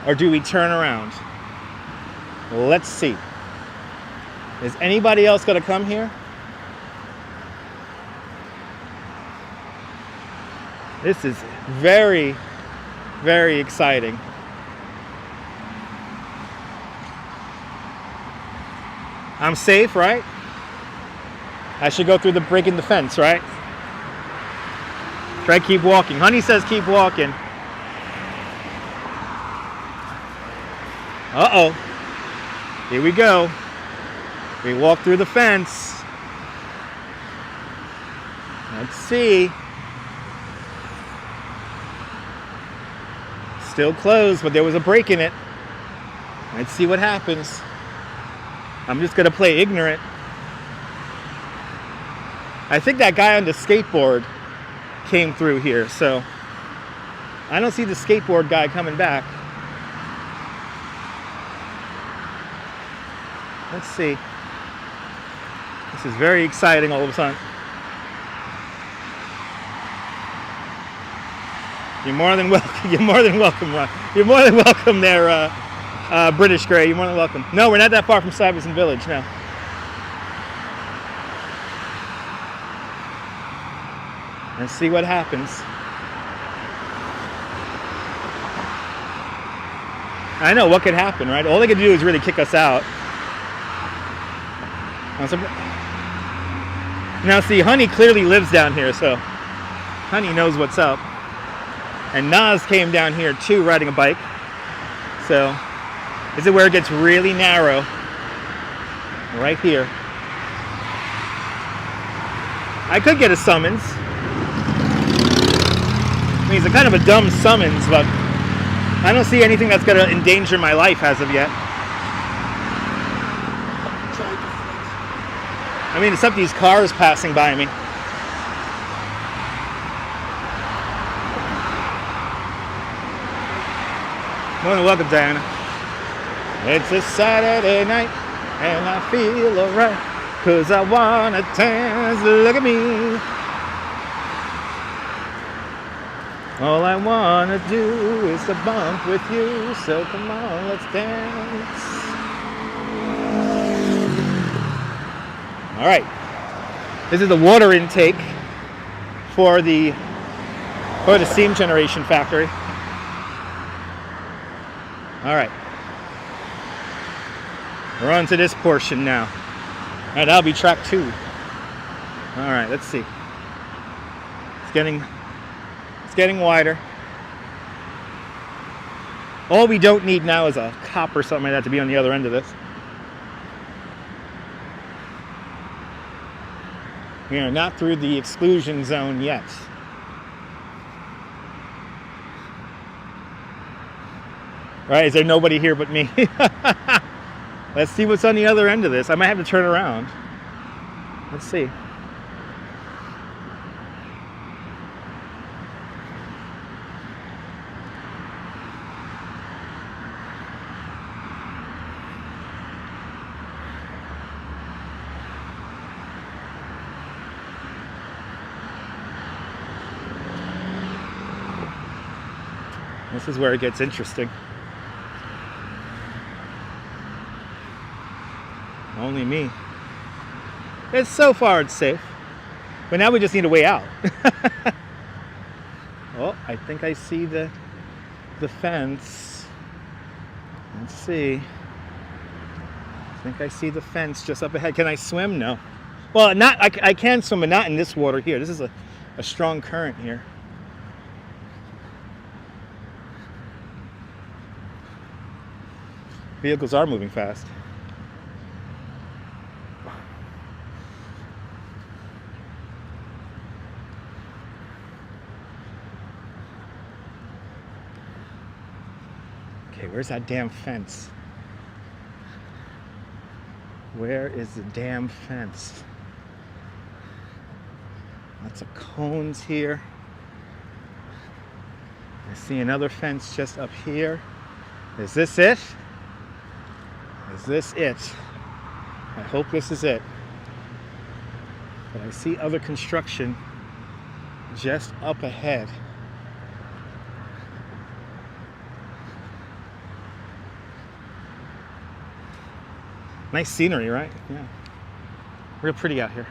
Or do we turn around? Let's see. Is anybody else going to come here? This is very, very exciting. I'm safe, right? I should go through the break in the fence, right? Try keep walking. Honey says keep walking. Uh-oh. Here we go. We walk through the fence. Let's see. Still closed, but there was a break in it. Let's see what happens. I'm just gonna play ignorant. I think that guy on the skateboard came through here, so I don't see the skateboard guy coming back. Let's see. This is very exciting all of a sudden. You're more than welcome. You're more than welcome, Ron. You're more than welcome there, British Gray. You're more than welcome. No, we're not that far from Stuyvesant Village now. Let's see what happens. I know what could happen, right? All they could do is really kick us out. Now see, Honey clearly lives down here, so Honey knows what's up. And Nas came down here too, riding a bike. So, this is where it gets really narrow. Right here. I could get a summons. I mean, it's a kind of a dumb summons, but I don't see anything that's going to endanger my life as of yet. I mean, except these cars passing by me. More than welcome, Diana. It's a Saturday night, and I feel alright, 'cause I wanna dance, look at me. All I wanna do is to bump with you, so come on, let's dance. Alright, this is the water intake for the steam generation factory. Alright, we're on to this portion now. Alright, that'll be track 2. Alright, let's see. It's getting wider. All we don't need now is a cop or something like that to be on the other end of this. We are not through the exclusion zone yet. Right, is there nobody here but me? Let's see what's on the other end of this. I might have to turn around. Let's see. This is where it gets interesting. Only me. It's so far it's safe. But now we just need a way out. Oh, I think I see the fence. Let's see. I think I see the fence just up ahead. Can I swim? No. Well, I can swim, but not in this water here. This is a strong current here. Vehicles are moving fast. Okay, where's that damn fence? Where is the damn fence? Lots of cones here. I see another fence just up here. Is this it? Is this it? I hope this is it. But I see other construction just up ahead. Nice scenery, right? Yeah. Real pretty out here.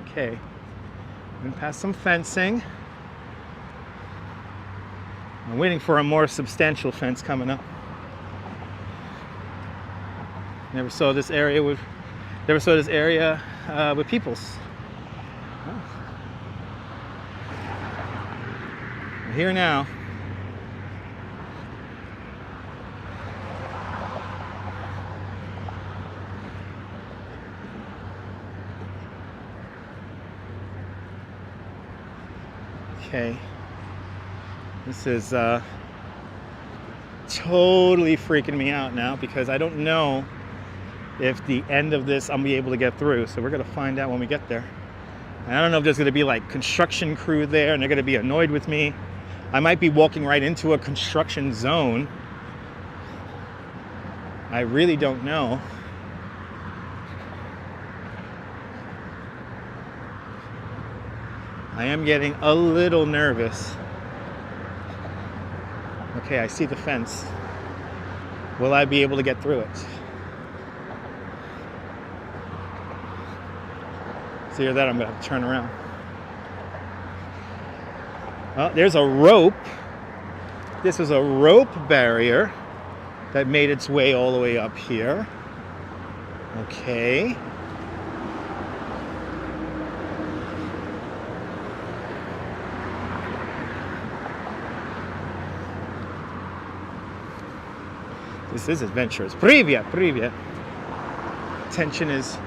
Okay. Went past some fencing. I'm waiting for a more substantial fence coming up. Never saw this area with peoples. Oh. We're here now. Okay. This is totally freaking me out now because I don't know if the end of this I'm gonna be able to get through. So we're gonna find out when we get there. And I don't know if there's going to be like construction crew there and they're going to be annoyed with me. I might be walking right into a construction zone. I really don't know. I am getting a little nervous. Okay, I see the fence. Will I be able to get through it? So either that, I'm going to have to turn around. Well, there's a rope. This is a rope barrier that made its way all the way up here. Okay. This is adventurous. Привет, привет. Tension is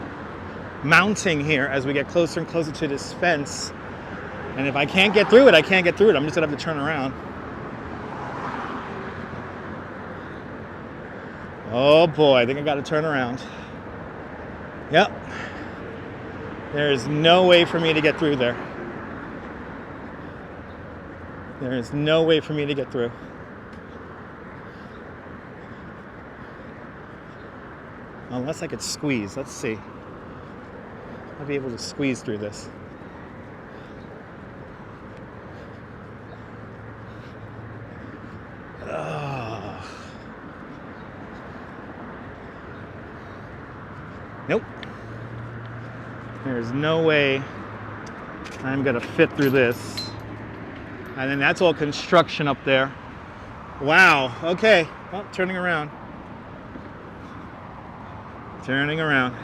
mounting here as we get closer and closer to this fence. And if I can't get through it, I can't get through it. I'm just gonna have to turn around. Oh boy, I think I gotta turn around. Yep. There is no way for me to get through there. There is no way for me to get through. Unless I could squeeze. Let's see. I'll be able to squeeze through this. Nope. There's no way I'm gonna fit through this. And then that's all construction up there. Wow, okay. Well, turning around. Turning around.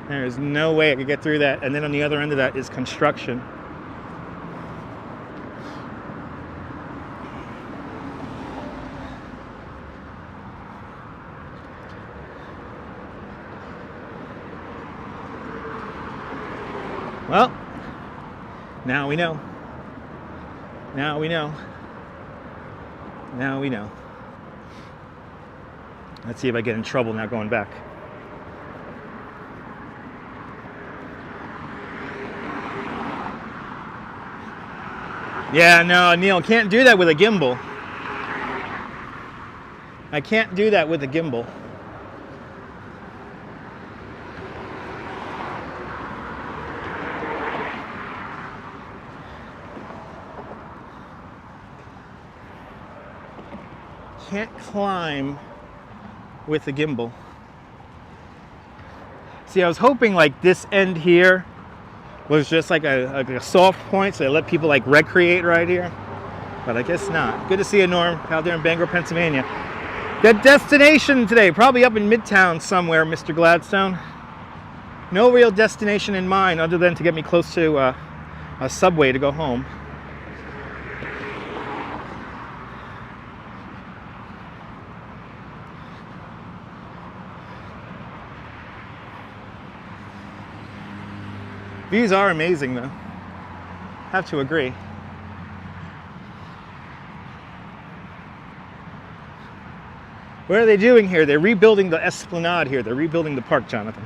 There's no way I could get through that. And then on the other end of that is construction. Well, now we know. Now we know. Now we know. Let's see if I get in trouble now going back. Yeah, no, Neil, can't do that with a gimbal. I can't do that with a gimbal. Can't climb with the gimbal. See, I was hoping like this end here was just like a soft point, so they let people like recreate right here, but I guess not. Good to see you, Norm, out there in Bangor, Pennsylvania. Good destination today, probably up in Midtown somewhere, Mr. Gladstone. No real destination in mind other than to get me close to a subway to go home. Views are amazing, though. Have to agree. What are they doing here? They're rebuilding the Esplanade here. They're rebuilding the park, Jonathan.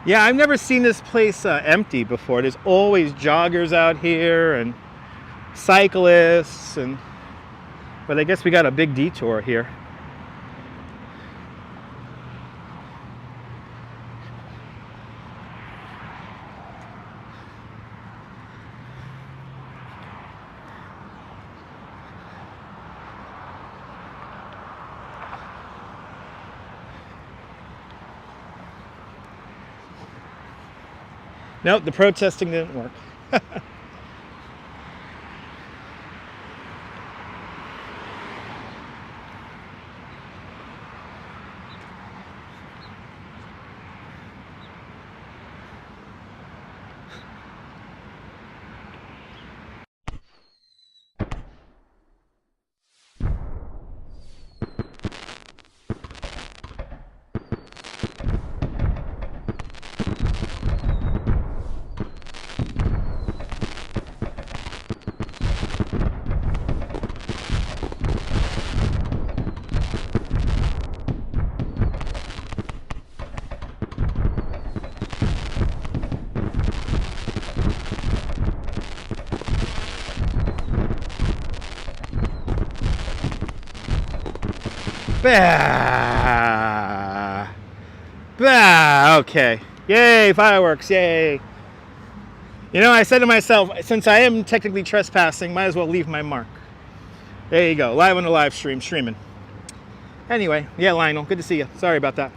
Yeah, I've never seen this place empty before. There's always joggers out here and cyclists and... But I guess we got a big detour here. Nope, the protesting didn't work. Bah. Bah. Okay. Yay, fireworks. Yay. You know, I said to myself, since I am technically trespassing, might as well leave my mark. There you go. Live on the live stream, streaming. Anyway, yeah, Lionel, good to see you. Sorry about that.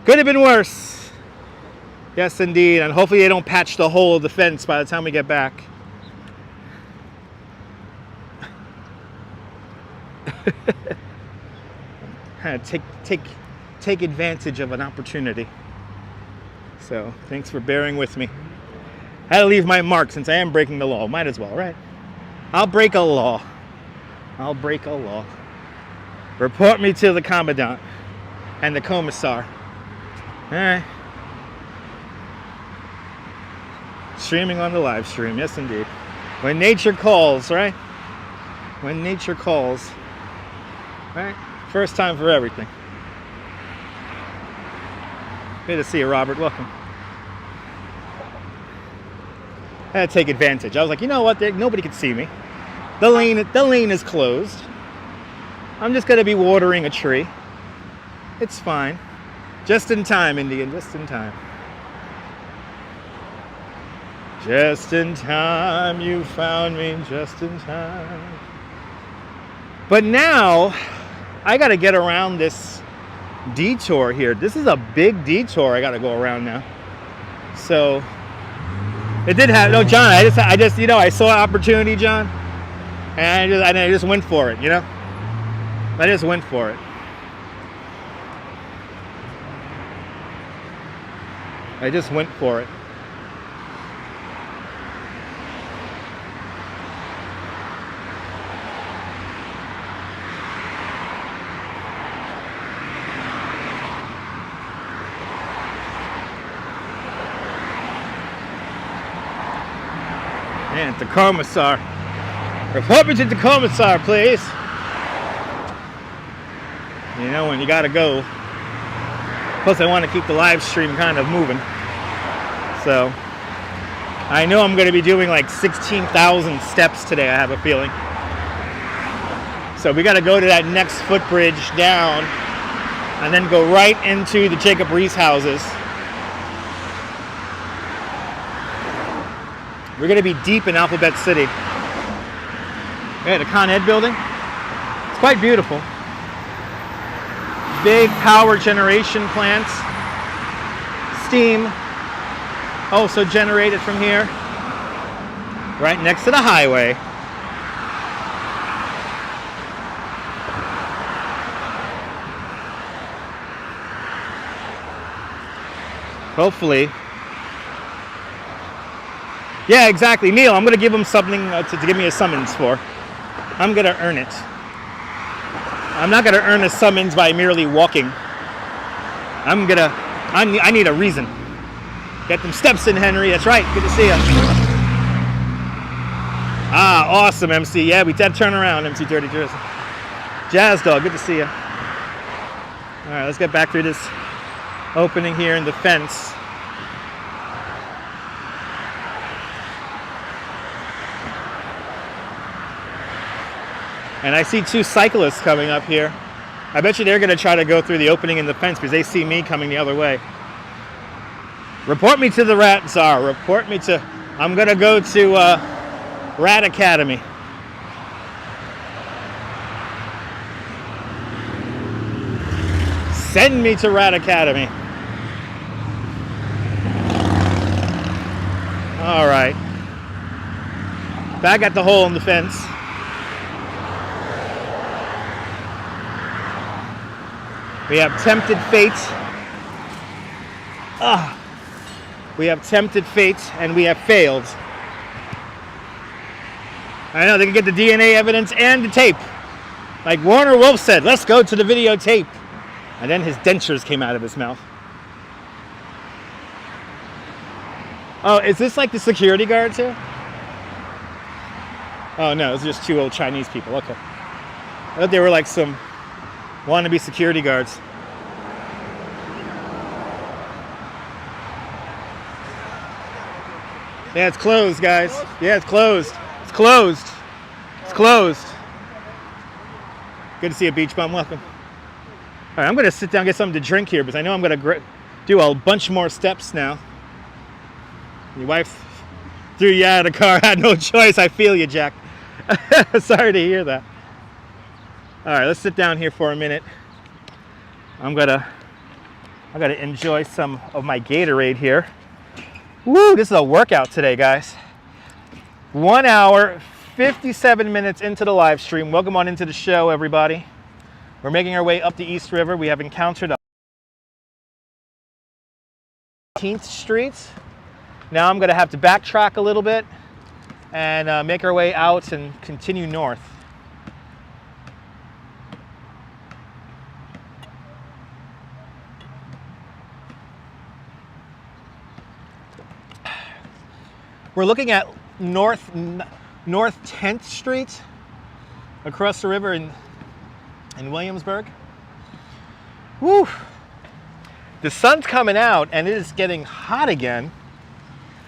Could have been worse. Yes, indeed. And hopefully they don't patch the hole of the fence by the time we get back. Take advantage of an opportunity. So, thanks for bearing with me. I had to leave my mark since I am breaking the law. Might as well, right? I'll break a law. I'll break a law. Report me to the commandant and the commissar. Alright. Streaming on the live stream, yes indeed. When nature calls, right? When nature calls. Right? First time for everything. Good to see you, Robert. Welcome. I had to take advantage. I was like, you know what? Nobody could see me. The lane is closed. I'm just going to be watering a tree. It's fine. Just in time, Indian. Just in time. Just in time, you found me. Just in time. But now, I got to get around this detour here. This is a big detour I got to go around now. So, it did have, no, John, I just, you know, I saw an opportunity, John, and I just went for it, you know? I just went for it. I just went for it. And the commissar. Report me to the commissar, please. You know, when you gotta go. Plus, I want to keep the live stream kind of moving. So, I know I'm going to be doing like 16,000 steps today, I have a feeling. So, we got to go to that next footbridge down and then go right into the Jacob Riis houses. We're going to be deep in Alphabet City. Yeah, the Con Ed building. It's quite beautiful. Big power generation plants. Steam also generated from here. Right next to the highway. Hopefully. Yeah, exactly. Neil, I'm going to give him something to give me a summons for. I'm going to earn it. I'm not going to earn a summons by merely walking. I need a reason. Get them steps in, Henry. That's right. Good to see you. Ah, awesome, MC. Yeah, we did turn around, MC Dirty Jersey. Jazz Dog, good to see you. All right, let's get back through this opening here in the fence. And I see two cyclists coming up here. I bet you they're going to try to go through the opening in the fence because they see me coming the other way. Report me to the Rat Czar. Report me to... I'm going to go to Rat Academy. Send me to Rat Academy. All right. Back at the hole in the fence. We have tempted fate. We have tempted fate, and we have failed. I know, they can get the DNA evidence and the tape. Like Warner Wolf said, let's go to the videotape. And then his dentures came out of his mouth. Oh, is this like the security guards here? Oh no, it's just two old Chinese people, okay. I thought they were like some wannabe security guards. Yeah, it's closed, guys. Yeah, it's closed. It's closed. It's closed. Good to see you, Beach Bum. Welcome. All right, I'm gonna sit down and get something to drink here because I know I'm gonna do a bunch more steps now. Your wife threw you out of the car. I had no choice. I feel you, Jack. Sorry to hear that. All right, let's sit down here for a minute. I gotta enjoy some of my Gatorade here. Woo, this is a workout today, guys. 1 hour, 57 minutes into the live stream. Welcome on into the show, everybody. We're making our way up the East River. We have encountered 18th Street. Now I'm gonna have to backtrack a little bit and make our way out and continue north. We're looking at North 10th Street across the river in Williamsburg. Woo! The sun's coming out and it is getting hot again.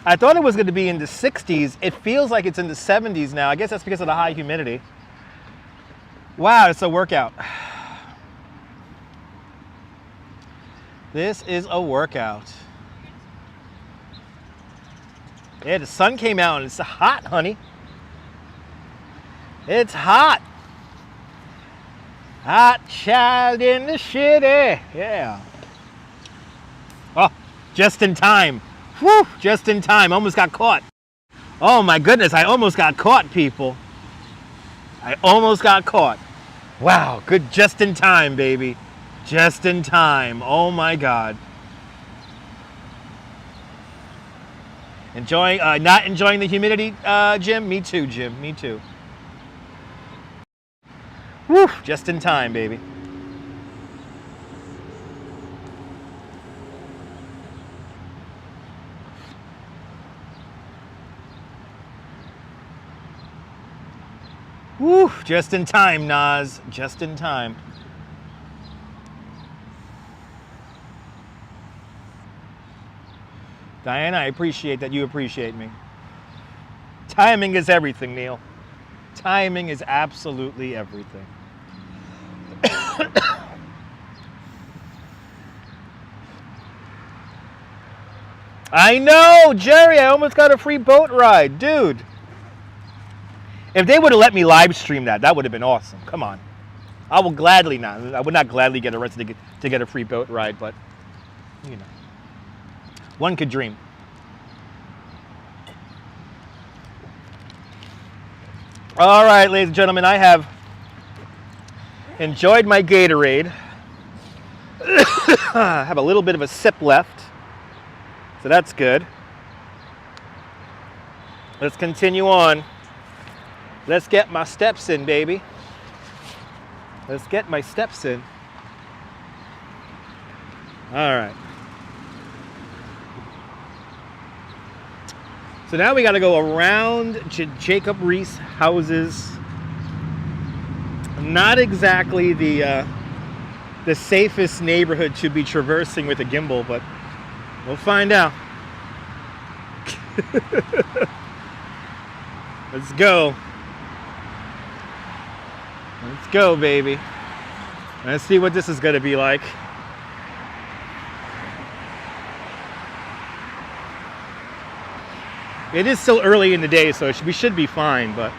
I thought it was going to be in the 60s. It feels like it's in the 70s now. I guess that's because of the high humidity. Wow, it's a workout. This is a workout. Yeah, the sun came out and it's hot, honey. It's hot. Hot child in the city. Yeah. Oh, just in time. Whew, just in time. Almost got caught. Oh my goodness, I almost got caught, people. I almost got caught. Wow, good just in time, baby. Just in time. Oh my God. Not enjoying the humidity, Jim? Me too, Jim. Me too. Whew, just in time, baby. Whew, just in time, Nas. Just in time. Diana, I appreciate that you appreciate me. Timing is everything, Neil. Timing is absolutely everything. I know, Jerry, I almost got a free boat ride. Dude. If they would have let me live stream that, that would have been awesome. Come on. I will gladly not. I would not gladly get arrested to get a free boat ride, but, you know. One could dream. All right, ladies and gentlemen, I have enjoyed my Gatorade. I have a little bit of a sip left, so that's good. Let's continue on. Let's get my steps in, baby. Let's get my steps in. All right. So now we got to go around Jacob Riis houses. Not exactly the safest neighborhood to be traversing with a gimbal, but we'll find out. Let's go. Let's go, baby. Let's see what this is going to be like. It is still early in the day, so we should be fine, but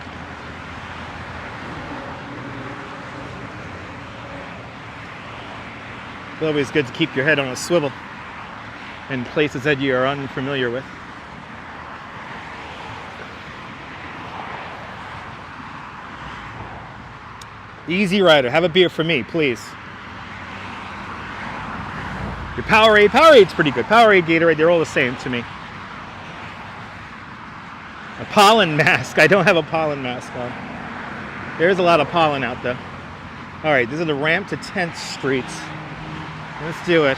it's always good to keep your head on a swivel in places that you are unfamiliar with. Easy Rider, have a beer for me, please. Your Powerade. Powerade's pretty good. Powerade, Gatorade, they're all the same to me. A pollen mask. I don't have a pollen mask on. There's a lot of pollen out there. All right, this is the ramp to 10th Street. Let's do it.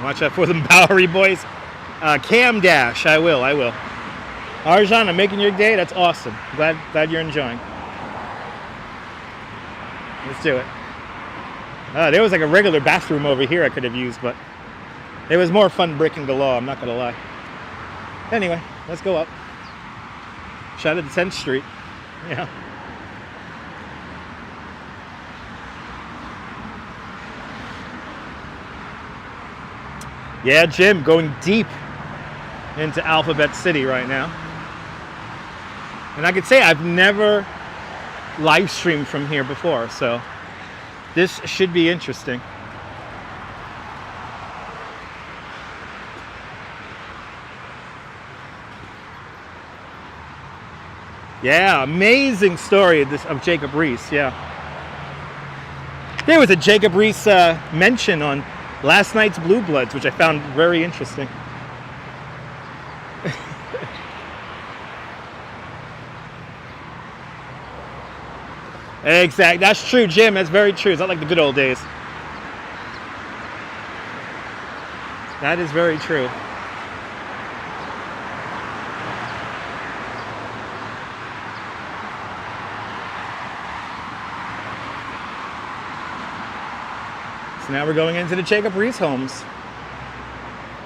Watch out for them Bowery boys. Cam Dash, I will. Arjan, I'm making your day. That's awesome. Glad you're enjoying. Let's do it. There was like a regular bathroom over here I could have used, but It was more fun breaking the law, I'm not gonna lie. Anyway, let's go up. Shout out to 10th Street. Yeah. Yeah, Jim, going deep into Alphabet City right now. And I could say I've never live streamed from here before, so this should be interesting. Yeah, amazing story of Jacob Riis, yeah. There was a Jacob Riis mention on last night's Blue Bloods, which I found very interesting. Exactly, that's true, Jim, that's very true. It's not like the good old days. That is very true. So now we're going into the Jacob Riis homes.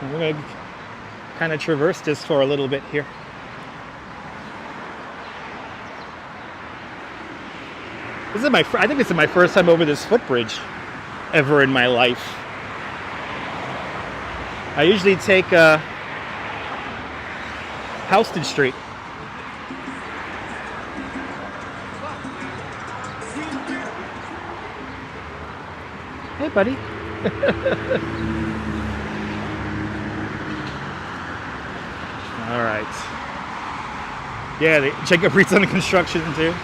And we're going to kind of traverse this for a little bit here. This is I think this is my first time over this footbridge ever in my life. I usually take Houston Street. Hey, buddy. All right. Yeah, Jacob Riis under construction too.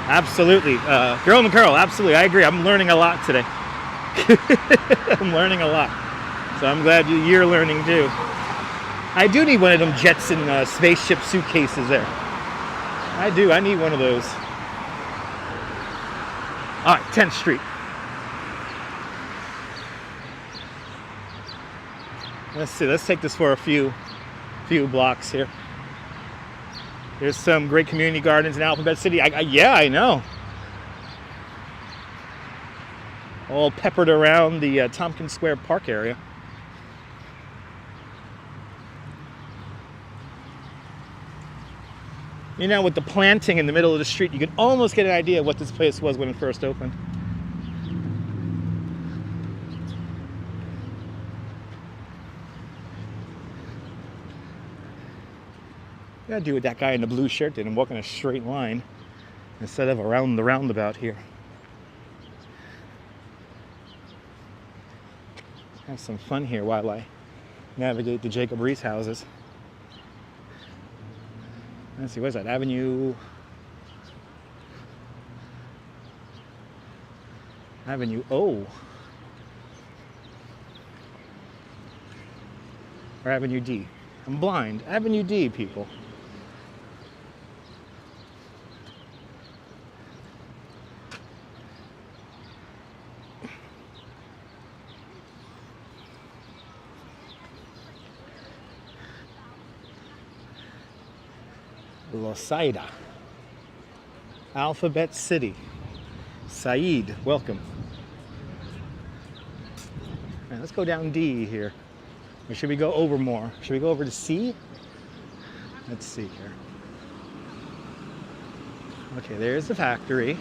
Absolutely. Girl in the Curl, absolutely. I agree. I'm learning a lot today. I'm learning a lot. So I'm glad you're learning too. I do need one of them Jetson spaceship suitcases there. I do. I need one of those. All right, 10th Street. Let's see. Let's take this for a few blocks here. There's some great community gardens in Alphabet City. Yeah, I know. All peppered around the Tompkins Square Park area. You know, with the planting in the middle of the street, you can almost get an idea of what this place was when it first opened. You gotta do what that guy in the blue shirt did and walk in a straight line instead of around the roundabout here. Have some fun here while I navigate the Jacob Riis houses. Let's see, what is that? Avenue O. Or Avenue D. I'm blind. Avenue D, people. Losaida. Alphabet City. Saeed, welcome. All right, let's go down D here. Or should we go over more? Should we go over to C? Let's see here. Okay, there's the factory.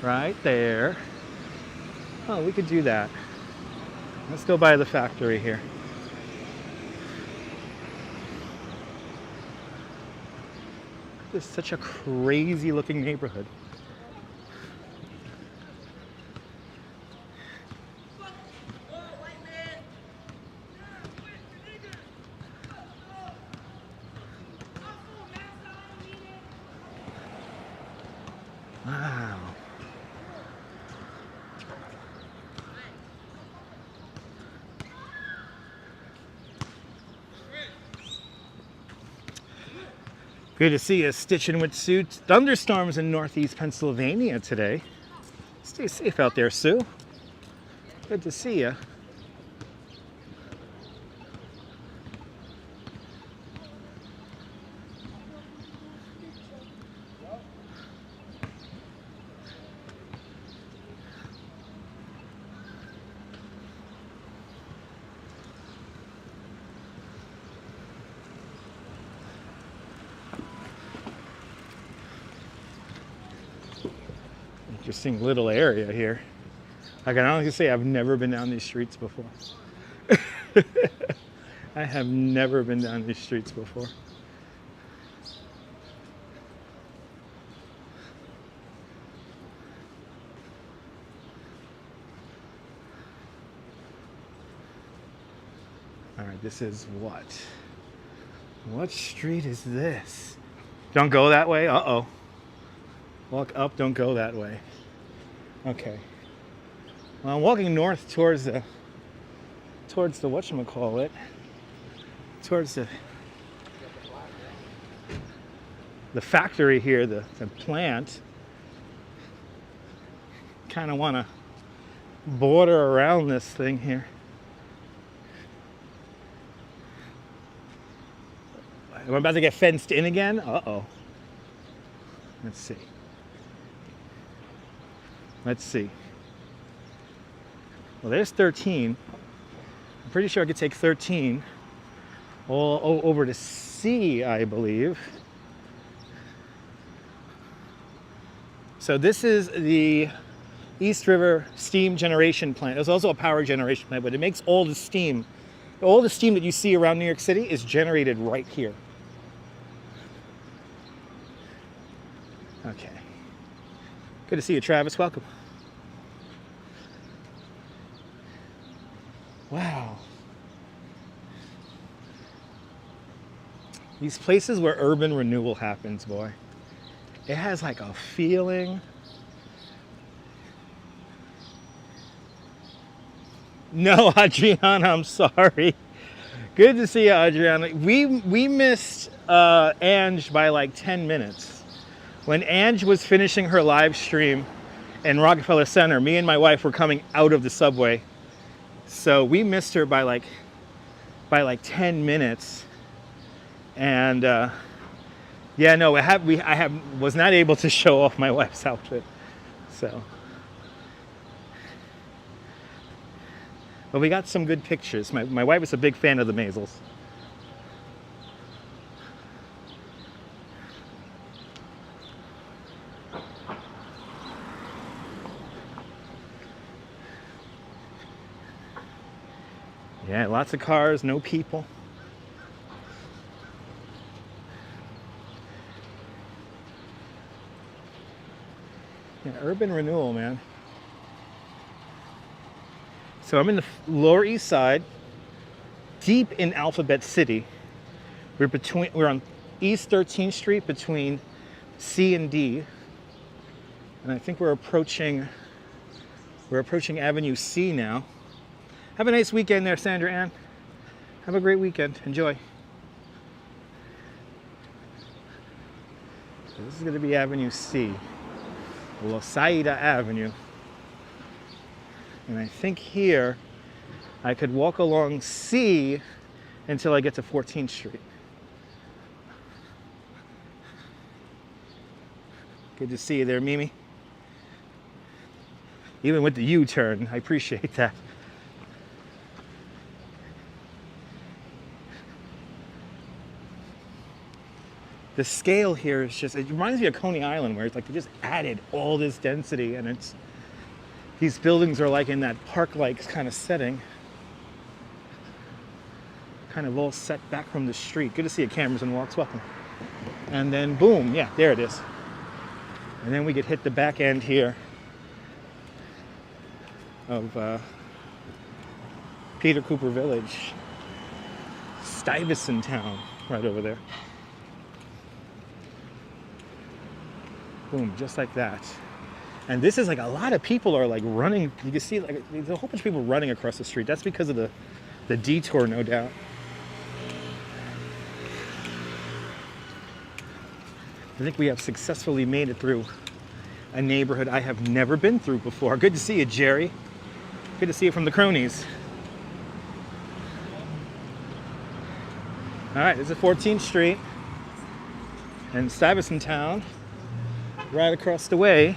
Right there. Oh, we could do that. Let's go by the factory here. This is such a crazy looking neighborhood. Wow. Good to see you stitching with suits. Thunderstorms in northeast Pennsylvania today. Stay safe out there, Sue. Good to see you. Interesting little area here. I can honestly say I've never been down these streets before. I have never been down these streets before. All right, this is what? What street is this? Don't go that way? Uh-oh. Walk up, don't go that way. Okay. Well, I'm walking north towards the whatchamacallit, towards the factory here, the plant. Kind of want to border around this thing here. Am I about to get fenced in again? Uh-oh. Let's see. Let's see. Well, there's 13. I'm pretty sure I could take 13 all over to C, I believe. So this is the East River steam generation plant. There's also a power generation plant, but it makes all the steam. All the steam that you see around New York City is generated right here. Okay. Good to see you, Travis. Welcome. Wow. These places where urban renewal happens, boy. It has like a feeling. No, Adriana, I'm sorry. Good to see you, Adriana. We missed Ange by like 10 minutes. When Ange was finishing her live stream in Rockefeller Center, me and my wife were coming out of the subway. So we missed her by like 10 minutes. And yeah, no, I was not able to show off my wife's outfit. So, but we got some good pictures. My wife is a big fan of the Maisels. Yeah, lots of cars, no people. Yeah, urban renewal, man. So I'm in the Lower East Side, deep in Alphabet City. We're on East 13th Street between C and D, and I think we're approaching Avenue C now. Have a nice weekend there, Sandra Ann. Have a great weekend. Enjoy. So this is going to be Avenue C, Losaida Avenue. And I think here I could walk along C until I get to 14th Street. Good to see you there, Mimi. Even with the U-turn, I appreciate that. The scale here is just, it reminds me of Coney Island, where it's like they just added all this density, and these buildings are like in that park-like kind of setting. Kind of all set back from the street. Good to see you, Cameras and Walks, welcome. And then boom, yeah, there it is. And then we could hit the back end here of Peter Cooper Village. Stuyvesant Town, right over there. Boom, just like that. And this is like a lot of people are like running. You can see like there's a whole bunch of people running across the street. That's because of the detour, no doubt. I think we have successfully made it through a neighborhood I have never been through before. Good to see you, Jerry. Good to see you from the Cronies. All right, this is 14th Street and Stuyvesant Town. Right across the way,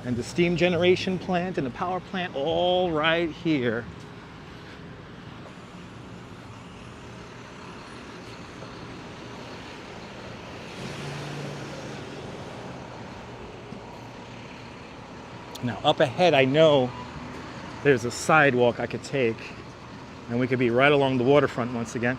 and the steam generation plant and the power plant all right here. Now up ahead, I know there's a sidewalk I could take, and we could be right along the waterfront once again.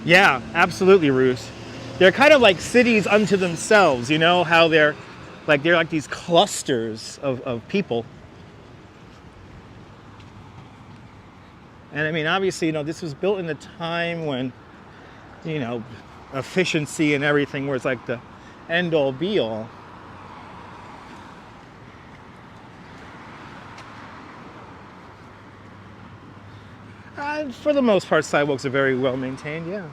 Yeah, absolutely, Ruth. They're kind of like cities unto themselves, you know, how they're like these clusters of people. And I mean, obviously, you know, this was built in a time when, you know, efficiency and everything was like the end all be all. For the most part, sidewalks are very well maintained, yeah.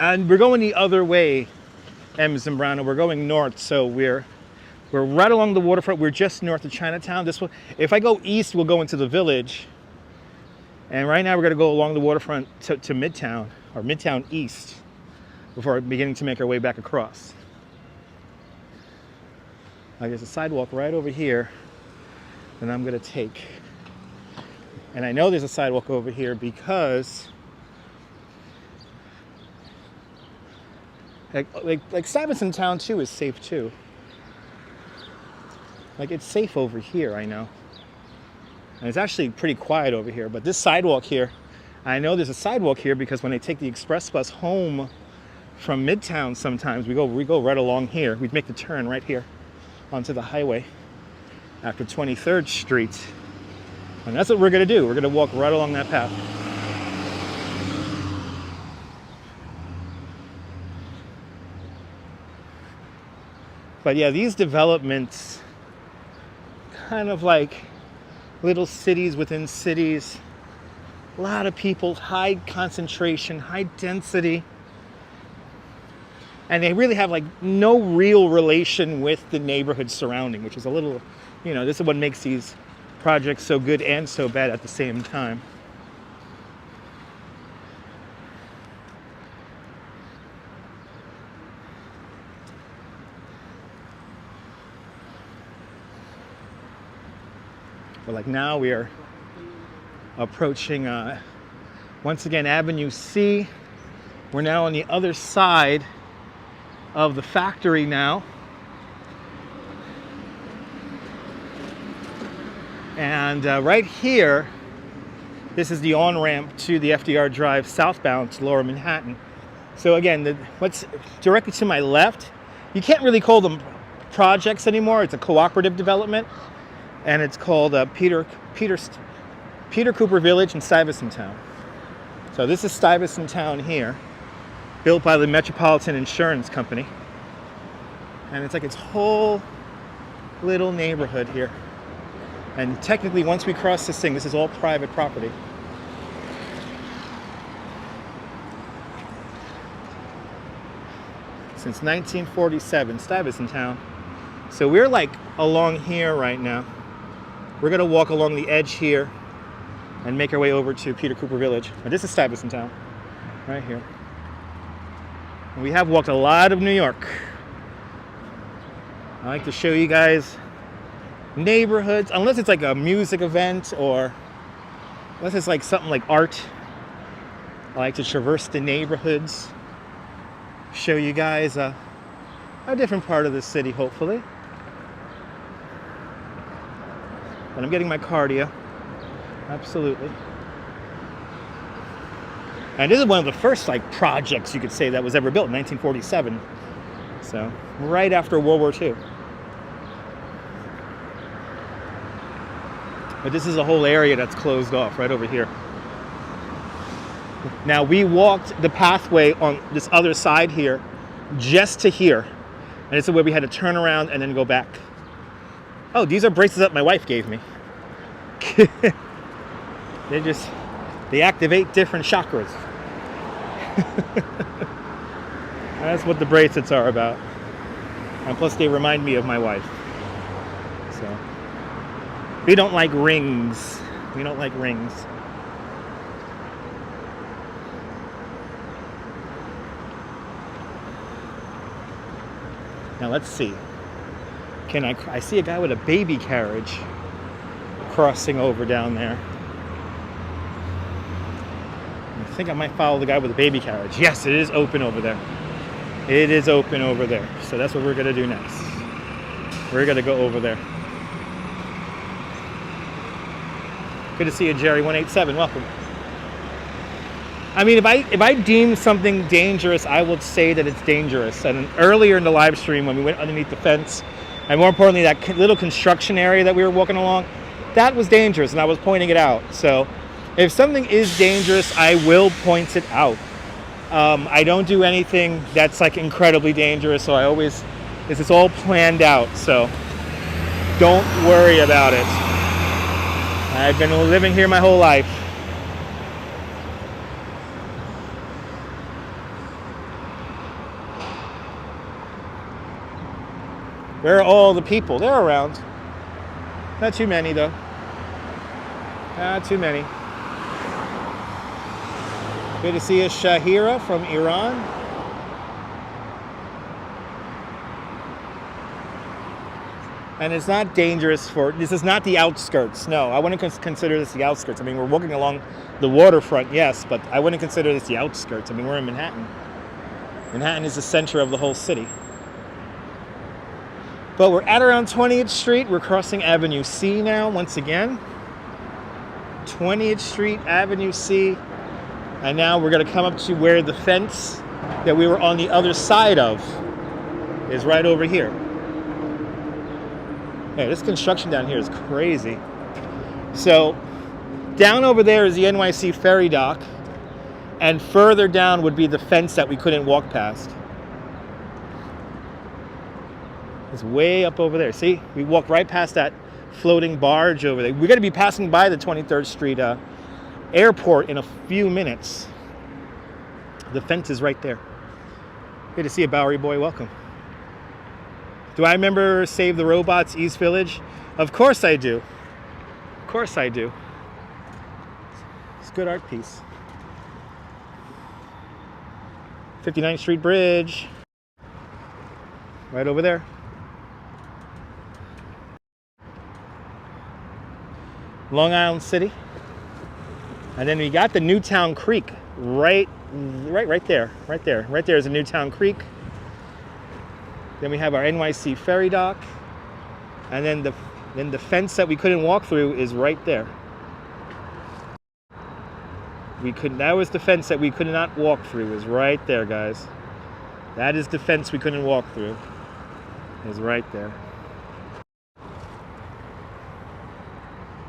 And we're going the other way, Ems and Brown, and we're going north, so we're right along the waterfront. We're just north of Chinatown. This one, if I go east, we'll go into the village. And right now we're going to go along the waterfront to Midtown, or Midtown East, before beginning to make our way back across. There's a sidewalk right over here that I'm going to take. And I know there's a sidewalk over here because like Stuyvesant Town too is safe too. Like it's safe over here, I know. And it's actually pretty quiet over here, but this sidewalk here, I know there's a sidewalk here because when I take the express bus home from Midtown sometimes, we go right along here. We'd make the turn right here onto the highway after 23rd Street. And that's what we're going to do. We're going to walk right along that path. But yeah, these developments, kind of like little cities within cities, a lot of people, high concentration, high density. And they really have like no real relation with the neighborhood surrounding, which is a little, you know, this is what makes these projects so good and so bad at the same time. But like now we are approaching once again Avenue C. We're now on the other side of the factory now. And right here, this is the on-ramp to the FDR Drive southbound to Lower Manhattan. So again, what's directly to my left, you can't really call them projects anymore. It's a cooperative development, and it's called Peter Cooper Village in Stuyvesant Town. So this is Stuyvesant Town here, built by the Metropolitan Insurance Company. And it's like its whole little neighborhood here. And technically, once we cross this thing, this is all private property. Since 1947, Stuyvesant Town. So we're like along here right now. We're gonna walk along the edge here and make our way over to Peter Cooper Village. But this is Stuyvesant Town, right here. And we have walked a lot of New York. I like to show you guys neighborhoods, unless it's like a music event or unless it's like something like art. I like to traverse the neighborhoods, show you guys a different part of the city, hopefully. But I'm getting my cardio, absolutely. And this is one of the first like projects you could say that was ever built in 1947. So right after World War II. But this is a whole area that's closed off right over here. Now we walked the pathway on this other side here just to here. And this is where we had to turn around and then go back. Oh, these are bracelets that my wife gave me. They activate different chakras. That's what the bracelets are about. And plus they remind me of my wife. So we don't like rings. We don't like rings. Now let's see. I see a guy with a baby carriage crossing over down there. I think I might follow the guy with the baby carriage. Yes, it is open over there. It is open over there. So that's what we're going to do next. We're going to go over there. Good to see you, Jerry 187. Welcome. I mean, if I deem something dangerous, I would say that it's dangerous. And earlier in the live stream, when we went underneath the fence, and more importantly, that little construction area that we were walking along, that was dangerous, and I was pointing it out. So if something is dangerous, I will point it out. I don't do anything that's like incredibly dangerous, so this is all planned out, so don't worry about it. I've been living here my whole life. Where are all the people? They're around. Not too many, though. Not too many. Good to see you, Shahira from Iran. And it's not dangerous this is not the outskirts. No, I wouldn't consider this the outskirts. I mean, we're walking along the waterfront, yes, but I wouldn't consider this the outskirts. I mean, we're in Manhattan. Manhattan is the center of the whole city. But we're at around 20th Street. We're crossing Avenue C now, once again. 20th Street, Avenue C. And now we're going to come up to where the fence that we were on the other side of is right over here. Hey, this construction down here is crazy. So, down over there is the NYC Ferry dock. And further down would be the fence that we couldn't walk past. It's way up over there. See, we walked right past that floating barge over there. We're going to be passing by the 23rd Street airport in a few minutes. The fence is right there. Good to see you, Bowery Boy. Welcome. Do I remember Save the Robots, East Village? Of course I do. Of course I do. It's a good art piece. 59th Street Bridge. Right over there. Long Island City. And then we got the Newtown Creek right there. Right there is a Newtown Creek. Then we have our NYC Ferry dock. And then the fence that we couldn't walk through is right there. That was the fence that we could not walk through, is right there, guys. That is the fence we couldn't walk through. Is right there.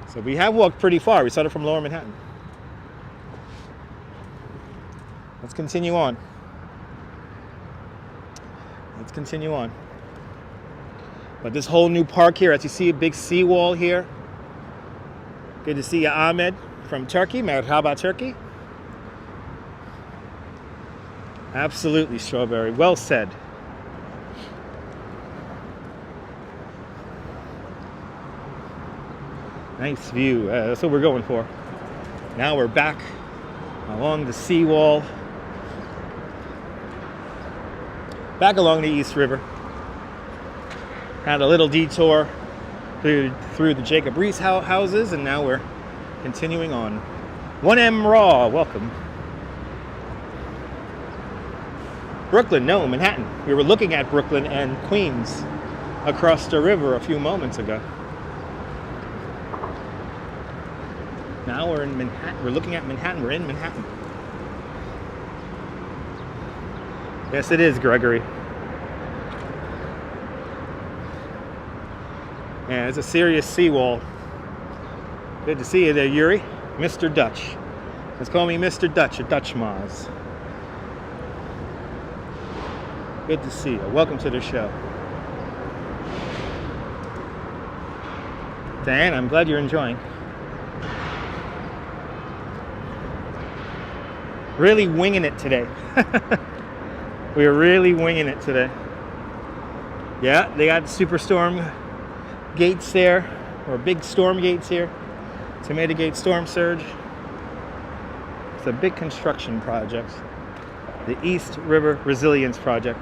So we have walked pretty far. We started from Lower Manhattan. Let's continue on. Let's continue on. But this whole new park here, as you see a big seawall here. Good to see you, Ahmed from Turkey. Merhaba, Turkey. Absolutely, Strawberry. Well said. Nice view. That's what we're going for. Now we're back along the seawall. Back along the East River. Had a little detour through the Jacob Reese houses, and now we're continuing on. 1M Raw, welcome. Brooklyn, no, Manhattan. We were looking at Brooklyn and Queens across the river a few moments ago. Now we're in Manhattan. We're looking at Manhattan. We're in Manhattan. Yes, it is, Gregory. Yeah, it's a serious seawall. Good to see you there, Yuri. Mr. Dutch. Let's call me Mr. Dutch, a Dutch Maz. Good to see you. Welcome to the show. Dan, I'm glad you're enjoying. Really winging it today. We are really winging it today. Yeah, they got superstorm gates there, or big storm gates here to mitigate storm surge. It's a big construction project. The East River Resilience Project.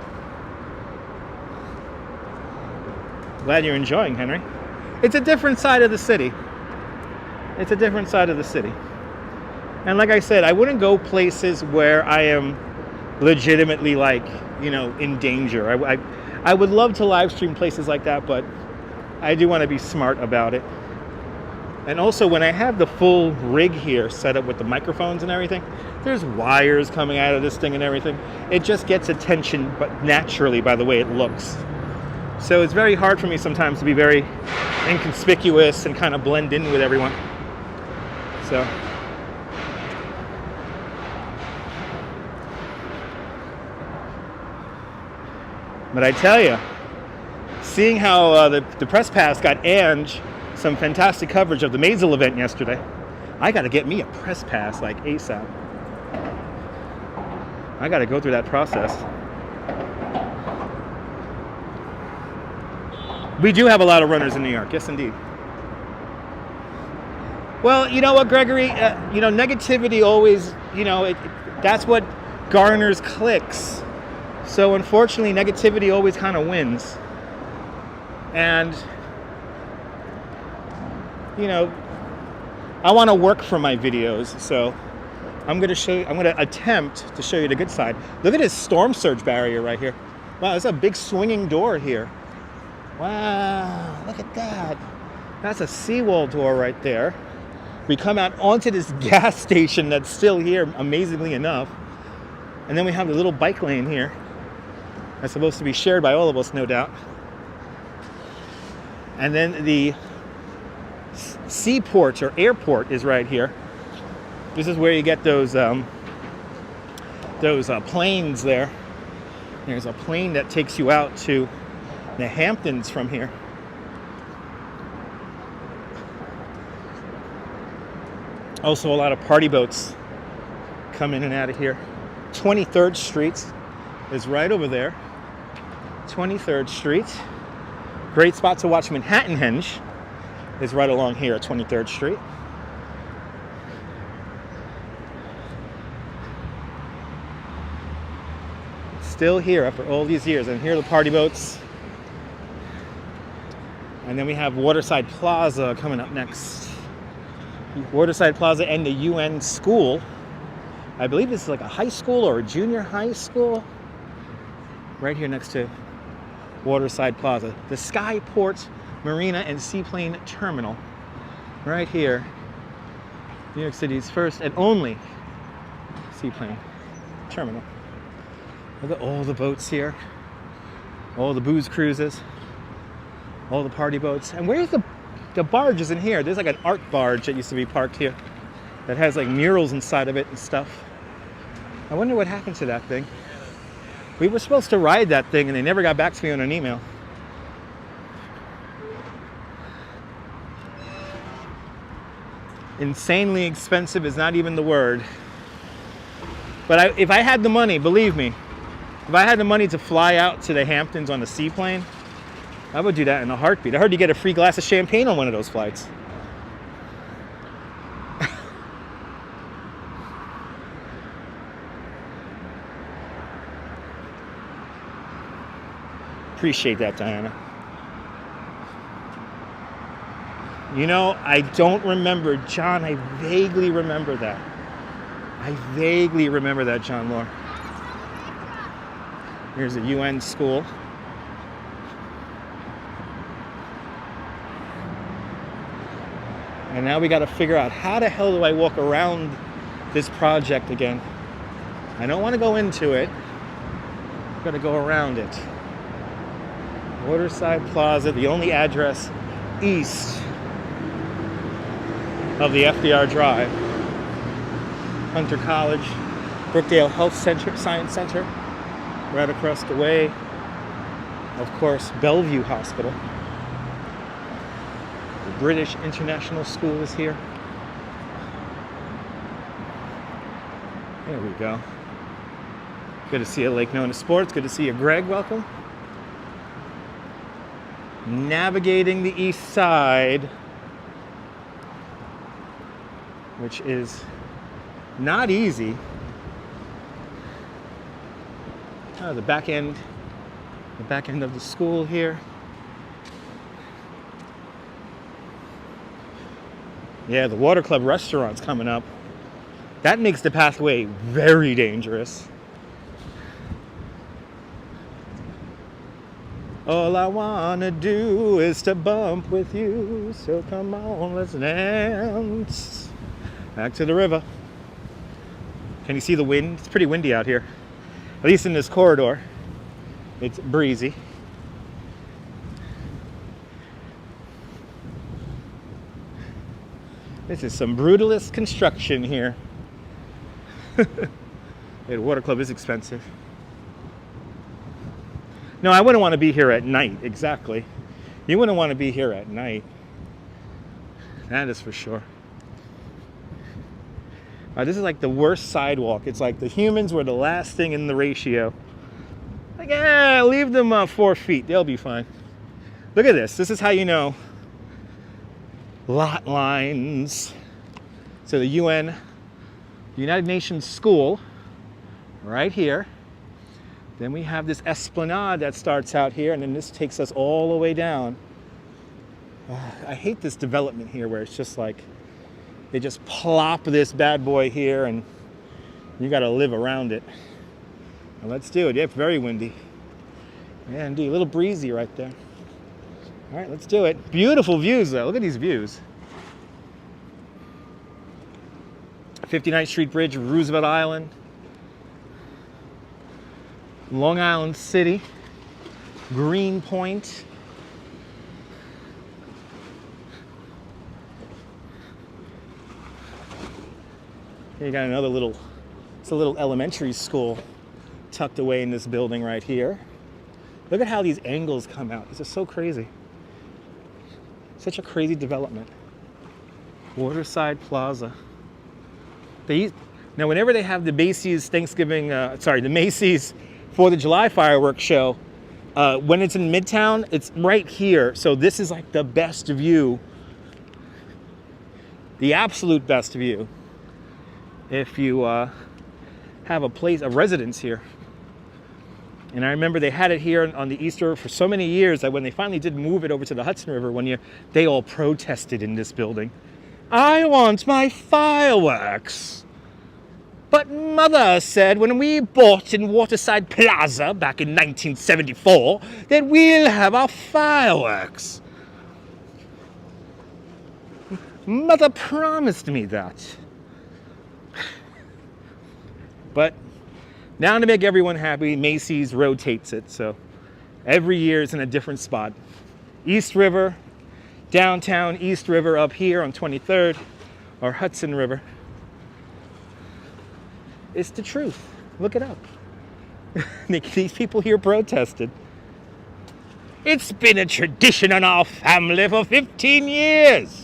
Glad you're enjoying, Henry. It's a different side of the city. It's a different side of the city. And like I said, I wouldn't go places where I am legitimately, like, you know, in danger. I would love to live stream places like that, but I do want to be smart about it. And also, when I have the full rig here set up with the microphones and everything, there's wires coming out of this thing and everything. It just gets attention, but naturally, by the way it looks. So it's very hard for me sometimes to be very inconspicuous and kind of blend in with everyone. So. But I tell you, seeing how the press pass got Ange some fantastic coverage of the Maisel event yesterday, I got to get me a press pass like ASAP. I got to go through that process. We do have a lot of runners in New York, yes indeed. Well, you know what, Gregory? You know, negativity always, you know, that's what garners clicks. So unfortunately, negativity always kind of wins. And, you know, I want to work for my videos, so I'm going to attempt to show you the good side. Look at this storm surge barrier right here. Wow, there's a big swinging door here. Wow, look at that. That's a seawall door right there. We come out onto this gas station that's still here, amazingly enough. And then we have the little bike lane here. That's supposed to be shared by all of us, no doubt. And then the seaport or airport is right here. This is where you get those planes there. There's a plane that takes you out to the Hamptons from here. Also, a lot of party boats come in and out of here. 23rd Street is right over there. 23rd Street. Great spot to watch Manhattan Henge is right along here at 23rd Street. Still here after all these years. And here are the party boats. And then we have Waterside Plaza coming up next. Waterside Plaza and the UN School. I believe this is like a high school or a junior high school. Right here next to Waterside Plaza. The Skyport Marina and Seaplane Terminal. Right here. New York City's first and only seaplane terminal. Look at all the boats here. All the booze cruises. All the party boats. And where's the barges in here? There's like an art barge that used to be parked here that has like murals inside of it and stuff. I wonder what happened to that thing. We were supposed to ride that thing and they never got back to me on an email. Insanely expensive is not even the word. But if I had the money, believe me, if I had the money to fly out to the Hamptons on a seaplane, I would do that in a heartbeat. I heard you get a free glass of champagne on one of those flights. Appreciate that, Diana. You know, I don't remember, John, I vaguely remember that. I vaguely remember that, John Moore. Here's a UN school. And now we got to figure out how the hell do I walk around this project again. I don't want to go into it. I've got to go around it. Waterside Plaza, the only address east of the FDR Drive. Hunter College, Brookdale Health Center, Science Center, right across the way. Of course, Bellevue Hospital. The British International School is here. There we go. Good to see you, Lake Nona Sports. Good to see you, Greg. Welcome. Navigating the east side, which is not easy. Oh, the back end of the school here. Yeah, the Water Club restaurant's coming up. That makes the pathway very dangerous. All I wanna do is to bump with you, so come on, let's dance. Back to the river. Can you see the wind? It's pretty windy out here. At least in this corridor. It's breezy. This is some brutalist construction here. The Water Club is expensive. No, I wouldn't want to be here at night, exactly. You wouldn't want to be here at night. That is for sure. This is like the worst sidewalk. It's like the humans were the last thing in the ratio. Like, leave them 4 feet. They'll be fine. Look at this. This is how you know lot lines. So the United Nations School, right here. Then we have this esplanade that starts out here, and then this takes us all the way down. I hate this development here where it's just like, they just plop this bad boy here and you got to live around it. Now let's do it. Yeah, it's very windy. Yeah, indeed. A little breezy right there. All right, let's do it. Beautiful views, though. Look at these views. 59th Street Bridge, Roosevelt Island. Long Island City. Greenpoint. Here you got another little, it's a little elementary school tucked away in this building right here. Look at how these angles come out. This is so crazy. Such a crazy development. Waterside Plaza. Now, whenever they have the Macy's the Macy's 4th of July fireworks show, when it's in Midtown, it's right here. So this is like the best view, the absolute best view, if you have a residence here. And I remember they had it here on the East River for so many years that when they finally did move it over to the Hudson River one year, they all protested in this building. I want my fireworks. But Mother said when we bought in Waterside Plaza back in 1974 that we'll have our fireworks. Mother promised me that. But now to make everyone happy, Macy's rotates it. So every year it's in a different spot. East River, downtown East River up here on 23rd, or Hudson River. It's the truth. Look it up. These people here protested. It's been a tradition in our family for 15 years.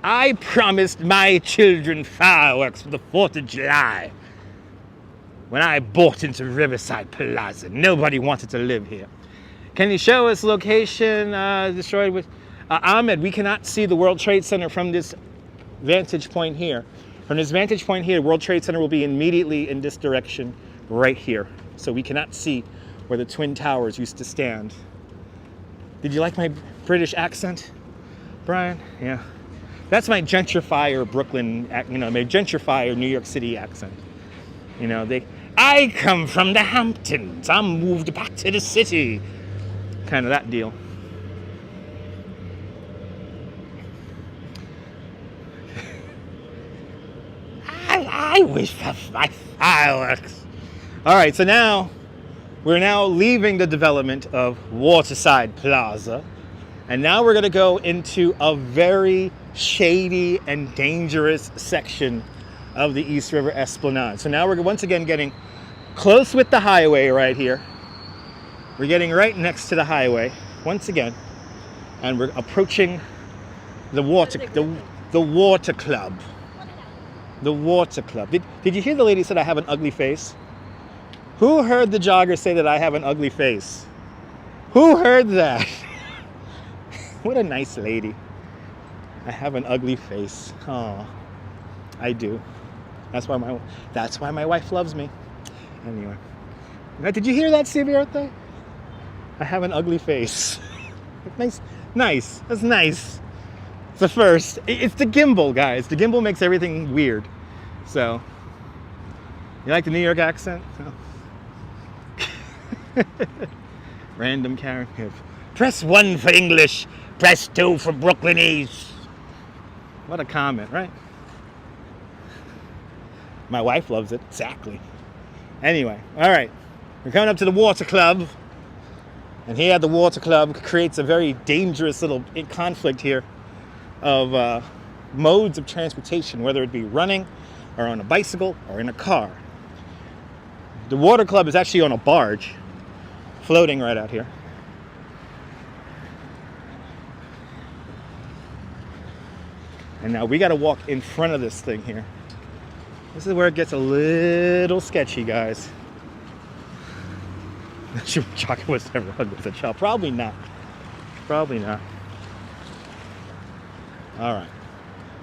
I promised my children fireworks for the 4th of July when I bought into Riverside Plaza. Nobody wanted to live here. Can you show us location destroyed with... Ahmed, we cannot see the World Trade Center from this vantage point here. From this vantage point here, World Trade Center will be immediately in this direction right here. So we cannot see where the Twin Towers used to stand. Did you like my British accent, Brian? Yeah. That's my gentrifier Brooklyn, my gentrifier New York City accent. I come from the Hamptons. I'm moved back to the city. Kind of that deal. I wish for my fireworks. All right, so now we're leaving the development of Waterside Plaza, and now we're going to go into a very shady and dangerous section of the East River Esplanade. So now we're once again getting close with the highway right here. We're getting right next to the highway once again. and we're approaching the water club. The water club. Did you hear the lady said I have an ugly face? Who heard the jogger say that I have an ugly face? Who heard that? What a nice lady. I have an ugly face. Oh, I do. That's why my wife loves me. Anyway, did you hear that, Stevie Eartha? I have an ugly face. Nice. That's nice. It's the first. It's the Gimble, guys. The Gimble makes everything weird. So, you like the New York accent? No. Random Karen. Press 1 for English. Press 2 for Brooklynese. What a comment, right? My wife loves it. Exactly. Anyway, all right. We're coming up to the water club. And here the water club creates a very dangerous little conflict here of modes of transportation, whether it be running or on a bicycle or in a car. The water club is actually on a barge floating right out here. And now we got to walk in front of this thing here. This is where it gets a little sketchy, guys. Should Chaka was ever hugged with a child? Probably not. Probably not. All right.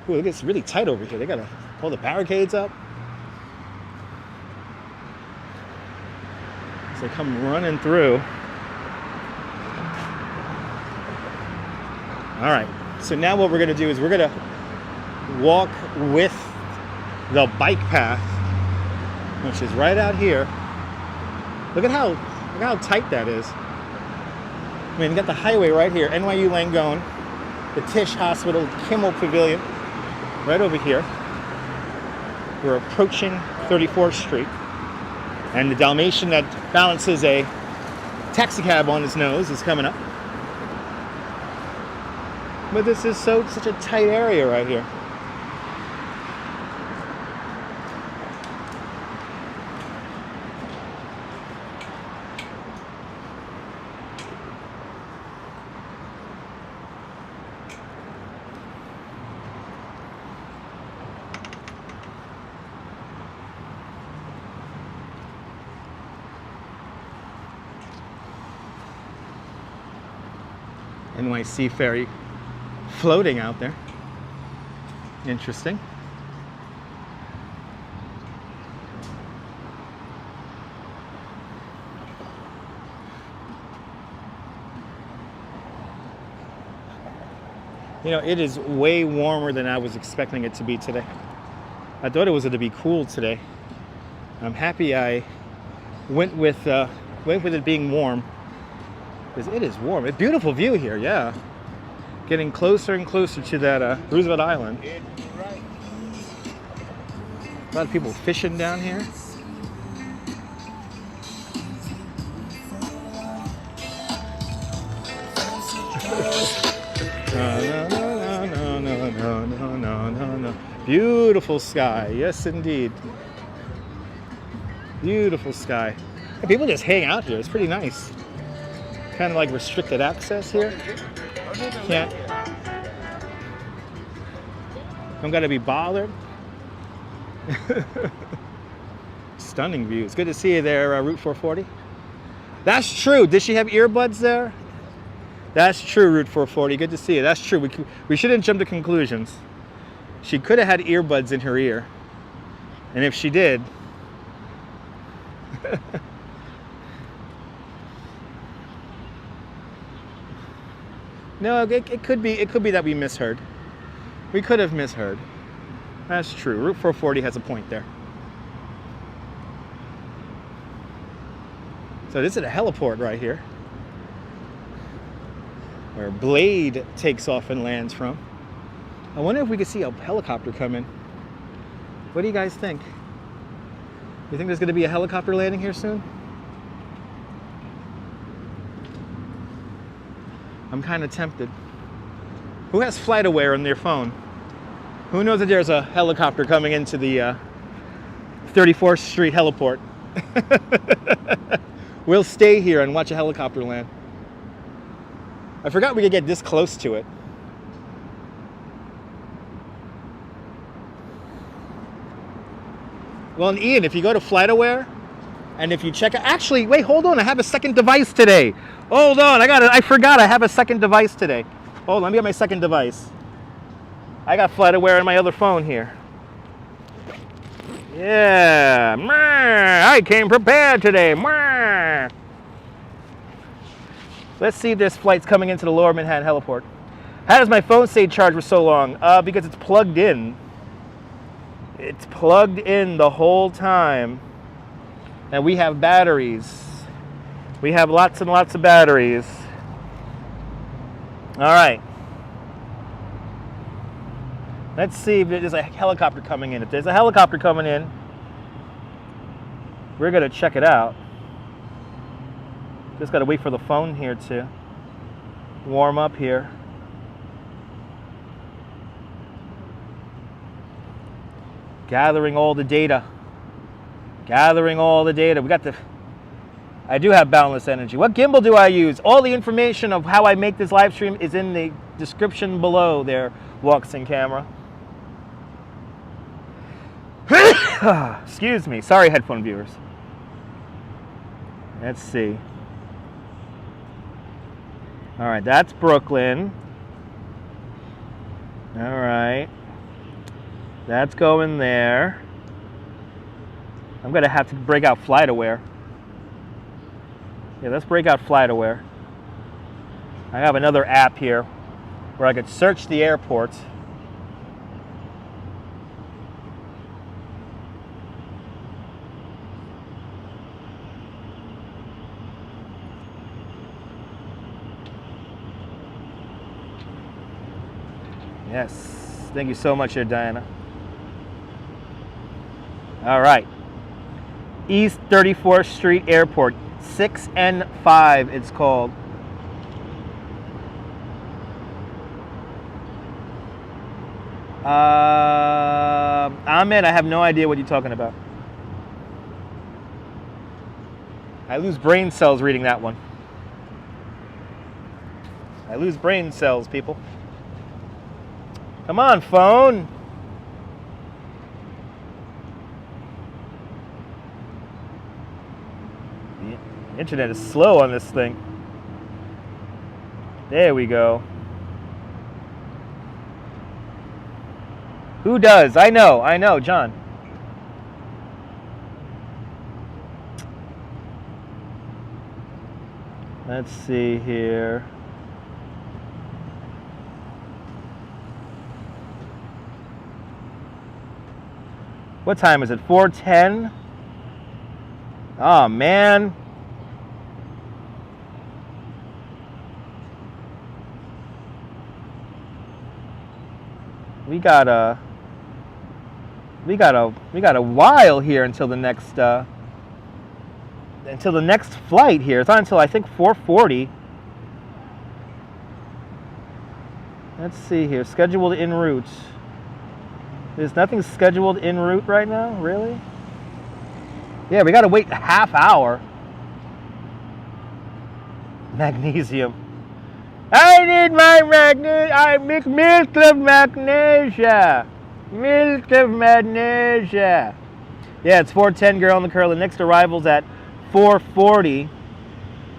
Ooh, it gets really tight over here. They got to pull the barricades up. So they come running through. All right. So now what we're going to do is we're going to walk with the bike path, which is right out here. Look at how tight that is. I mean, you got the highway right here, NYU Langone, the Tisch Hospital, Kimmel Pavilion, right over here. We're approaching 34th Street, and the Dalmatian that balances a taxi cab on his nose is coming up. But this is such a tight area right here. NYC Ferry floating out there. Interesting. You know, it is way warmer than I was expecting it to be today. I thought it was going to be cool today. I'm happy I went with it being warm. Because it is warm. A beautiful view here, yeah. Getting closer and closer to that Roosevelt Island. A lot of people fishing down here. No. Beautiful sky, yes indeed. Beautiful sky. And people just hang out here. It's pretty nice. Kind of like restricted access here. Can't. Don't got to be bothered. Stunning view. It's good to see you there, Route 440. That's true. Did she have earbuds there? That's true, Route 440. Good to see you. That's true. We shouldn't jump to conclusions. She could have had earbuds in her ear. And if she did, no, it could be that we misheard. We could have misheard. That's true. Route 440 has a point there. So this is a heliport right here, where Blade takes off and lands from. I wonder if we could see a helicopter come in. What do you guys think? You think there's going to be a helicopter landing here soon? I'm kind of tempted. Who has FlightAware on their phone? Who knows that there's a helicopter coming into the 34th Street heliport? We'll stay here and watch a helicopter land. I forgot we could get this close to it. Well, and Ian, if you go to FlightAware, and if you check it, actually, wait, hold on, I have a second device today. Hold on, I forgot I have a second device today. Hold on, let me get my second device. I got FlightAware on my other phone here. Yeah, I came prepared today. Let's see if this flight's coming into the Lower Manhattan Heliport. How does my phone stay charged for so long? Because it's plugged in. It's plugged in the whole time. And we have batteries. We have lots and lots of batteries. All right. Let's see if there's a helicopter coming in. If there's a helicopter coming in, we're going to check it out. Just got to wait for the phone here to warm up here. Gathering all the data. Gathering all the data. I do have boundless energy. What gimbal do I use? All the information of how I make this live stream is in the description below there, Walks-In Camera. Excuse me. Sorry, headphone viewers. Let's see. All right, that's Brooklyn. All right. That's going there. I'm going to have to break out FlightAware. Yeah, let's break out FlightAware. I have another app here where I could search the airport. Yes, thank you so much here, Diana. All right, East 34th Street Airport, 6N5 it's called. Ahmed, I have no idea what you're talking about. I lose brain cells reading that one. I lose brain cells, people. Come on, phone. The internet is slow on this thing. There we go. Who does? I know, John. Let's see here. What time is it? 4:10? Oh, man. We got a while here until the next flight here. It's not until I think 4:40. Let's see here. Scheduled en route. There's nothing scheduled en route right now, really? Yeah, we got to wait a half hour. Magnesium. I need my magnesium. I make milk of magnesia. Milk of magnesia. Yeah, it's 4:10, girl in the curl. The next arrival's at 4:40.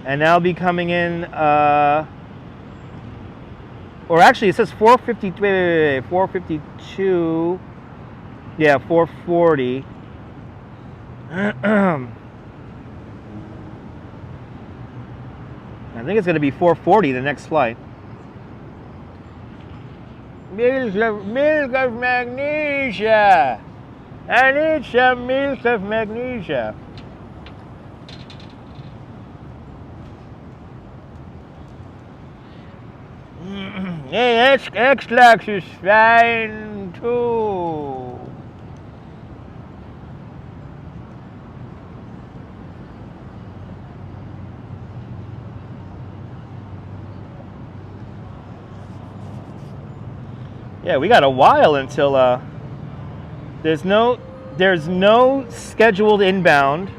And I'll be coming in, or actually it says 4:50, wait, 4:52. Yeah, 4:40. I think it's going to be 4:40, the next flight. Milk of magnesia. I need some milk of magnesia. Hey, X-Lax is fine too. Yeah, we got a while until there's no scheduled inbound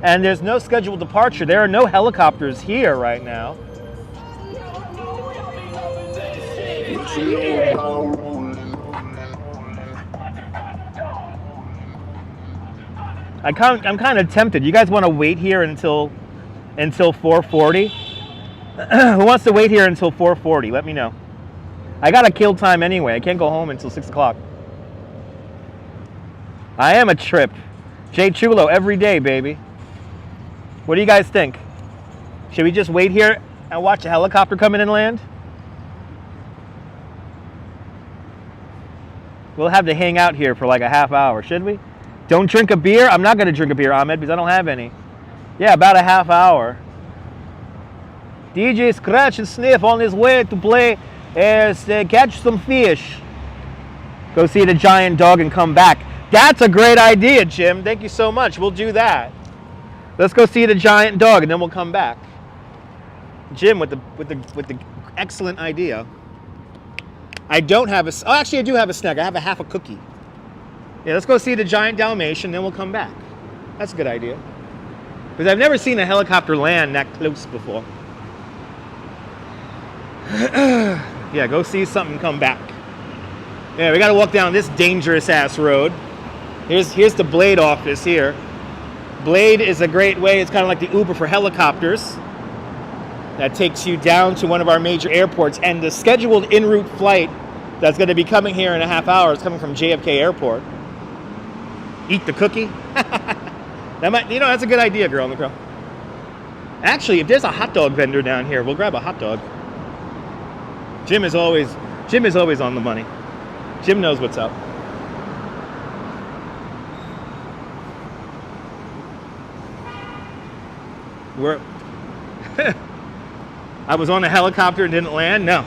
and there's no scheduled departure. There are no helicopters here right now. I'm kind of tempted. You guys want to wait here until 4:40? Who wants to wait here until 4:40? Let me know. I got to kill time anyway. I can't go home until 6 o'clock. I am a trip. Jay Chulo every day, baby. What do you guys think? Should we just wait here and watch a helicopter come in and land? We'll have to hang out here for like a half hour, should we? Don't drink a beer? I'm not going to drink a beer, Ahmed, because I don't have any. Yeah, about a half hour. DJ Scratch and Sniff on his way to play catch some fish. Go see the giant dog and come back. That's a great idea, Jim. Thank you so much. We'll do that. Let's go see the giant dog and then we'll come back. Jim with the excellent idea. I don't have oh, actually I do have a snack. I have a half a cookie. Yeah, let's go see the giant Dalmatian, then we'll come back. That's a good idea. Because I've never seen a helicopter land that close before. Yeah, go see something, come back. Yeah, we gotta walk down this dangerous ass road. Here's the Blade office here. Blade is a great way, it's kind of like the Uber for helicopters. That takes you down to one of our major airports, and the scheduled en route flight that's gonna be coming here in a half hour is coming from JFK Airport. Eat the cookie. That might, that's a good idea, Girl on the Crow. Actually, if there's a hot dog vendor down here, we'll grab a hot dog. Jim is always on the money. Jim knows what's up. I was on a helicopter and didn't land? No.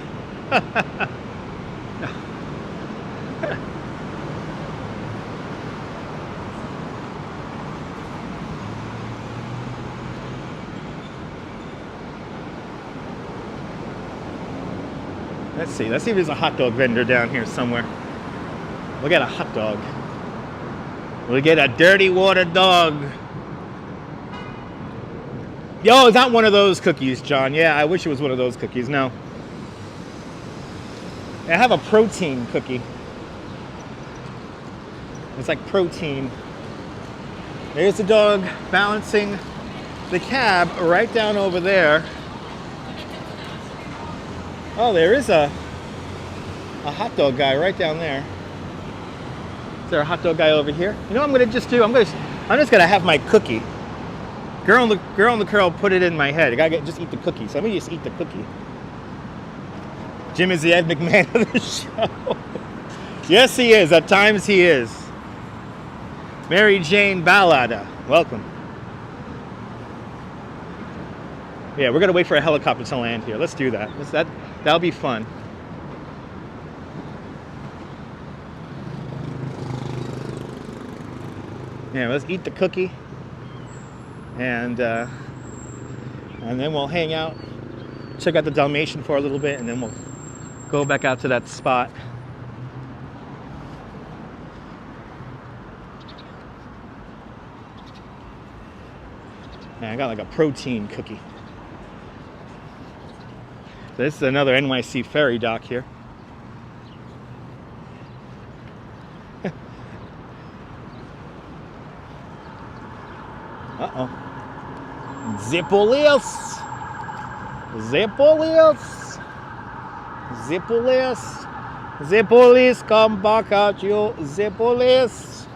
Let's see if there's a hot dog vendor down here somewhere. We'll get a hot dog. We'll get a dirty water dog. Yo, it's not one of those cookies, John. Yeah, I wish it was one of those cookies. No. I have a protein cookie. It's like protein. There's the dog balancing the cab right down over there. Oh, there is a hot dog guy right down there. Is there a hot dog guy over here? You know what I'm gonna just do? I'm just gonna have my cookie. Girl on the curl put it in my head. I gotta just eat the cookie. So let me just eat the cookie. Jim is the Ed McMahon of the show. Yes, he is. At times he is. Mary Jane Ballada, welcome. Yeah, we're gonna wait for a helicopter to land here. Let's do that. That'll be fun. Yeah, let's eat the cookie, and then we'll hang out, check out the Dalmatian for a little bit, and then we'll go back out to that spot. Man, I got like a protein cookie. So this is another NYC Ferry dock here. Uh-oh. Zippolis! Zippolis! Zippolis! Zippolis, come back at you. Zippolis!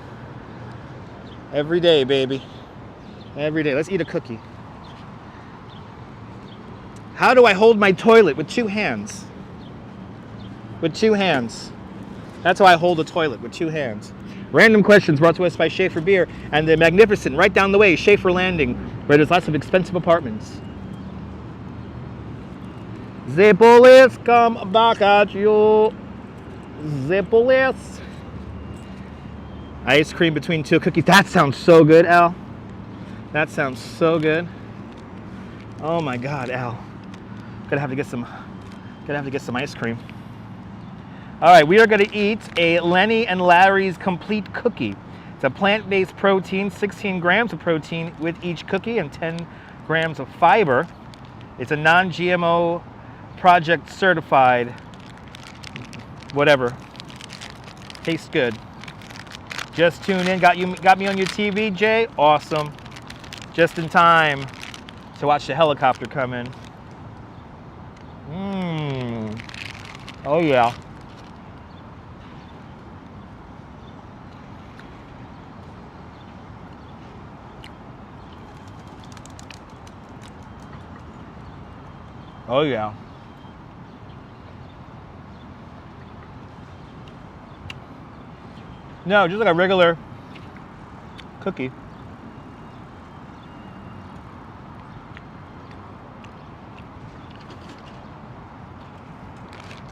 Every day, baby. Every day. Let's eat a cookie. How do I hold my toilet? With 2 hands. With 2 hands. That's how I hold a toilet, with 2 hands. Random questions brought to us by Schaefer Beer and the magnificent, right down the way, Schaefer Landing, where there's lots of expensive apartments. The police come back at you. The police. Ice cream between 2 cookies. That sounds so good, Al. That sounds so good. Oh my God, Al. Gonna have to get some ice cream. All right, we are gonna eat a Lenny and Larry's complete cookie. It's a plant-based protein, 16 grams of protein with each cookie and 10 grams of fiber. It's a non-GMO project certified whatever. Tastes good. Just tuned in. Got me on your TV, Jay? Awesome. Just in time to watch the helicopter come in. Oh yeah. Oh yeah. No, just like a regular cookie.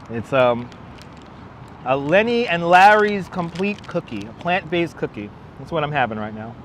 It's a Lenny and Larry's complete cookie, a plant-based cookie. That's what I'm having right now.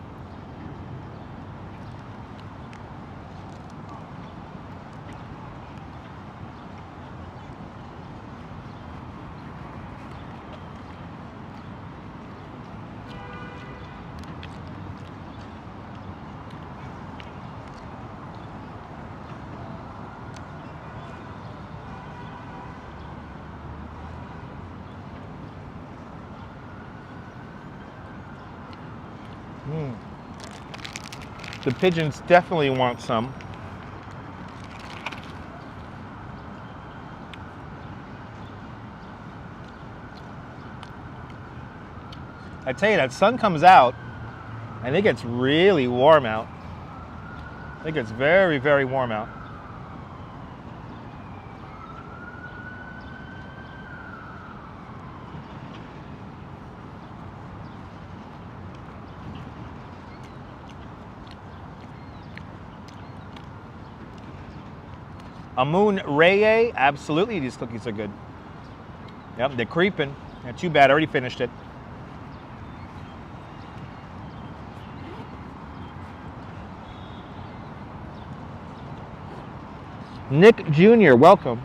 The pigeons definitely want some. I tell you, that sun comes out and it gets really warm out. It gets very, very warm out. Amun Reye, absolutely, these cookies are good. Yep, they're creeping. Yeah, too bad, I already finished it. Nick Jr., welcome.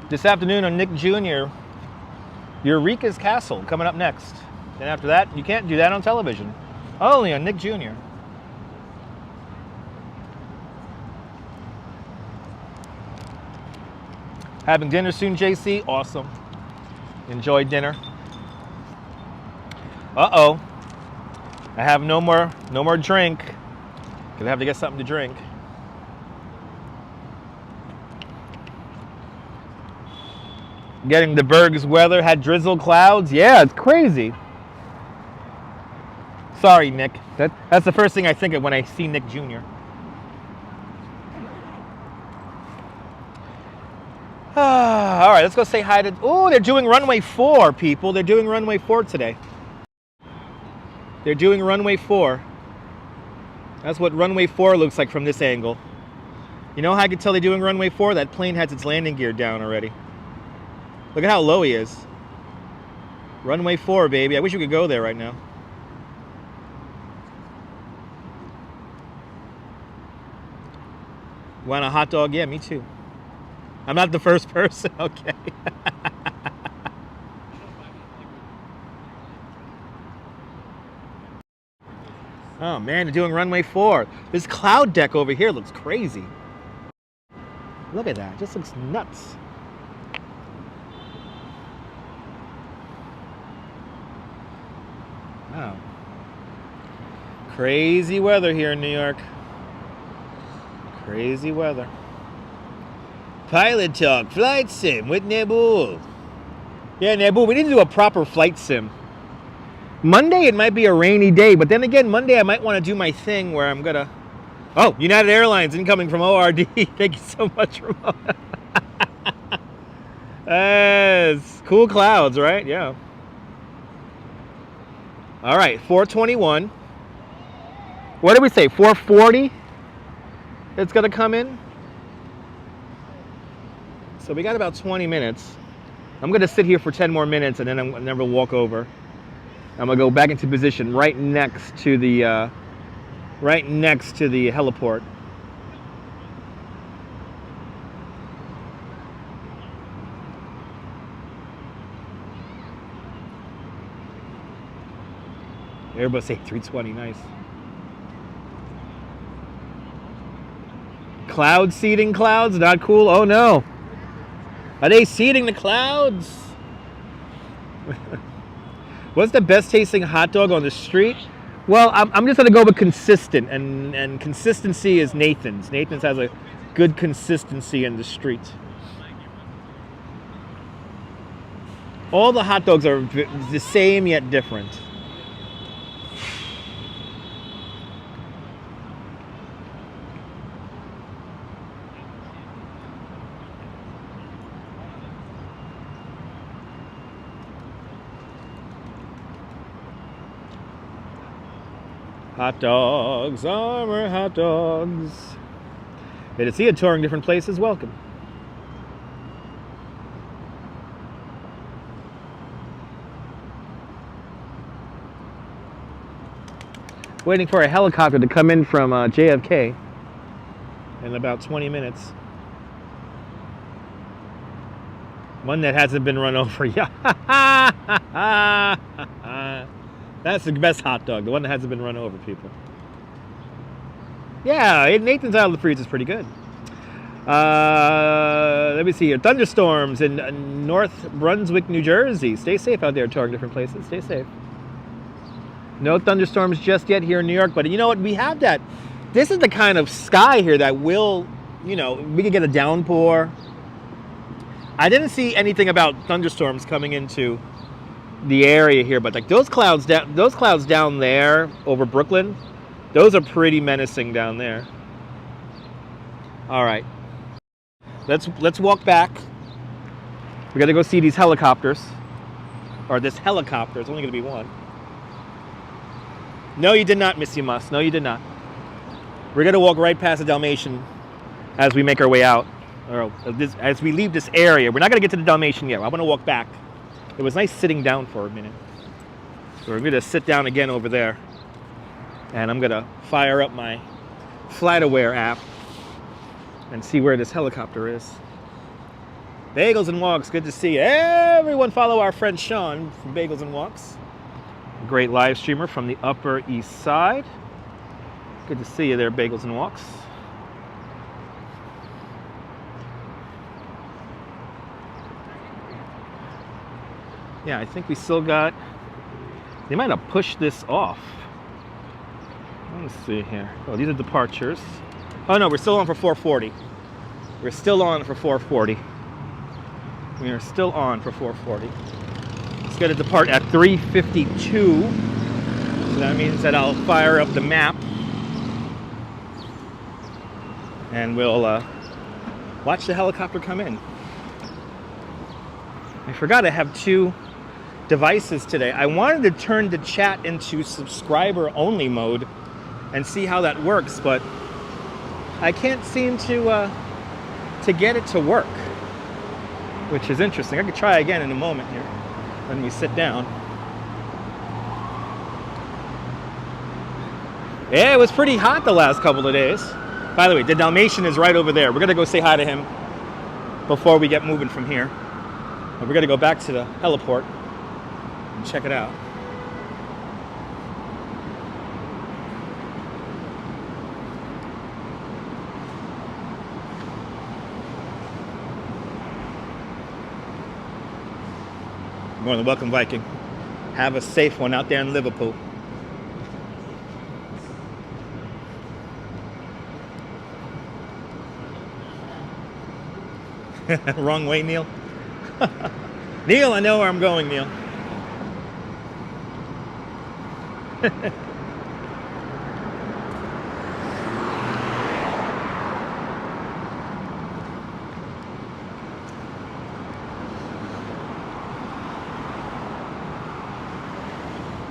This afternoon on Nick Jr., Eureka's Castle coming up next. Then after that, you can't do that on television. Only on Nick Jr. Having dinner soon, JC? Awesome. Enjoy dinner. Uh-oh. I have no more drink. Because I have to get something to drink. Getting the Berg's weather, had drizzle clouds. Yeah, it's crazy. Sorry, Nick. That's the first thing I think of when I see Nick Jr. All right, let's go say hi to... Oh, they're doing runway 4, people. They're doing runway 4 today. They're doing runway 4. That's what runway 4 looks like from this angle. You know how I could tell they're doing runway 4? That plane has its landing gear down already. Look at how low he is. Runway 4, baby. I wish we could go there right now. Want a hot dog? Yeah, me too. I'm not the first person, okay. Oh man, they're doing runway 4. This cloud deck over here looks crazy. Look at that, it just looks nuts. Wow. Crazy weather here in New York. Crazy weather. Pilot talk, flight sim with Nebul. Yeah, Nebul, we need to do a proper flight sim. Monday it might be a rainy day, but then again, Monday I might want to do my thing where I'm gonna... Oh, United Airlines incoming from ORD. Thank you so much, Ramona. Yes, cool clouds, right? Yeah. All right, 421. What did we say, 440? It's gonna come in. So we got about 20 minutes. I'm gonna sit here for 10 more minutes and then I'm never walk over. I'm gonna go back into position right next to the heliport. Airbus A320, nice. Cloud seeding clouds, not cool. Oh no. Are they seeding the clouds? What's the best tasting hot dog on the street? Well, I'm just going to go with consistent, and consistency is Nathan's. Nathan's has a good consistency in the street. All the hot dogs are the same yet different. Hot dogs, armor hot dogs. Good to see you touring different places. Welcome. Waiting for a helicopter to come in from JFK in about 20 minutes. One that hasn't been run over yet. That's the best hot dog, the one that hasn't been run over, people. Yeah, Nathan's out of the freeze is pretty good. Let me see here. Thunderstorms in North Brunswick, New Jersey. Stay safe out there touring different places. Stay safe. No thunderstorms just yet here in New York, but you know what? We have that. This is the kind of sky here that will, you know, we could get a downpour. I didn't see anything about thunderstorms coming into the area here, but like those clouds down there over Brooklyn, those are pretty menacing down there. All right, let's walk back. We got to go see these helicopters, or this helicopter. It's only going to be one. No, you did not, Miss You Must. No, you did not. We're going to walk right past the Dalmatian as we make our way out, or as we leave this area. We're not going to get to the Dalmatian yet. I want to walk back. It was nice sitting down for a minute. So we're going to sit down again over there. And I'm going to fire up my FlightAware app and see where this helicopter is. Bagels and Walks, good to see you. Everyone follow our friend Sean from Bagels and Walks. A great live streamer from the Upper East Side. Good to see you there, Bagels and Walks. Yeah, I think we still got... They might have pushed this off. Let's see here. Oh, these are departures. Oh no, we're still on for 440. We're still on for 440. We are still on for 440. It's going to depart at 3:52. So that means that I'll fire up the map. And we'll watch the helicopter come in. I forgot I have two devices today. I wanted to turn the chat into subscriber only mode and see how that works, but I can't seem to get it to work, which is interesting. I could try again in a moment here when we sit down. Yeah, it was pretty hot the last couple of days. By the way, the Dalmatian is right over there. We're gonna go say hi to him before we get moving from here. And we're gonna go back to the heliport and check it out. More than welcome, Viking. Have a safe one out there in Liverpool. Wrong way, Neil. Neil, I know where I'm going, Neil.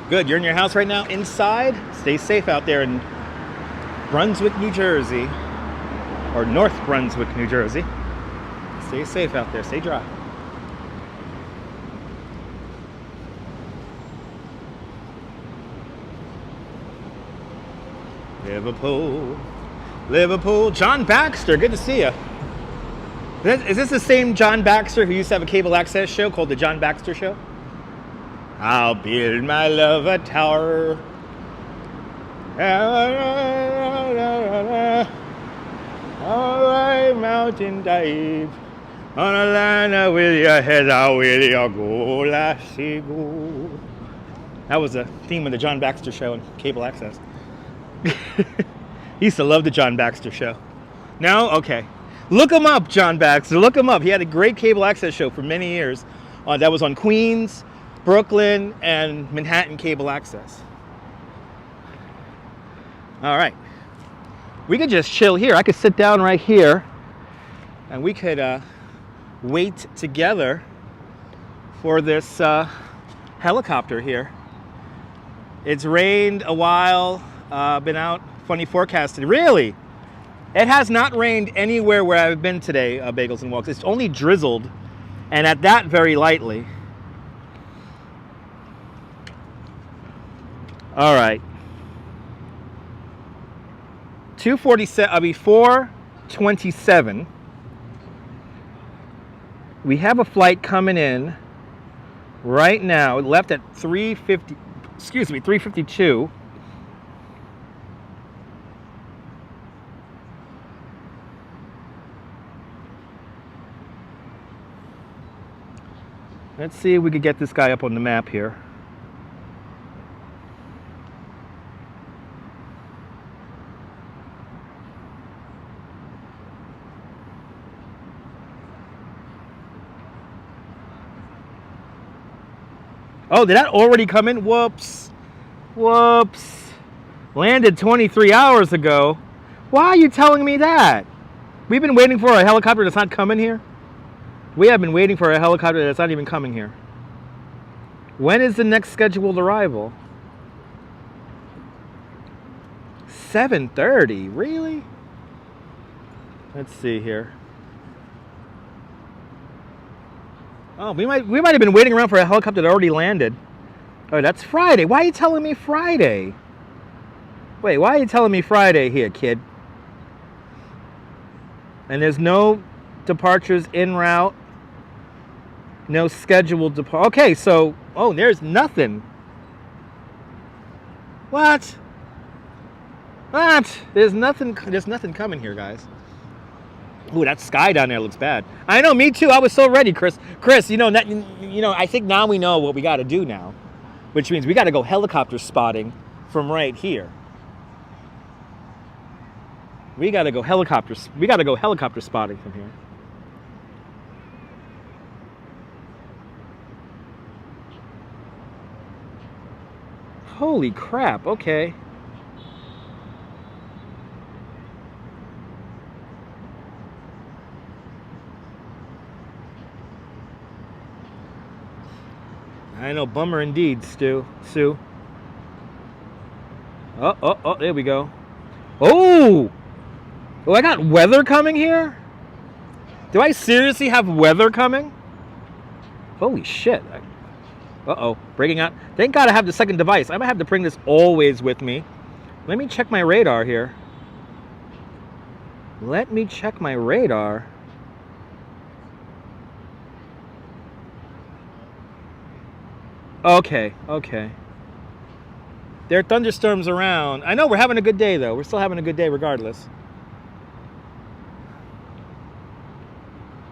Good, you're in your house right now, inside. Stay safe out there in Brunswick, New Jersey, or North Brunswick, New Jersey. Stay safe out there, stay dry. Liverpool, Liverpool. John Baxter, good to see you. Is this the same John Baxter who used to have a cable access show called The John Baxter Show? I'll build my love a tower. All right, mountain dive. On a liner with your head out, with your go, lassie, go. That was the theme of the John Baxter Show on cable access. He used to love the John Baxter Show. No? Okay. Look him up, John Baxter. Look him up. He had a great cable access show for many years. That was on Queens, Brooklyn, and Manhattan cable access. All right. We could just chill here. I could sit down right here, and we could wait together for this helicopter here. It's rained a while, been out, funny forecasted. Really? It has not rained anywhere where I've been today, Bagels and Walks. It's only drizzled, and at that, very lightly. All right. 4:27. We have a flight coming in right now. It left at 3:52. Let's see if we could get this guy up on the map here. Oh, did that already come in? Whoops. Whoops. Landed 23 hours ago. Why are you telling me that? We've been waiting for a helicopter that's not coming here? We have been waiting for a helicopter that's not even coming here. When is the next scheduled arrival? 7:30. Really? Let's see here. Oh, we might have been waiting around for a helicopter that already landed. Oh, that's Friday. Why are you telling me Friday? Wait, why are you telling me Friday here, kid? And there's no departures en route. No scheduled depart. Okay, so there's nothing. What? What? There's nothing coming here, guys. Ooh, that sky down there looks bad. I know, me too. I was so ready, Chris. Chris, I think now we know what we got to do now, which means we got to go helicopter spotting from right here. We got to go helicopter spotting from here. Holy crap! Okay. I know, bummer indeed, Sue. Oh, there we go. Oh, I got weather coming here? Do I seriously have weather coming? Holy shit. Uh-oh, breaking out. Thank God I have the second device. I might have to bring this always with me. Let me check my radar here. Okay. There are thunderstorms around. I know, we're having a good day, though. We're still having a good day regardless.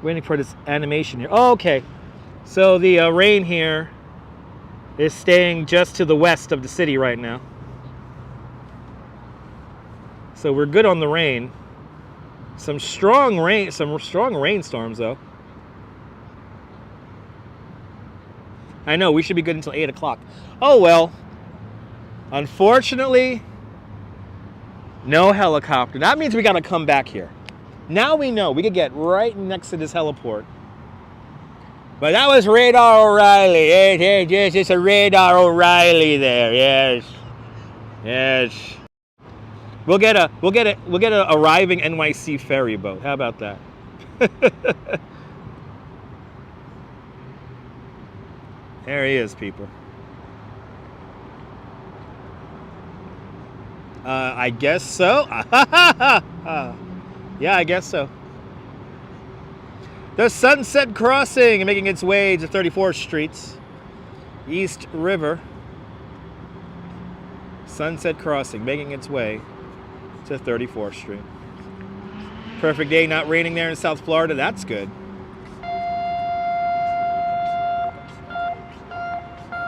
Waiting for this animation here. Oh, okay. So the rain here is staying just to the west of the city right now. So we're good on the rain. Some strong rainstorms, though. I know, we should be good until 8 o'clock. Oh, well. Unfortunately, no helicopter. That means we got to come back here. Now we know. We could get right next to this heliport. But that was Radar O'Reilly. Yes, it's a Radar O'Reilly there. Yes. We'll get a arriving NYC ferry boat. How about that? There he is, people. I guess so. Yeah, I guess so. The Sunset Crossing making its way to 34th Street, East River. Sunset Crossing making its way to 34th Street. Perfect day, not raining there in South Florida. That's good.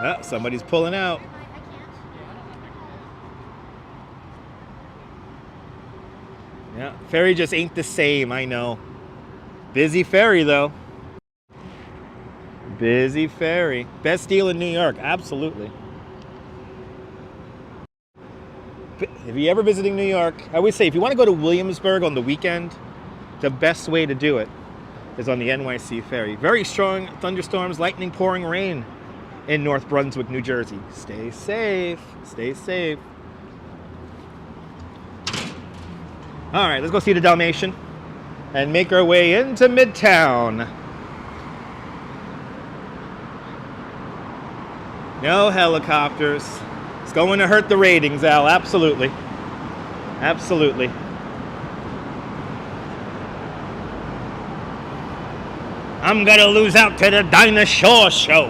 Oh, somebody's pulling out. Yeah, ferry just ain't the same, I know. Busy ferry, though. Busy ferry. Best deal in New York, absolutely. If you're ever visiting New York, I always say if you want to go to Williamsburg on the weekend, the best way to do it is on the NYC ferry. Very strong thunderstorms, lightning, pouring rain in North Brunswick, New Jersey. Stay safe. Stay safe. All right, let's go see the Dalmatian and make our way into Midtown. No helicopters. It's going to hurt the ratings, Al. Absolutely. Absolutely. I'm going to lose out to the dinosaur show.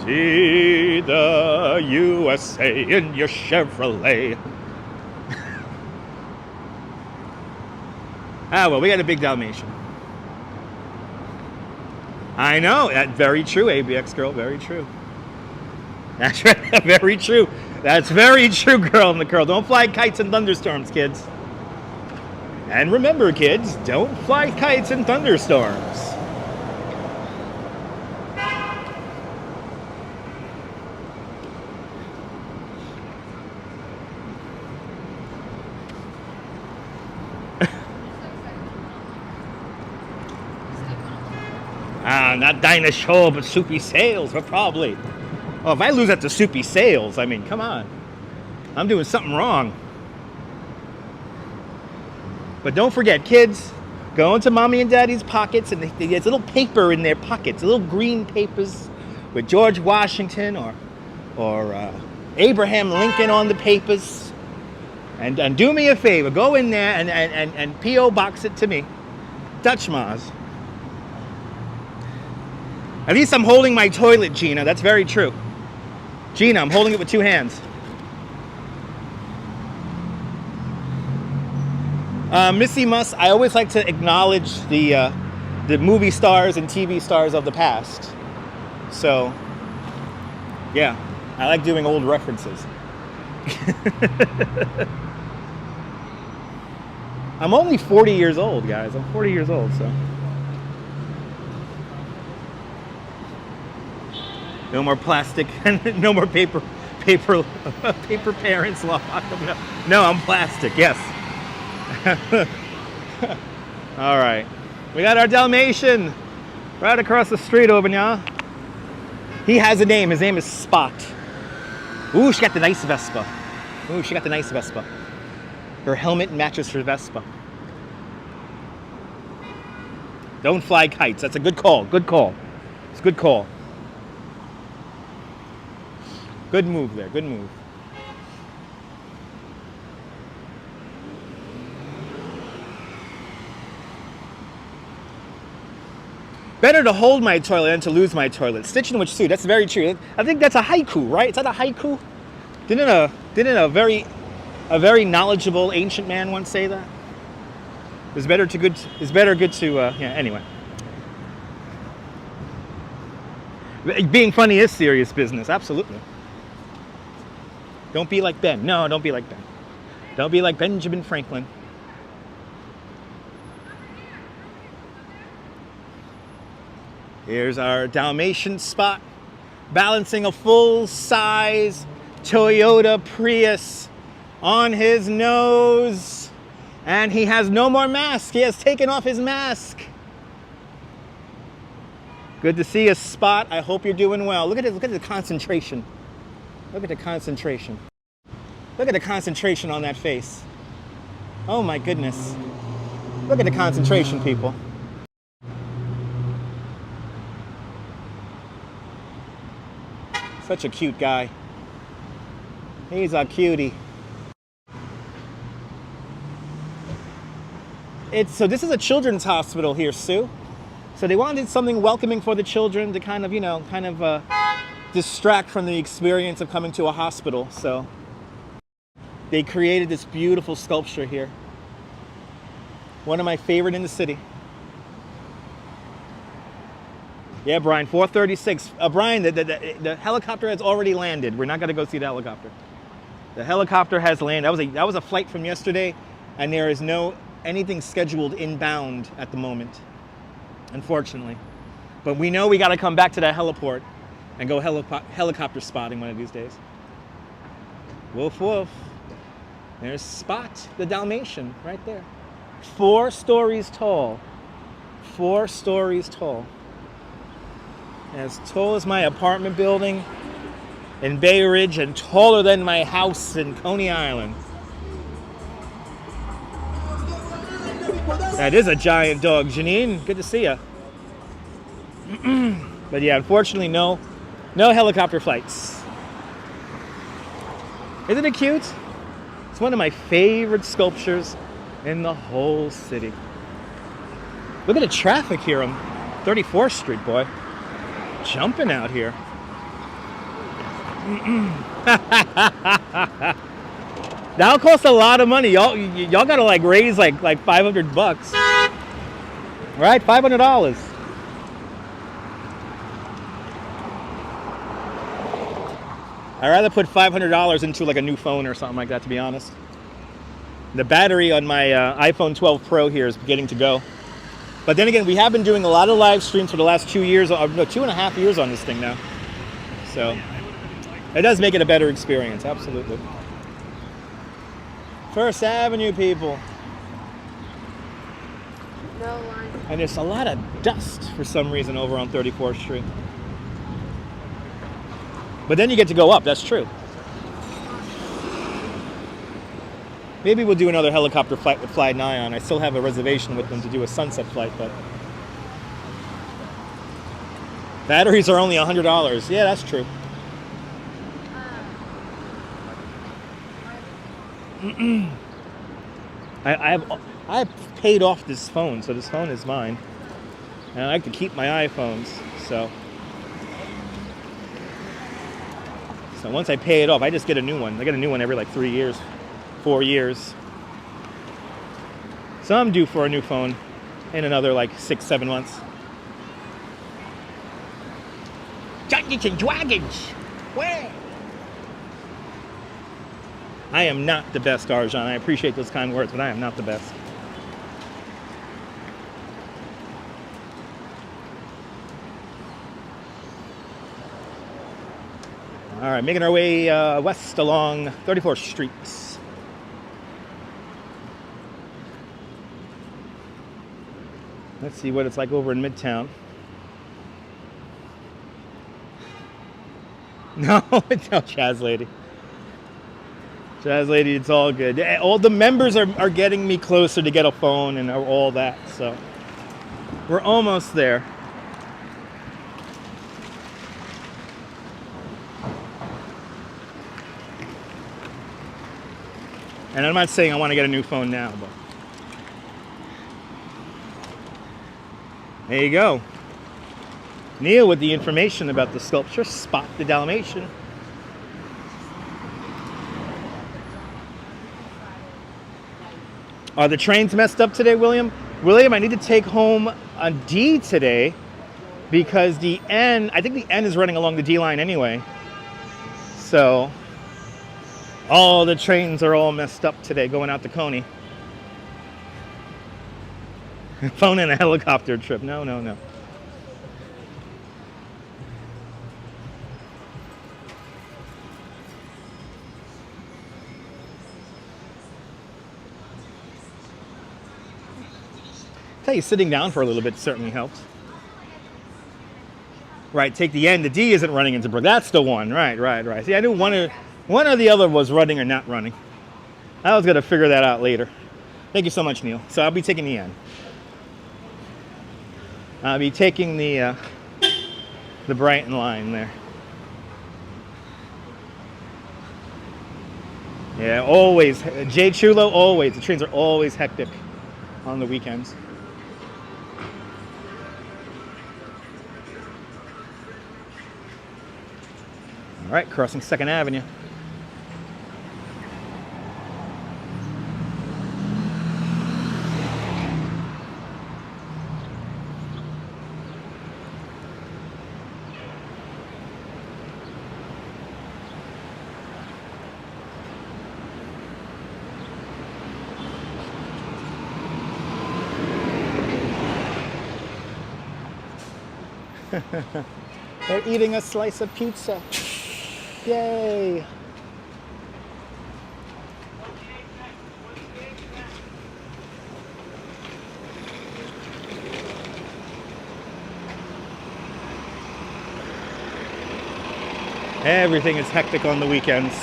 See the USA in your Chevrolet. Ah, well, we got a big Dalmatian. I know, that's very true, ABX girl, very true. That's right, very true. That's very true, girl in the curl. Don't fly kites in thunderstorms, kids. And remember, kids, don't fly kites in thunderstorms. Not dinosaur, but soupy sales, but probably. Oh, if I lose that to soupy sales, I mean, come on. I'm doing something wrong. But don't forget, kids, go into mommy and daddy's pockets, and there's little paper in their pockets, little green papers with George Washington or Abraham Lincoln on the papers. And do me a favor, go in there and P.O. box it to me. Dutch Maz. At least I'm holding my toilet, Gina. That's very true. Gina, I'm holding it with two hands. Missy Muss, I always like to acknowledge the movie stars and TV stars of the past. So, yeah, I like doing old references. I'm only 40 years old, guys. I'm 40 years old, so. No more plastic, no more paper parents law. No, I'm plastic, yes. All right, we got our Dalmatian right across the street over now. He has a name, his name is Spot. Ooh, she got the nice Vespa. Ooh, she got the nice Vespa. Her helmet matches her Vespa. Don't fly kites, that's a good call, good call. It's a good call. Good move there, good move. Better to hold my toilet than to lose my toilet. Stitch in which suit, that's very true. I think that's a haiku, right? Is that a haiku? Didn't a very knowledgeable ancient man once say that? It's better good to, yeah, anyway. Being funny is serious business, absolutely. Don't be like Ben. No, don't be like Ben. Don't be like Benjamin Franklin. Here's our Dalmatian Spot, balancing a full-size Toyota Prius on his nose. And he has no more mask. He has taken off his mask. Good to see you, Spot. I hope you're doing well. Look at the concentration. Look at the concentration. Look at the concentration on that face. Oh my goodness. Look at the concentration, people. Such a cute guy. He's a cutie. So this is a children's hospital here, Sue. So they wanted something welcoming for the children to kind of, distract from the experience of coming to a hospital. So they created this beautiful sculpture here. One of my favorite in the city. Yeah, Brian, 4:36. Brian, the helicopter has already landed. We're not going to go see the helicopter. The helicopter has landed. That was a flight from yesterday, and there is no anything scheduled inbound at the moment, unfortunately. But we know we got to come back to that heliport and go helicopter spotting one of these days. Woof, woof. There's Spot the Dalmatian right there. 4 stories tall. 4 stories tall. As tall as my apartment building in Bay Ridge and taller than my house in Coney Island. That is a giant dog, Janine. Good to see you. But yeah, unfortunately, no helicopter flights. Isn't it cute? It's one of my favorite sculptures in the whole city. Look at the traffic here on 34th Street, boy. Jumping out here. That'll cost a lot of money. Y'all gotta like raise like $500. Right? $500. I'd rather put $500 into like a new phone or something like that, to be honest. The battery on my iPhone 12 Pro here is beginning to go. But then again, we have been doing a lot of live streams for the last 2 years, no, 2.5 years on this thing now. So it does make it a better experience, absolutely. First Avenue, people. No line. And there's a lot of dust for some reason over on 34th Street. But then you get to go up, that's true. Maybe we'll do another helicopter flight with Fly Nyan. I still have a reservation with them to do a sunset flight, but batteries are only $100. Yeah, that's true. I've paid off this phone, so this phone is mine. And I like to keep my iPhones, so once I pay it off, I just get a new one. I get a new one every like 3 years. 4 years. So I'm due for a new phone in another like 6-7 months. Dungeons and Dragons. Where? I am not the best, Arjan. I appreciate those kind words, but I am not the best. All right, making our way west along 34th Street. Let's see what it's like over in Midtown. No, tell Chaz Lady. Chaz Lady, it's all good. All the members are getting me closer to get a phone and all that, so we're almost there. And I'm not saying I want to get a new phone now, but there you go. Neil with the information about the sculpture, Spot the Dalmatian. Are the trains messed up today, William? William, I need to take home a D today because the N, I think the N is running along the D line anyway. So all the trains are all messed up today going out to Coney. Phone and a helicopter trip. No, no, no. Tell you, sitting down for a little bit certainly helps. Right, take the N. The D isn't running into Brook. That's the one. Right, right, right. See, I knew one or the other was running or not running. I was going to figure that out later. Thank you so much, Neil. So I'll be taking the N. I'll be taking the Brighton line there. Yeah, always. Jay Chulo, always. The trains are always hectic on the weekends. All right, crossing 2nd Avenue. They're eating a slice of pizza. Yay. Everything is hectic on the weekends.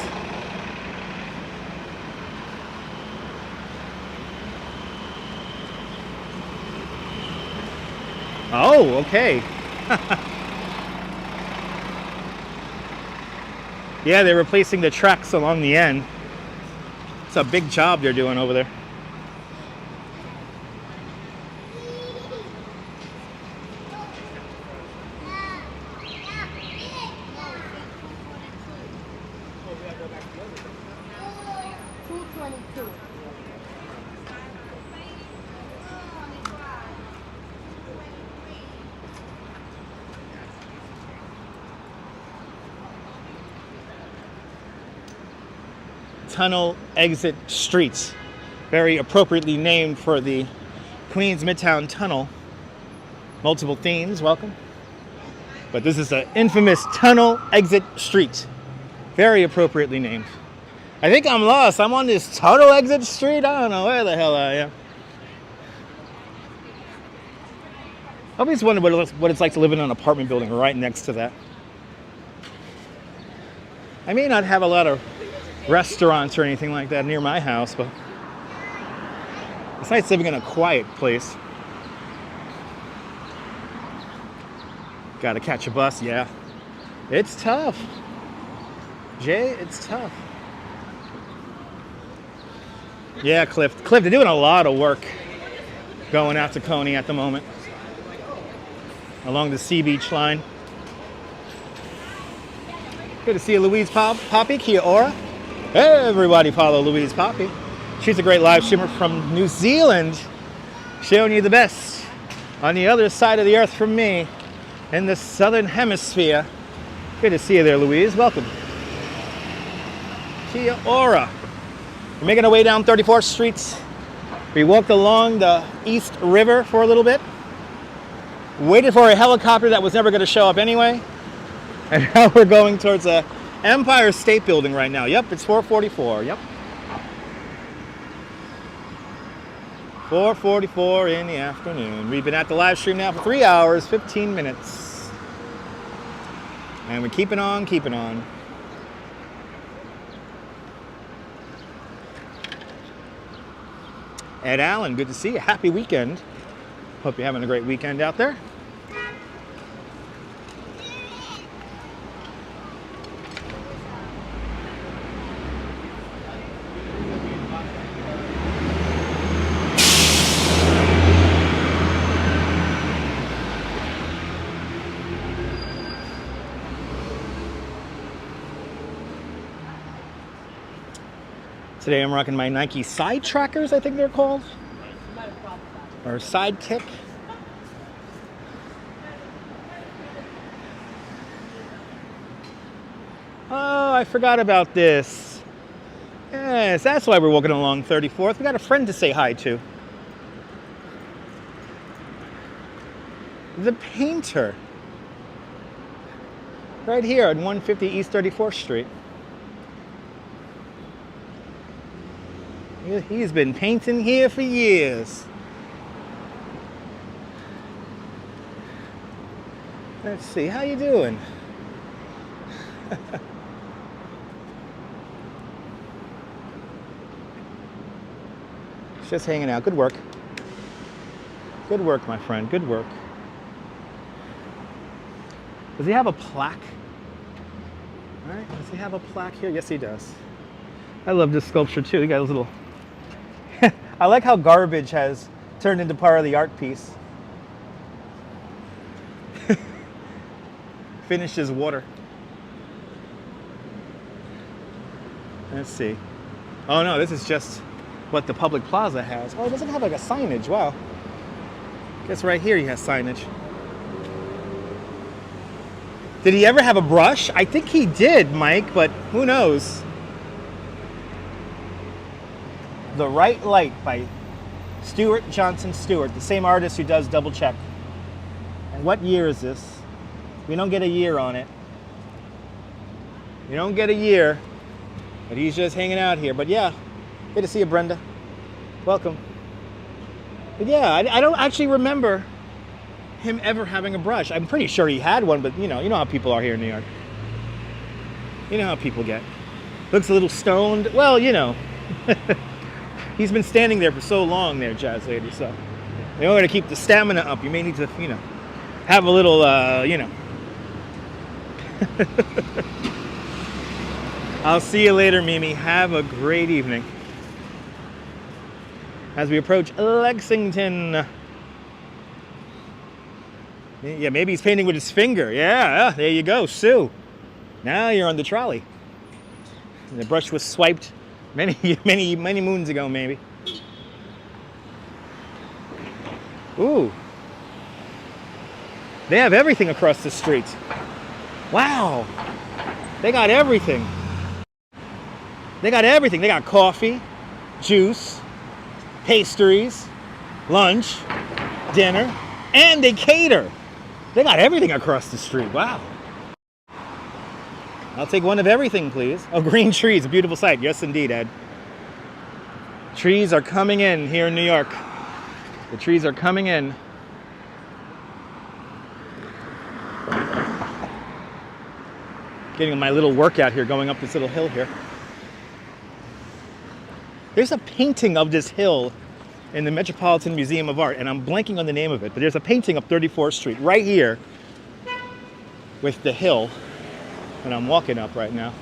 Oh, okay. Yeah, they're replacing the tracks along the end. It's a big job they're doing over there. Tunnel exit streets, very appropriately named for the Queens Midtown Tunnel. Multiple themes, welcome. But this is an infamous tunnel exit street, very appropriately named. I think I'm lost. I'm on this tunnel exit street. I don't know where the hell I am. I always wondered what it's like to live in an apartment building right next to that. I may not have a lot of restaurants or anything like that near my house, but it's nice living in a quiet place. Gotta catch a bus, yeah. It's tough. Jay, it's tough. Yeah, Cliff, they're doing a lot of work going out to Coney at the moment along the Sea Beach line. Good to see you, Louise Poppy, Kia ora. Everybody follow Louise Poppy. She's a great live streamer from New Zealand, showing you the best on the other side of the earth from me in the southern hemisphere. Good to see you there, Louise. Welcome. Kia ora. We're making our way down 34th Street. We walked along the East River for a little bit. Waited for a helicopter that was never going to show up anyway. And now we're going towards a Empire State Building right now. Yep, it's 4:44. Yep. 4:44 in the afternoon. We've been at the live stream now for 3 hours, 15 minutes. And we're keeping on, keeping on. Ed Allen, good to see you. Happy weekend. Hope you're having a great weekend out there. Today I'm rocking my Nike side trackers, I think they're called. Or Sidekick. Oh, I forgot about this. Yes, that's why we're walking along 34th. We got a friend to say hi to. The painter. Right here on 150 East 34th Street. He's been painting here for years. Let's see, how you doing? Just hanging out. Good work. Good work, my friend. Good work. Does he have a plaque? All right, does he have a plaque here? Yes, he does. I love this sculpture too. He got a little... I like how garbage has turned into part of the art piece. Finishes water. Let's see. Oh no, this is just what the public plaza has. Oh, it doesn't have like a signage. Wow. Guess right here he has signage. Did he ever have a brush? I think he did, Mike, but who knows? The Right Light by Stuart Johnson Stewart, the same artist who does Double Check. And what year is this? We don't get a year on it. We don't get a year. But he's just hanging out here. But yeah, good to see you, Brenda. Welcome. But yeah, I don't actually remember him ever having a brush. I'm pretty sure he had one, but you know how people are here in New York. You know how people get. Looks a little stoned. Well, you know. He's been standing there for so long there, Jazz Lady, so in order to keep the stamina up, you may need to, you know, have a little, you know. I'll see you later, Mimi. Have a great evening. As we approach Lexington. Yeah, maybe he's painting with his finger. Yeah, there you go, Sue. Now you're on the trolley. The brush was swiped many moons ago, maybe. Ooh. They have everything across the street. Wow. They got everything. They got everything. They got coffee, juice, pastries, lunch, dinner, and they cater. They got everything across the street. Wow. I'll take one of everything, please. Oh, green trees, a beautiful sight. Yes, indeed, Ed. Trees are coming in here in New York. The trees are coming in. Getting my little workout here, going up this little hill here. There's a painting of this hill in the Metropolitan Museum of Art, and I'm blanking on the name of it, but there's a painting of 34th Street right here with the hill that I'm walking up right now.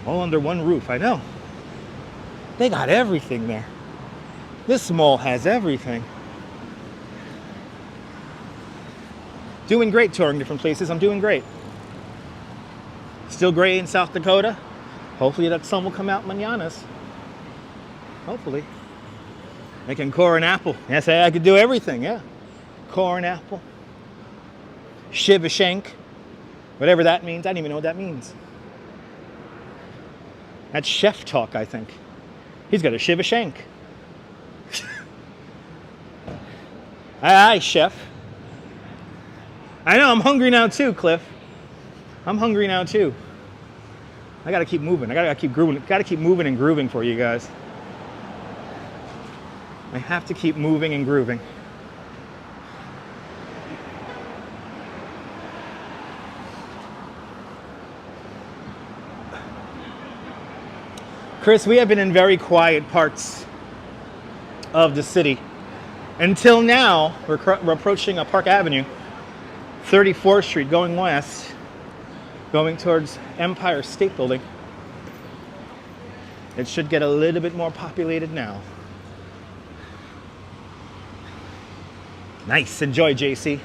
All under one roof, I know. They got everything there. This mall has everything. Doing great touring different places. I'm doing great. Still gray in South Dakota. Hopefully that sun will come out mañanas. Hopefully. Making corn apple. Yes, I could do everything, yeah. Corn apple. Shiv a shank. Whatever that means. I don't even know what that means. That's chef talk, I think. He's got a shiv a shank. Aye, chef. I know, I'm hungry now too, Cliff. I'm hungry now too. I gotta keep moving. I gotta keep grooving. Gotta keep moving and grooving for you guys. I have to keep moving and grooving. Chris, we have been in very quiet parts of the city. Until now, we're approaching Park Avenue, 34th Street, going west, going towards Empire State Building. It should get a little bit more populated now. Nice, enjoy, JC.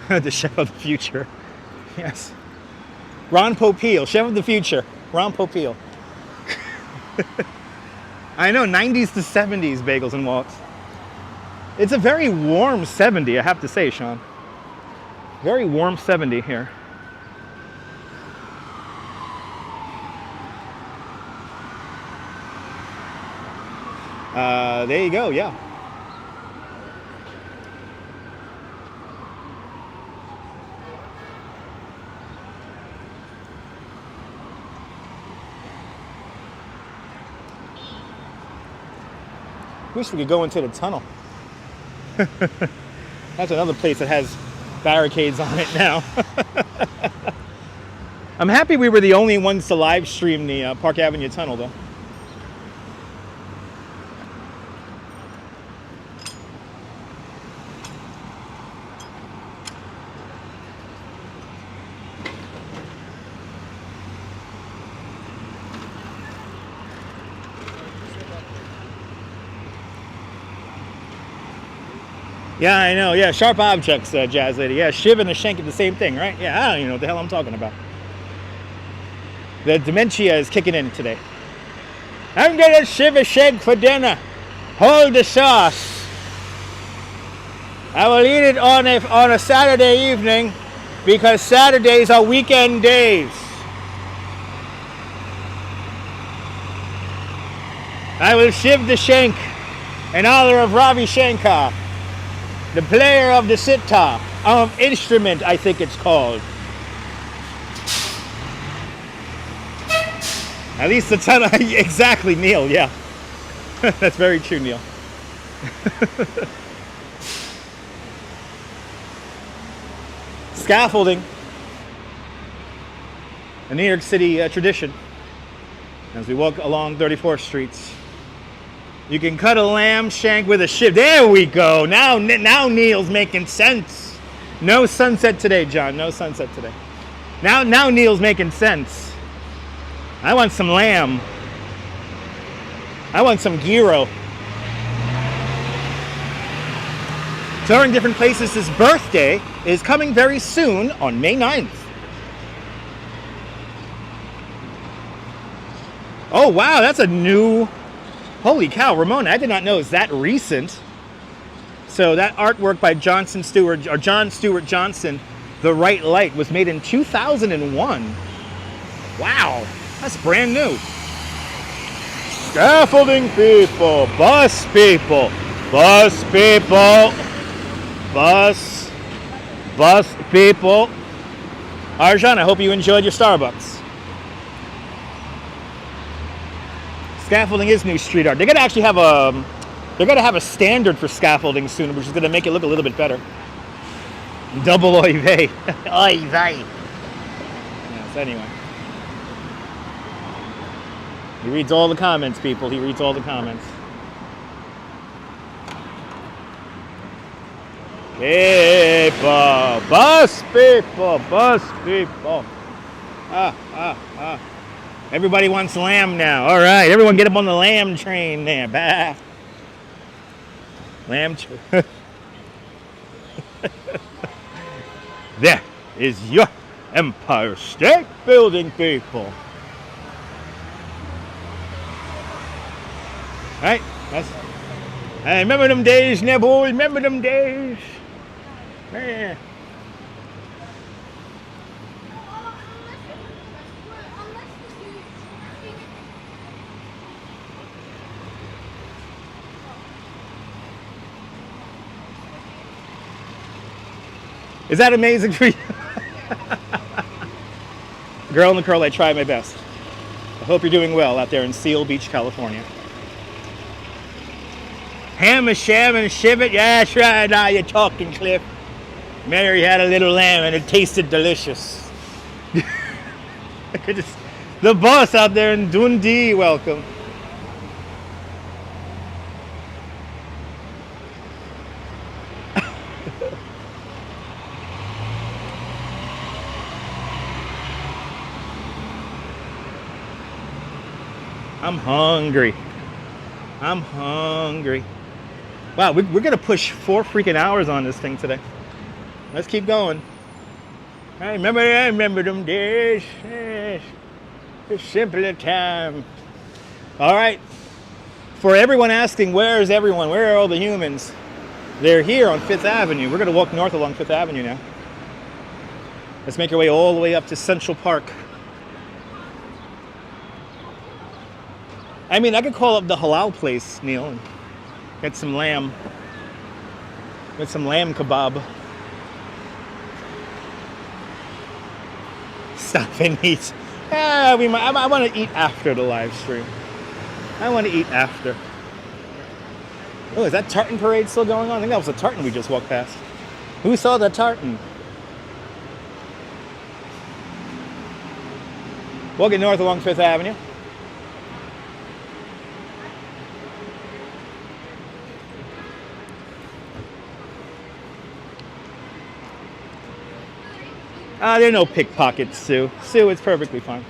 The chef of the future. Yes. Ron Popeil, chef of the future. Ron Popeil. I know, 90s to 70s bagels and walks. It's a very warm 70, I have to say, Sean. Very warm 70 here. There you go, yeah. Wish we could go into the tunnel. That's another place that has barricades on it now. I'm happy we were the only ones to live stream the Park Avenue tunnel, though. Yeah, I know. Yeah, sharp objects, Jazz Lady. Yeah, shiv and a shank are the same thing, right? Yeah, I don't even know what the hell I'm talking about. The dementia is kicking in today. I'm gonna shiv a shank for dinner. Hold the sauce. I will eat it on a Saturday evening because Saturdays are weekend days. I will shiv the shank in honor of Ravi Shankar, the player of the sitar. instrument, I think it's called. At least the tunnel, exactly, Neil, yeah. That's very true, Neil. Scaffolding, a New York City tradition. As we walk along 34th Street, you can cut a lamb shank with a shiv. There we go. Now Neil's making sense. No sunset today, John. No sunset today. Now Neil's making sense. I want some lamb. I want some gyro. Touring different places, his birthday is coming very soon on May 9th. Oh, wow, that's a new... Holy cow, Ramona, I did not know it's that recent. So that artwork by John Stewart Johnson, The Right Light, was made in 2001. Wow, that's brand new. Scaffolding people, bus people, bus people, bus people. Arjan, I hope you enjoyed your Starbucks. Scaffolding is new street art. They're gonna actually have a standard for scaffolding soon, which is gonna make it look a little bit better. Double oy vey. Oy vey. Yes, anyway. He reads all the comments, people. He reads all the comments. People, bus people, bus people. Everybody wants lamb now. All right, everyone get up on the lamb train there. Bah. Lamb train. There is your Empire State Building, people. All right, I remember them days, now boy. Remember them days. Yeah. Is that amazing for you? Girl in the curl, I tried my best. I hope you're doing well out there in Seal Beach, California. Ham and sham and shivet. Yeah, that's right. Now you're talking, Cliff. Mary had a little lamb and it tasted delicious. The boss out there in Dundee, welcome. I'm hungry. I'm hungry. Wow, we're going to push 4 freaking hours on this thing today. Let's keep going. I remember them days. Yes. It's simpler time. All right. For everyone asking, where is everyone? Where are all the humans? They're here on 5th Avenue. We're going to walk north along 5th Avenue now. Let's make our way all the way up to Central Park. I mean, I could call up the halal place, Neil, and get some lamb. Get some lamb kebab. Stop and eat. I want to eat after the live stream. I want to eat after. Oh, is that tartan parade still going on? I think that was a tartan we just walked past. Who saw the tartan? Walking north along 5th Avenue. There are no pickpockets, Sue. Sue, it's perfectly fine.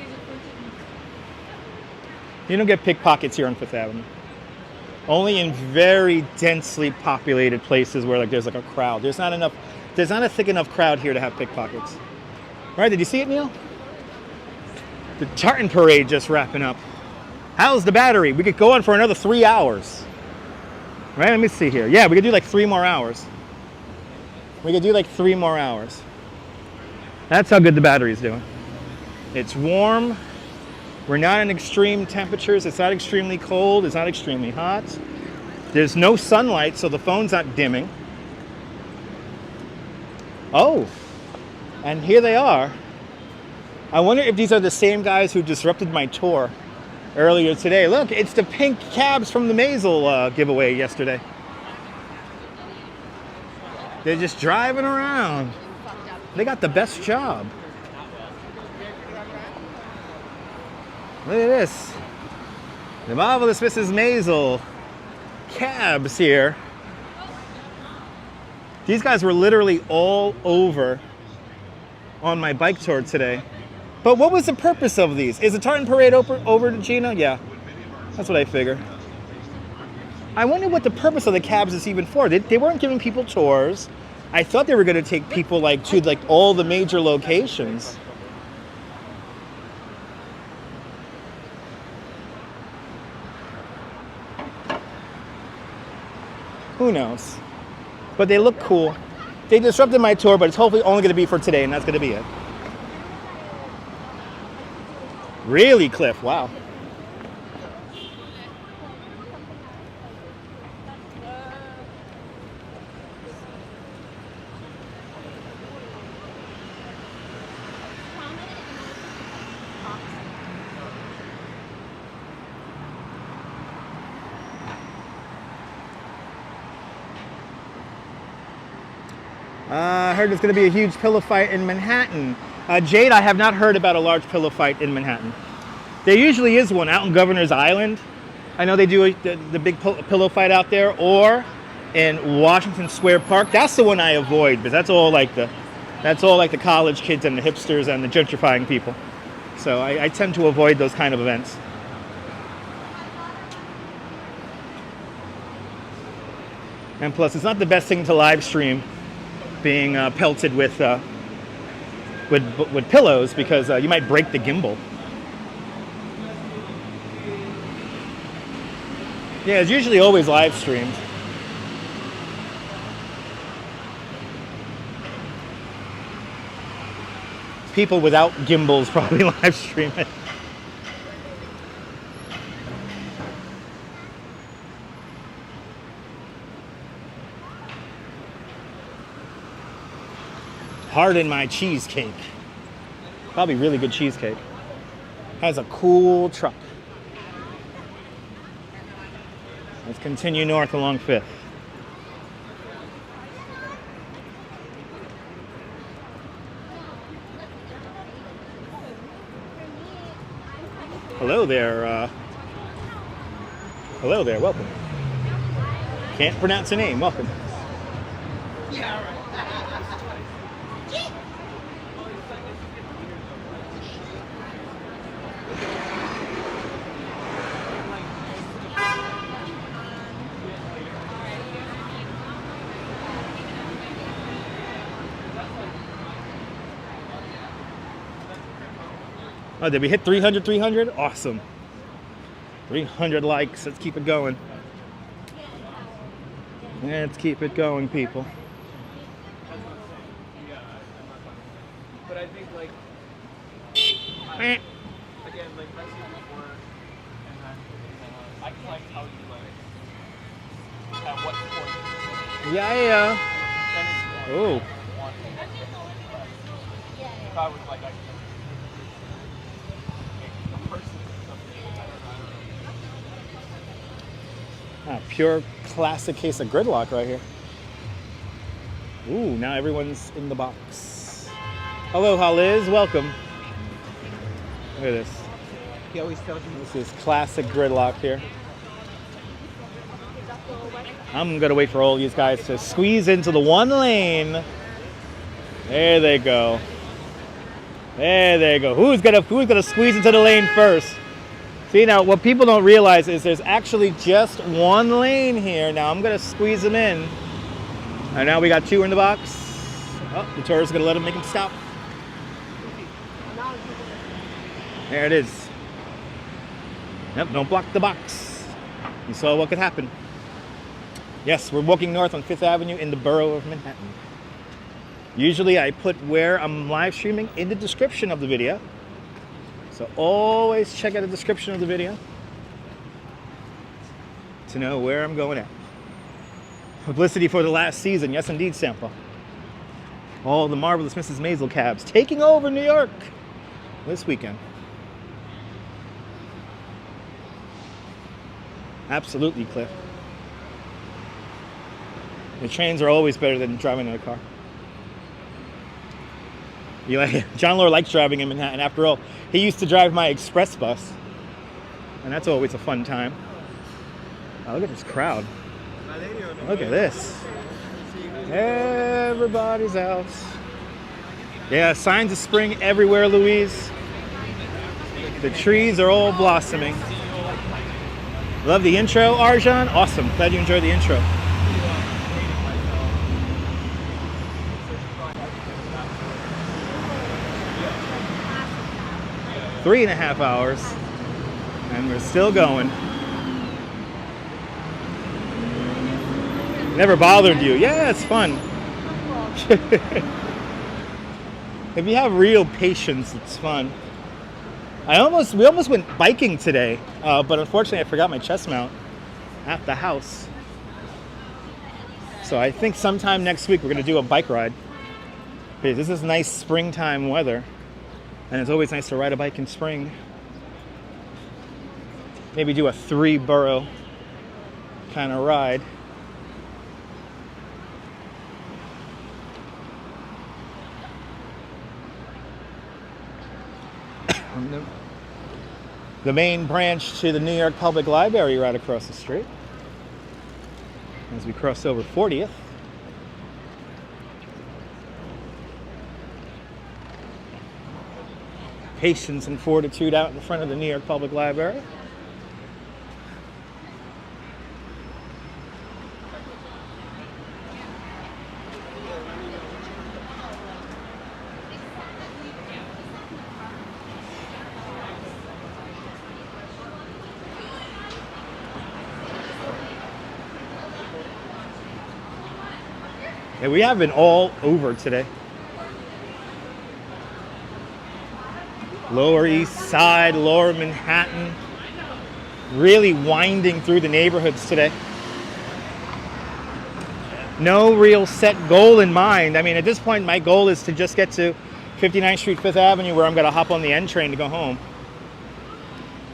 You don't get pickpockets here on 5th Avenue. Only in very densely populated places where there's a crowd. There's not a thick enough crowd here to have pickpockets. All right, did you see it, Neil? The tartan parade just wrapping up. How's the battery? We could go on for another 3 hours. Right, let me see here. Yeah, we could do like 3 more hours. That's how good the battery's doing. It's warm. We're not in extreme temperatures. It's not extremely cold. It's not extremely hot. There's no sunlight, so the phone's not dimming. Oh, and here they are. I wonder if these are the same guys who disrupted my tour earlier today. Look, it's the pink cabs from the Maisel giveaway yesterday. They're just driving around. They got the best job. Look at this. The marvelous Mrs. Maisel cabs here. These guys were literally all over on my bike tour today. But what was the purpose of these? Is the tartan parade over to Gina? Yeah, that's what I figure. I wonder what the purpose of the cabs is even for. They weren't giving people tours. I thought they were going to take people to all the major locations. Who knows? But they look cool. They disrupted my tour, but it's hopefully only going to be for today, and that's going to be it. Really, Cliff? Wow. I heard there's going to be a huge pillow fight in Manhattan. Jade, I have not heard about a large pillow fight in Manhattan. There usually is one out in Governor's Island. I know they do the big pillow fight out there, or in Washington Square Park. That's the one I avoid because that's all like the college kids and the hipsters and the gentrifying people. So I tend to avoid those kind of events. And plus, it's not the best thing to live stream being pelted with pillows because you might break the gimbal. Yeah, it's usually always live streamed. People without gimbals probably live stream it. Pardon my cheesecake. Probably really good cheesecake. Has a cool truck. Let's continue north along 5th. Hello there. Hello there. Welcome. Can't pronounce your name. Welcome. Oh, did we hit 300? Awesome. 300 likes. Let's keep it going. Let's keep it going, people. But I think again, I see before, and then I can how you at what point. Yeah. Oh. If I was pure classic case of gridlock right here. Ooh, now everyone's in the box. Aloha, Liz. Welcome. Look at this. He always tells you this is classic gridlock here. I'm gonna wait for all these guys to squeeze into the one lane. There they go. There they go. Who's gonna squeeze into the lane first? See, now what people don't realize is there's actually just one lane here. Now I'm gonna squeeze them in. And now we got 2 in the box. Oh, the tourist is gonna let him make him stop. There it is. Yep, don't block the box. You saw what could happen. Yes, we're walking north on 5th Avenue in the borough of Manhattan. Usually I put where I'm live streaming in the description of the video. So always check out the description of the video to know where I'm going at. Publicity for the last season. Yes, indeed, Sample. All the marvelous Mrs. Maisel cabs taking over New York this weekend. Absolutely, Cliff. The trains are always better than driving in a car. John Lore likes driving in Manhattan. After all, he used to drive my express bus. And that's always a fun time. Oh, look at this crowd. Look at this. Everybody's out. Yeah, signs of spring everywhere, Louise. The trees are all blossoming. Love the intro, Arjan. Awesome. Glad you enjoyed the intro. Three and a half hours, and we're still going. Never bothered you? Yeah, it's fun. If you have real patience, it's fun. We almost went biking today, but unfortunately I forgot my chest mount at the house. So I think sometime next week we're going to do a bike ride. Because this is nice springtime weather. And it's always nice to ride a bike in spring. Maybe do a 3-borough kind of ride. The main branch to the New York Public Library right across the street. As we cross over 40th. Patience and fortitude out in front of the New York Public Library. Yeah, we have been all over today. Lower East Side, Lower Manhattan. Really winding through the neighborhoods today. No real set goal in mind. I mean, at this point, my goal is to just get to 59th Street, 5th Avenue, where I'm going to hop on the N train to go home.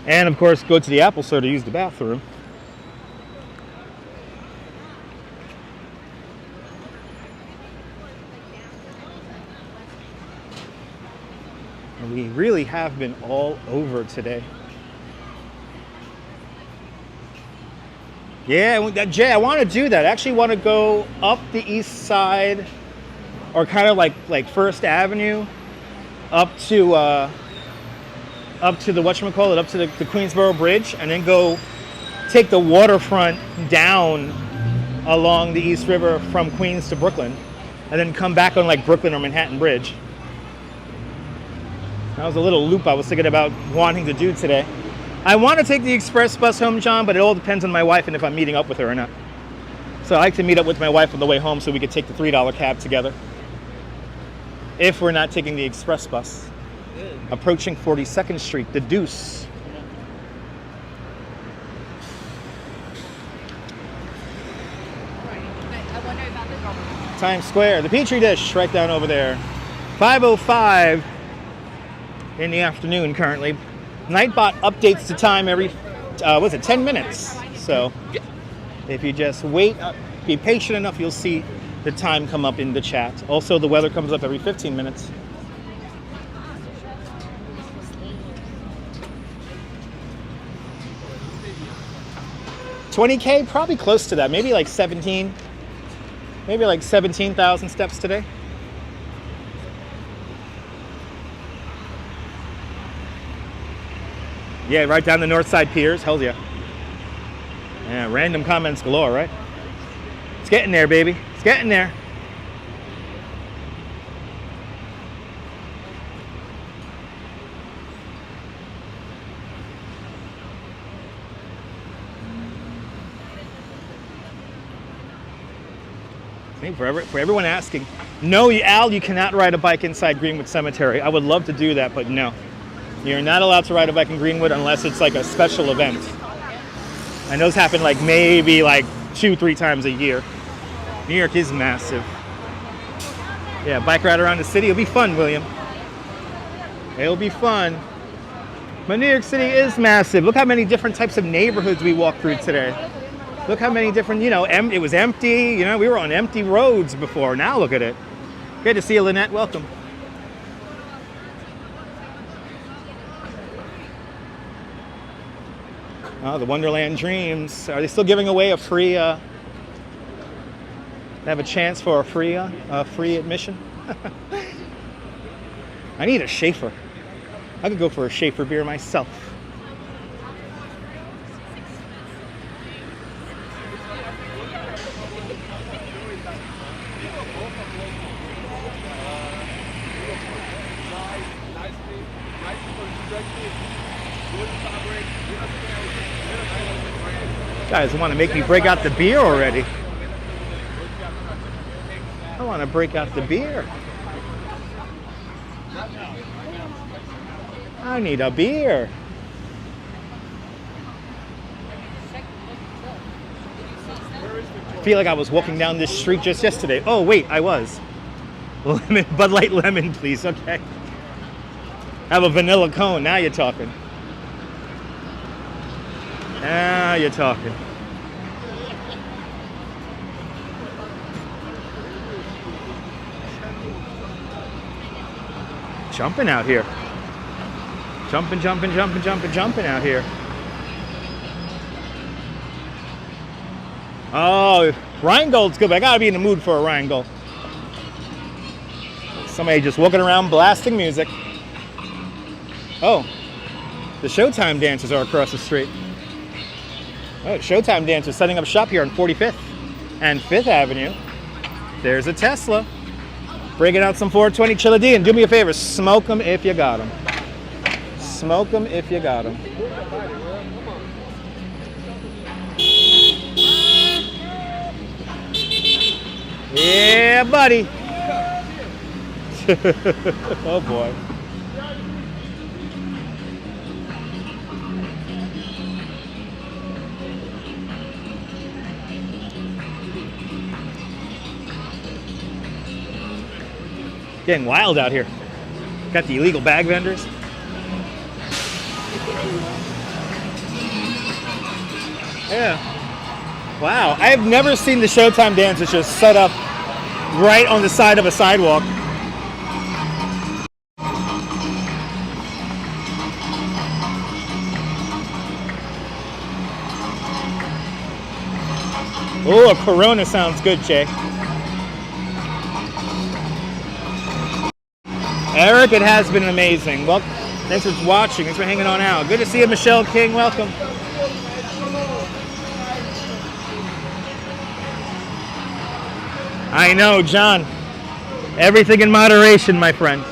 And, of course, go to the Apple Store to use the bathroom. We really have been all over today. Yeah, Jay, I want to do that. I actually want to go up the east side, or kind of like First Avenue, up to the whatchamacallit, up to the Queensboro Bridge, and then go take the waterfront down along the East River from Queens to Brooklyn, and then come back on like Brooklyn or Manhattan Bridge. That was a little loop I was thinking about wanting to do today. I want to take the express bus home, John, but it all depends on my wife and if I'm meeting up with her or not. So I like to meet up with my wife on the way home so we could take the $3 cab together. If we're not taking the express bus. Approaching 42nd Street, the Deuce. Times Square, the Petri dish right down over there. 5:05 in the afternoon currently. Nightbot updates the time every, 10 minutes. So if you just wait, be patient enough, you'll see the time come up in the chat. Also, the weather comes up every 15 minutes. $20K, probably close to that. Maybe like 17. Maybe like 17,000 steps today. Yeah, right down the North Side Piers. Hell yeah. Yeah, random comments galore, right? It's getting there, baby. It's getting there. For everyone asking, no, Al, you cannot ride a bike inside Greenwood Cemetery. I would love to do that, but no. You're not allowed to ride a bike in Greenwood unless it's like a special event. And those happen like maybe like 2-3 times a year. New York is massive. Yeah, bike ride around the city. It'll be fun, William. It'll be fun. But New York City is massive. Look how many different types of neighborhoods we walked through today. Look how many different, you know, it was empty. You know, we were on empty roads before. Now look at it. Good to see you, Lynette. Welcome. Oh, the Wonderland Dreams. Are they still giving away a free, they have a chance for a free admission? I need a Schaefer. I could go for a Schaefer beer myself. Guys want to make me break out the beer already. I want to break out the beer. I need a beer. I feel like I was walking down this street just yesterday. Oh, wait, I was. Lemon, Bud Light Lemon, please. Okay. Have a vanilla cone. Now you're talking. Now you're talking. Jumping out here. Jumping out here. Oh, Rheingold's good, but I gotta be in the mood for a Rheingold. Somebody just walking around blasting music. Oh, the Showtime dancers are across the street. Oh, Showtime dancers setting up shop here on 45th and 5th Avenue. There's a Tesla. Breaking out some 420 Chilla D, and do me a favor, smoke them if you got them. Smoke them if you got them. Yeah, buddy. Oh boy. Getting wild out here. Got the illegal bag vendors. Yeah. Wow. I have never seen the Showtime dancers just set up right on the side of a sidewalk. Oh, a Corona sounds good, Jay. Eric, it has been amazing. Well, thanks for watching. Thanks for hanging on out. Good to see you, Michelle King. Welcome. I know, John. Everything in moderation, my friend.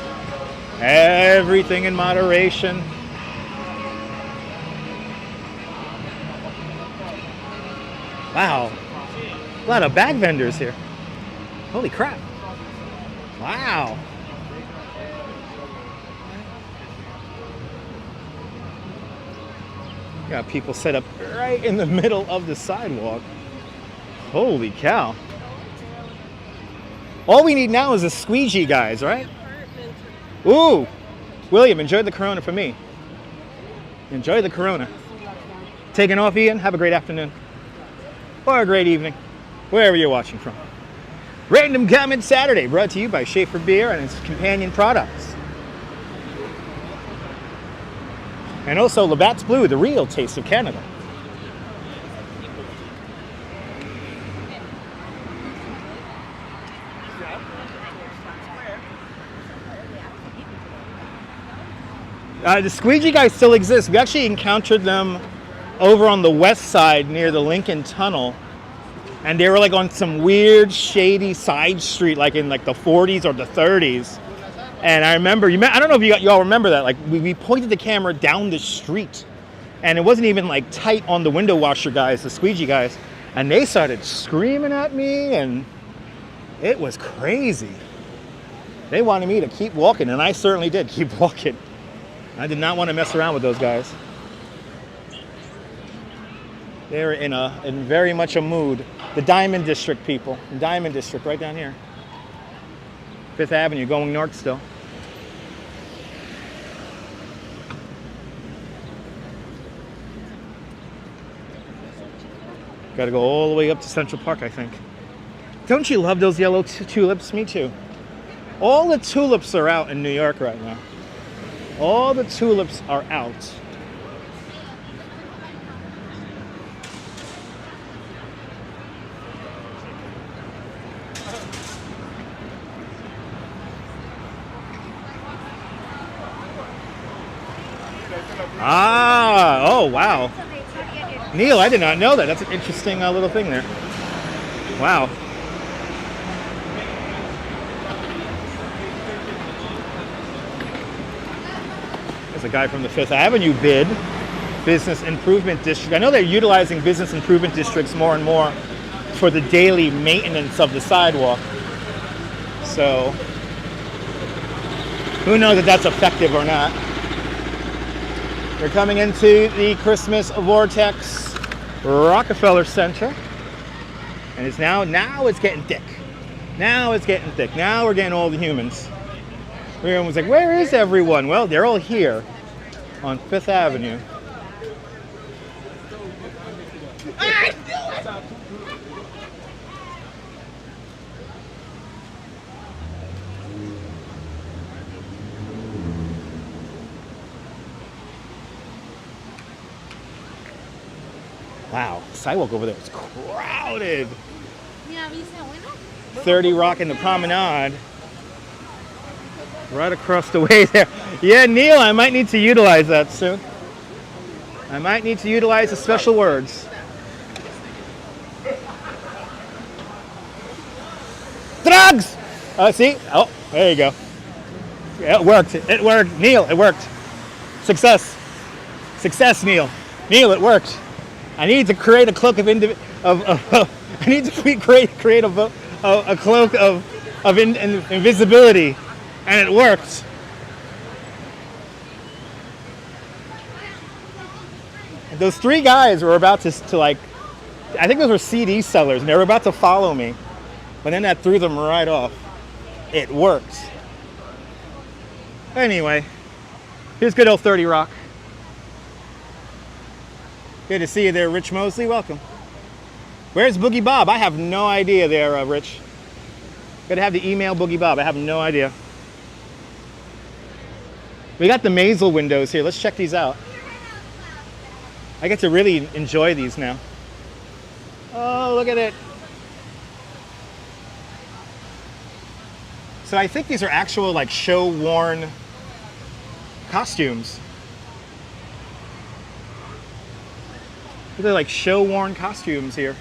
Everything in moderation. Wow. A lot of bag vendors here. Holy crap. Wow. Got people set up right in the middle of the sidewalk. Holy cow. All we need now is a squeegee, guys, right? Ooh. William, enjoy the Corona for me. Enjoy the Corona. Taking off, Ian. Have a great afternoon. Or a great evening, wherever you're watching from. Random Comment Saturday, brought to you by Schaefer Beer and its companion products. And also Labatt's Blue, the real taste of Canada. The squeegee guys still exist. We actually encountered them over on the west side near the Lincoln Tunnel. And they were like on some weird, shady side street, like in like the 40s or the 30s. And I remember, I don't know if y'all remember that, like we pointed the camera down the street and it wasn't even like tight on the window washer guys, the squeegee guys. And they started screaming at me and it was crazy. They wanted me to keep walking and I certainly did keep walking. I did not want to mess around with those guys. They were in very much a mood. The Diamond District people, the Diamond District right down here. Fifth Avenue, going north still. Got to go all the way up to Central Park, I think. Don't you love those yellow tulips? Me too. All the tulips are out in New York right now. All the tulips are out. Ah, oh wow. Neil, I did not know that. That's an interesting little thing there. Wow. There's a guy from the Fifth Avenue bid, Business Improvement District. I know they're utilizing Business Improvement Districts more and more for the daily maintenance of the sidewalk. So, who knows if that's effective or not. We're coming into the Christmas Vortex Rockefeller Center. And it's now it's getting thick. Now it's getting thick. Now we're getting all the humans. Everyone was like, where is everyone? Well, they're all here on Fifth Avenue. Wow, sidewalk over there is crowded. 30 Rock in the Promenade. Right across the way there. Yeah, Neil, I might need to utilize that soon. I might need to utilize the special words. Drugs! See? Oh, there you go. Yeah, it worked. It worked. Neil, it worked. Success. Success, Neil. Neil, it worked. I need to create a cloak of I need to create a cloak of invisibility, and it worked. And those three guys were about to like, I think those were CD sellers, and they were about to follow me, but then that threw them right off. It worked. Anyway, here's good old 30 Rock. Good to see you there, Rich Mosley. Welcome. Where's Boogie Bob? I have no idea there, Rich. Gotta have the email Boogie Bob. I have no idea. We got the Maisel windows here. Let's check these out. I get to really enjoy these now. Oh, look at it. So I think these are actual like show-worn costumes. They're like show-worn costumes here.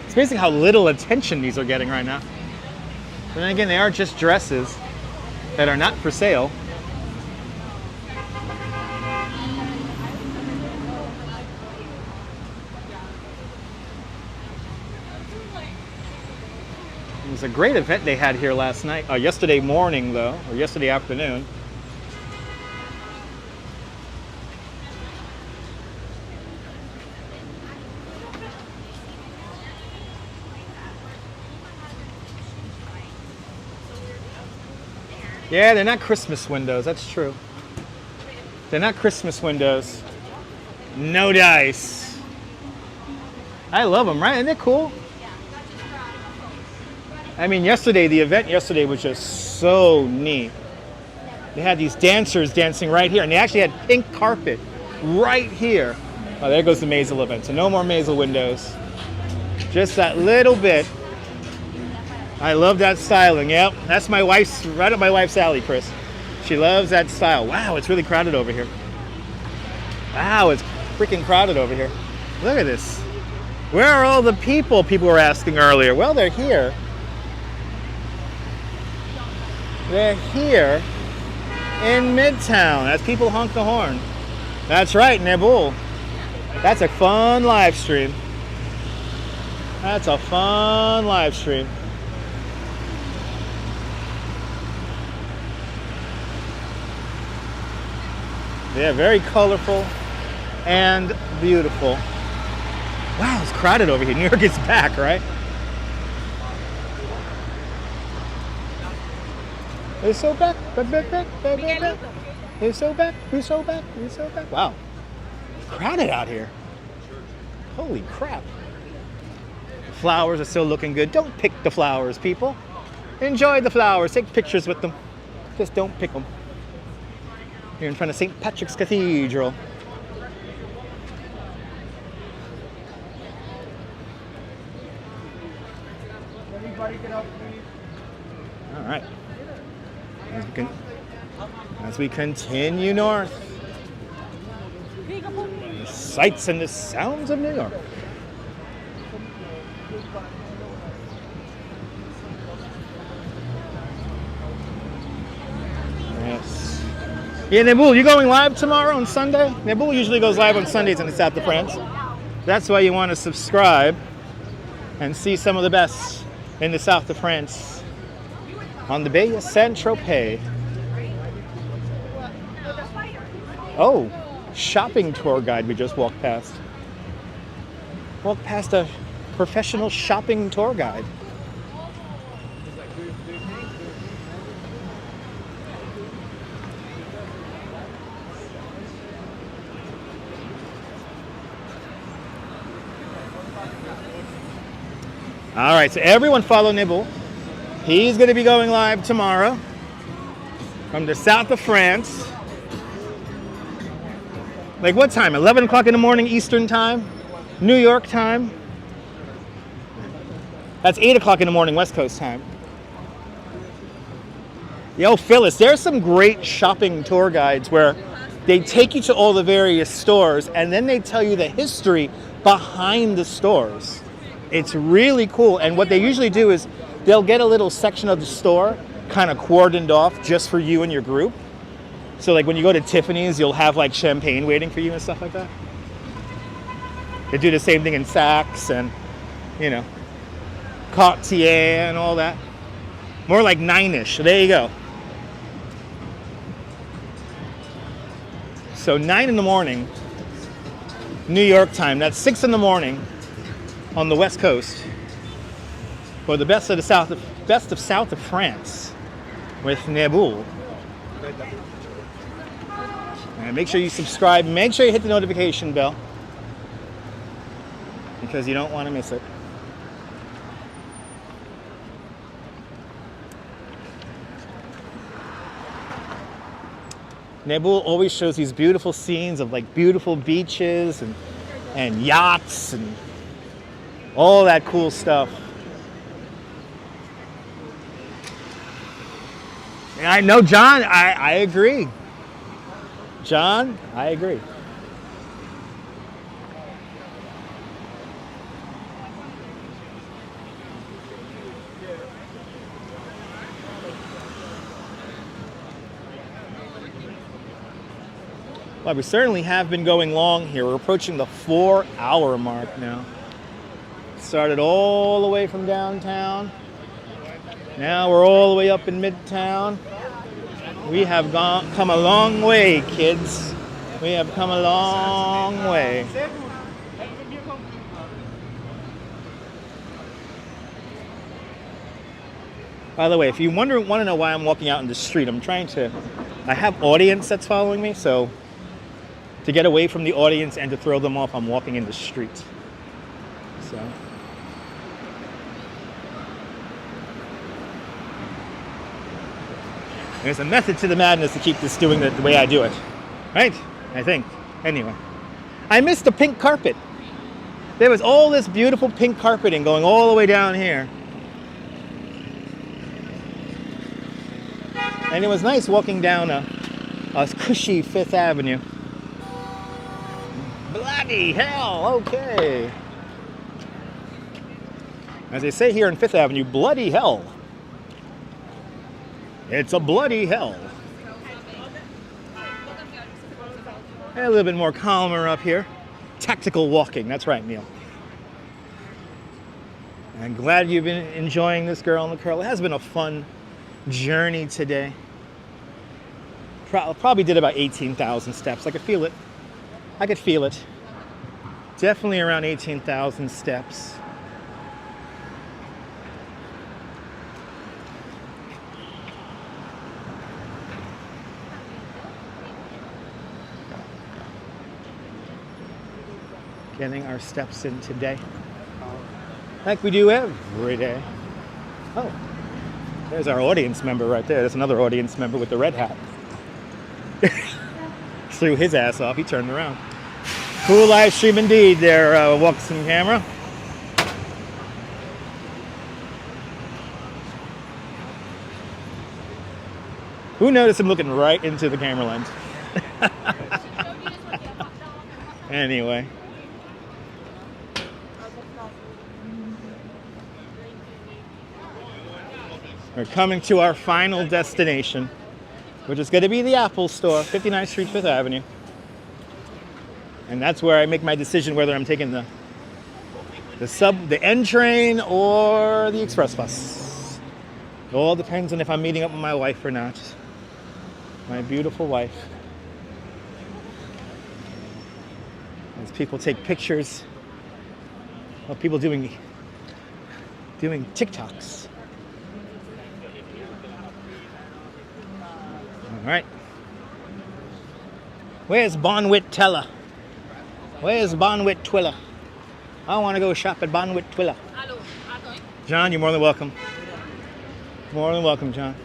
It's amazing how little attention these are getting right now. But then again, they are just dresses that are not for sale. It was a great event they had here last night, yesterday morning though, or yesterday afternoon. Yeah, they're not Christmas windows, that's true. They're not Christmas windows. No dice. I love them, right? Isn't it cool? I mean, the event yesterday was just so neat. They had these dancers dancing right here, and they actually had pink carpet right here. Oh, there goes the Maisel event. So no more Maisel windows. Just that little bit. I love that styling. Yep, that's my wife's, right up my wife's alley, Chris. She loves that style. Wow, it's really crowded over here. Wow, it's freaking crowded over here. Look at this. Where are all the people were asking earlier? Well, they're here. They're here in Midtown as people honk the horn. That's right, Nebul. That's a fun live stream. That's a fun live stream. Yeah, very colorful and beautiful. Wow, it's crowded over here. New York is back, right? It's so back, back. It's so back, it's so back, it's so back. Wow, crowded out here. Holy crap. Flowers are still looking good. Don't pick the flowers, people. Enjoy the flowers, take pictures with them. Just don't pick them. You're in front of St. Patrick's Cathedral. All right. As we continue north, the sights and the sounds of New York. Yes. Yeah, Naboul, you going live tomorrow on Sunday? Naboul usually goes live on Sundays in the south of France. That's why you want to subscribe and see some of the best in the south of France on the Bay of Saint-Tropez. Oh, shopping tour guide we just walked past. Walked past a professional shopping tour guide. All right, so everyone follow Nibble. He's going to be going live tomorrow from the south of France. Like what time? 11 o'clock in the morning Eastern time, New York time. That's 8 o'clock in the morning West Coast time. Yo, Phyllis, there's some great shopping tour guides where they take you to all the various stores and then they tell you the history behind the stores. It's really cool. And what they usually do is they'll get a little section of the store kind of cordoned off just for you and your group. So like when you go to Tiffany's, you'll have like champagne waiting for you and stuff like that. They do the same thing in Saks and, you know, Cartier and all that. More like 9-ish. There you go. So 9 in the morning, New York time. That's 6 in the morning on the West Coast for the best of south of France with Naboul. And make sure you subscribe. Make sure you hit the notification bell because you don't want to miss it. Naboul always shows these beautiful scenes of like beautiful beaches and yachts and all that cool stuff. And I know, John, I agree. John, I agree. Well, we certainly have been going long here. We're approaching the 4-hour mark now. Started all the way from downtown. Now we're all the way up in Midtown. We have come a long way, kids. We have come a long way. By the way, if you want to know why I'm walking out in the street, I have audience that's following me, so to get away from the audience and to throw them off, I'm walking in the street. So. There's a method to the madness to keep this doing the way I do it. Right? I think. Anyway. I missed the pink carpet. There was all this beautiful pink carpeting going all the way down here. And it was nice walking down a cushy 5th Avenue. Bloody hell, okay. As they say here on 5th Avenue, bloody hell. It's a bloody hell. A little bit more calmer up here. Tactical walking, that's right, Neil. I'm glad you've been enjoying this Girl in the Curl. It has been a fun journey today. Probably did about 18,000 steps. I could feel it. I could feel it. Definitely around 18,000 steps. Getting our steps in today, like we do every day. Oh, there's our audience member right there. There's another audience member with the red hat. Threw his ass off. He turned around. Cool live stream indeed there, Watson camera. Who noticed him looking right into the camera lens? Anyway. We're coming to our final destination, which is going to be the Apple Store, 59th Street, 5th Avenue. And that's where I make my decision whether I'm taking the N train or the express bus. It all depends on if I'm meeting up with my wife or not. My beautiful wife. As people take pictures of people doing TikToks. All right. Where's Bonwit Teller? Where's Bonwit Twiller? I want to go shop at Bonwit Twiller. John, you're more than welcome. More than welcome, John.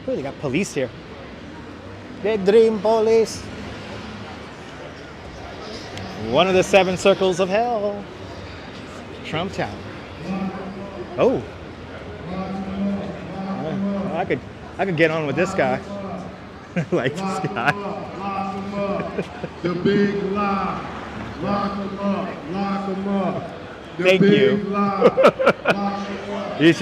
Oh, they got police here. The Dream Police. One of the 7 circles of hell. Trump Town. Oh. I could get on with this guy. Like this guy. The big lie. Lock him up. Lock him up. Thank you. He's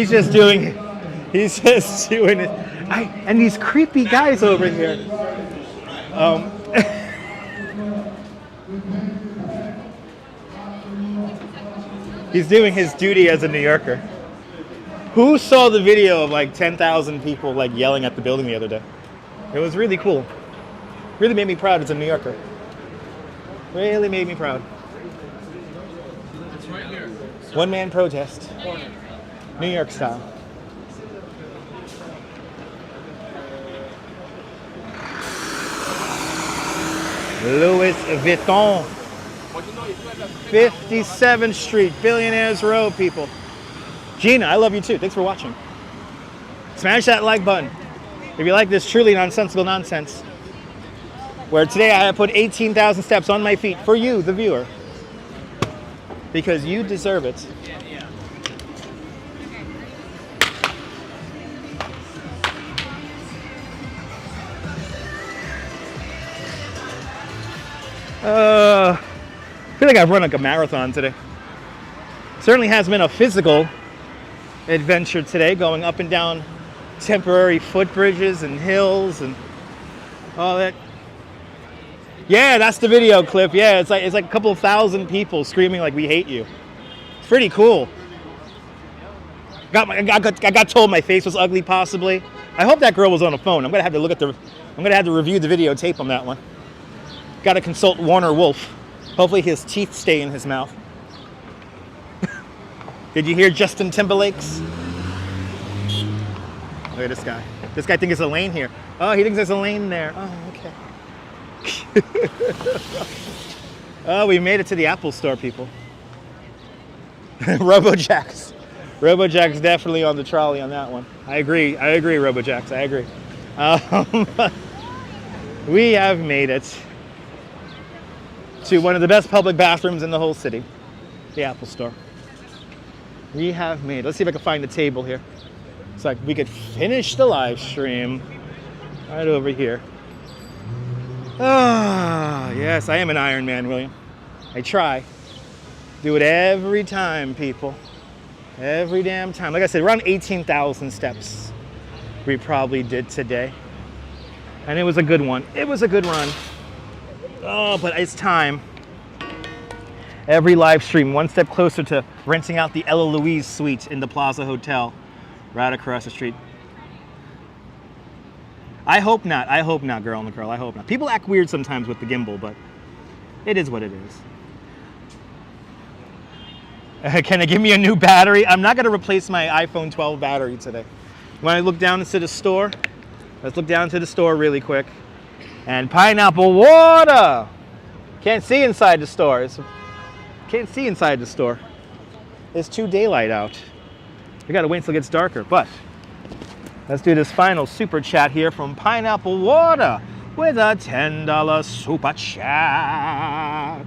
just doing it. And these creepy guys over here. He's doing his duty as a New Yorker. Who saw the video of like 10,000 people like yelling at the building the other day? It was really cool. Really made me proud as a New Yorker. Really made me proud. It's right here. One man protest. New York style. Louis Vuitton. 57th Street, Billionaires Row, people. Gina, I love you too. Thanks for watching. Smash that like button if you like this truly nonsensical nonsense. Where today I have put 18,000 steps on my feet for you, the viewer. Because you deserve it. I feel like I've run like a marathon today. Certainly has been a physical adventure today, going up and down temporary footbridges and hills and all that. Yeah, that's the video clip. Yeah, it's like a couple of thousand people screaming like "We hate you." It's pretty cool. I got told my face was ugly, possibly. I hope that girl was on a phone. I'm gonna have to review the videotape on that one. Got to consult Warner Wolf. Hopefully his teeth stay in his mouth. Did you hear Justin Timberlake's? Look at this guy. This guy thinks there's a lane here. Oh, he thinks there's a lane there. Oh, okay. Oh, we made it to the Apple Store, people. RoboJax. RoboJax definitely on the trolley on that one. I agree, RoboJax. I agree. We have made it to one of the best public bathrooms in the whole city, the Apple Store. We have made it. Let's see if I can find a table here. So like we could finish the live stream right over here. Ah, yes, I am an Iron Man, William. I try. Do it every time, people. Every damn time. Like I said, around 18,000 steps we probably did today. And it was a good one. It was a good run. Oh, but it's time. Every live stream, one step closer to renting out the Ella Louise suite in the Plaza Hotel right across the street. I hope not. I hope not, girl on the curl. I hope not. People act weird sometimes with the gimbal, but it is what it is. Can I give me a new battery? I'm not going to replace my iPhone 12 battery today. When I look down into the store, let's look down to the store really quick. And pineapple water. Can't see inside the store. Can't see inside the store. It's too daylight out. We got to wait until it gets darker, but let's do this final super chat here from Pineapple Water with a $10 super chat.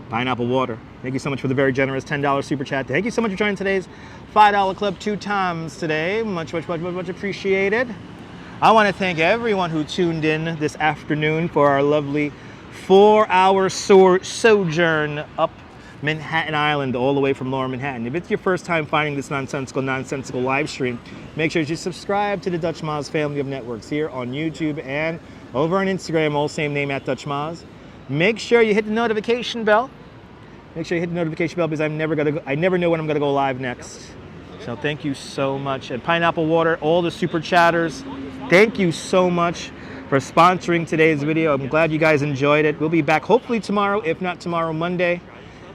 Pineapple Water, thank you so much for the very generous $10 super chat. Thank you so much for joining today's $5 club 2 times today. Much appreciated. I want to thank everyone who tuned in this afternoon for our lovely 4-hour sojourn up Manhattan Island, all the way from Lower Manhattan. If it's your first time finding this nonsensical live stream, make sure you subscribe to the Dutch Moz family of networks here on YouTube and over on Instagram, all same name at Dutch Moz. Make sure you hit the notification bell. Make sure you hit the notification bell because I never know when I'm gonna go live next. So thank you so much. And Pineapple Water, all the super chatters, thank you so much for sponsoring today's video. I'm glad you guys enjoyed it. We'll be back hopefully tomorrow, if not tomorrow, Monday.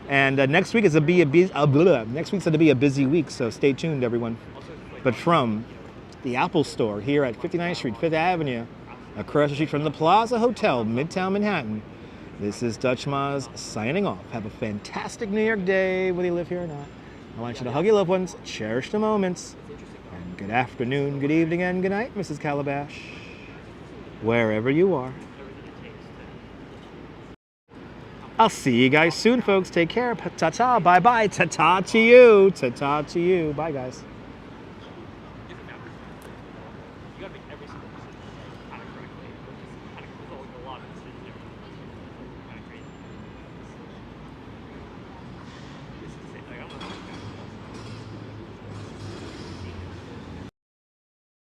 And next week is going to be a busy week, so stay tuned, everyone. But from the Apple Store here at 59th Street, 5th Avenue, across the street from the Plaza Hotel, Midtown Manhattan, this is Dutch Moz signing off. Have a fantastic New York day, whether you live here or not. I want you to hug your loved ones, cherish the moments, and good afternoon, good evening, and good night, Mrs. Calabash, wherever you are. I'll see you guys soon, folks. Take care. Ta-ta. Bye-bye. Ta-ta to you. Ta-ta to you. Bye, guys. You gotta make every single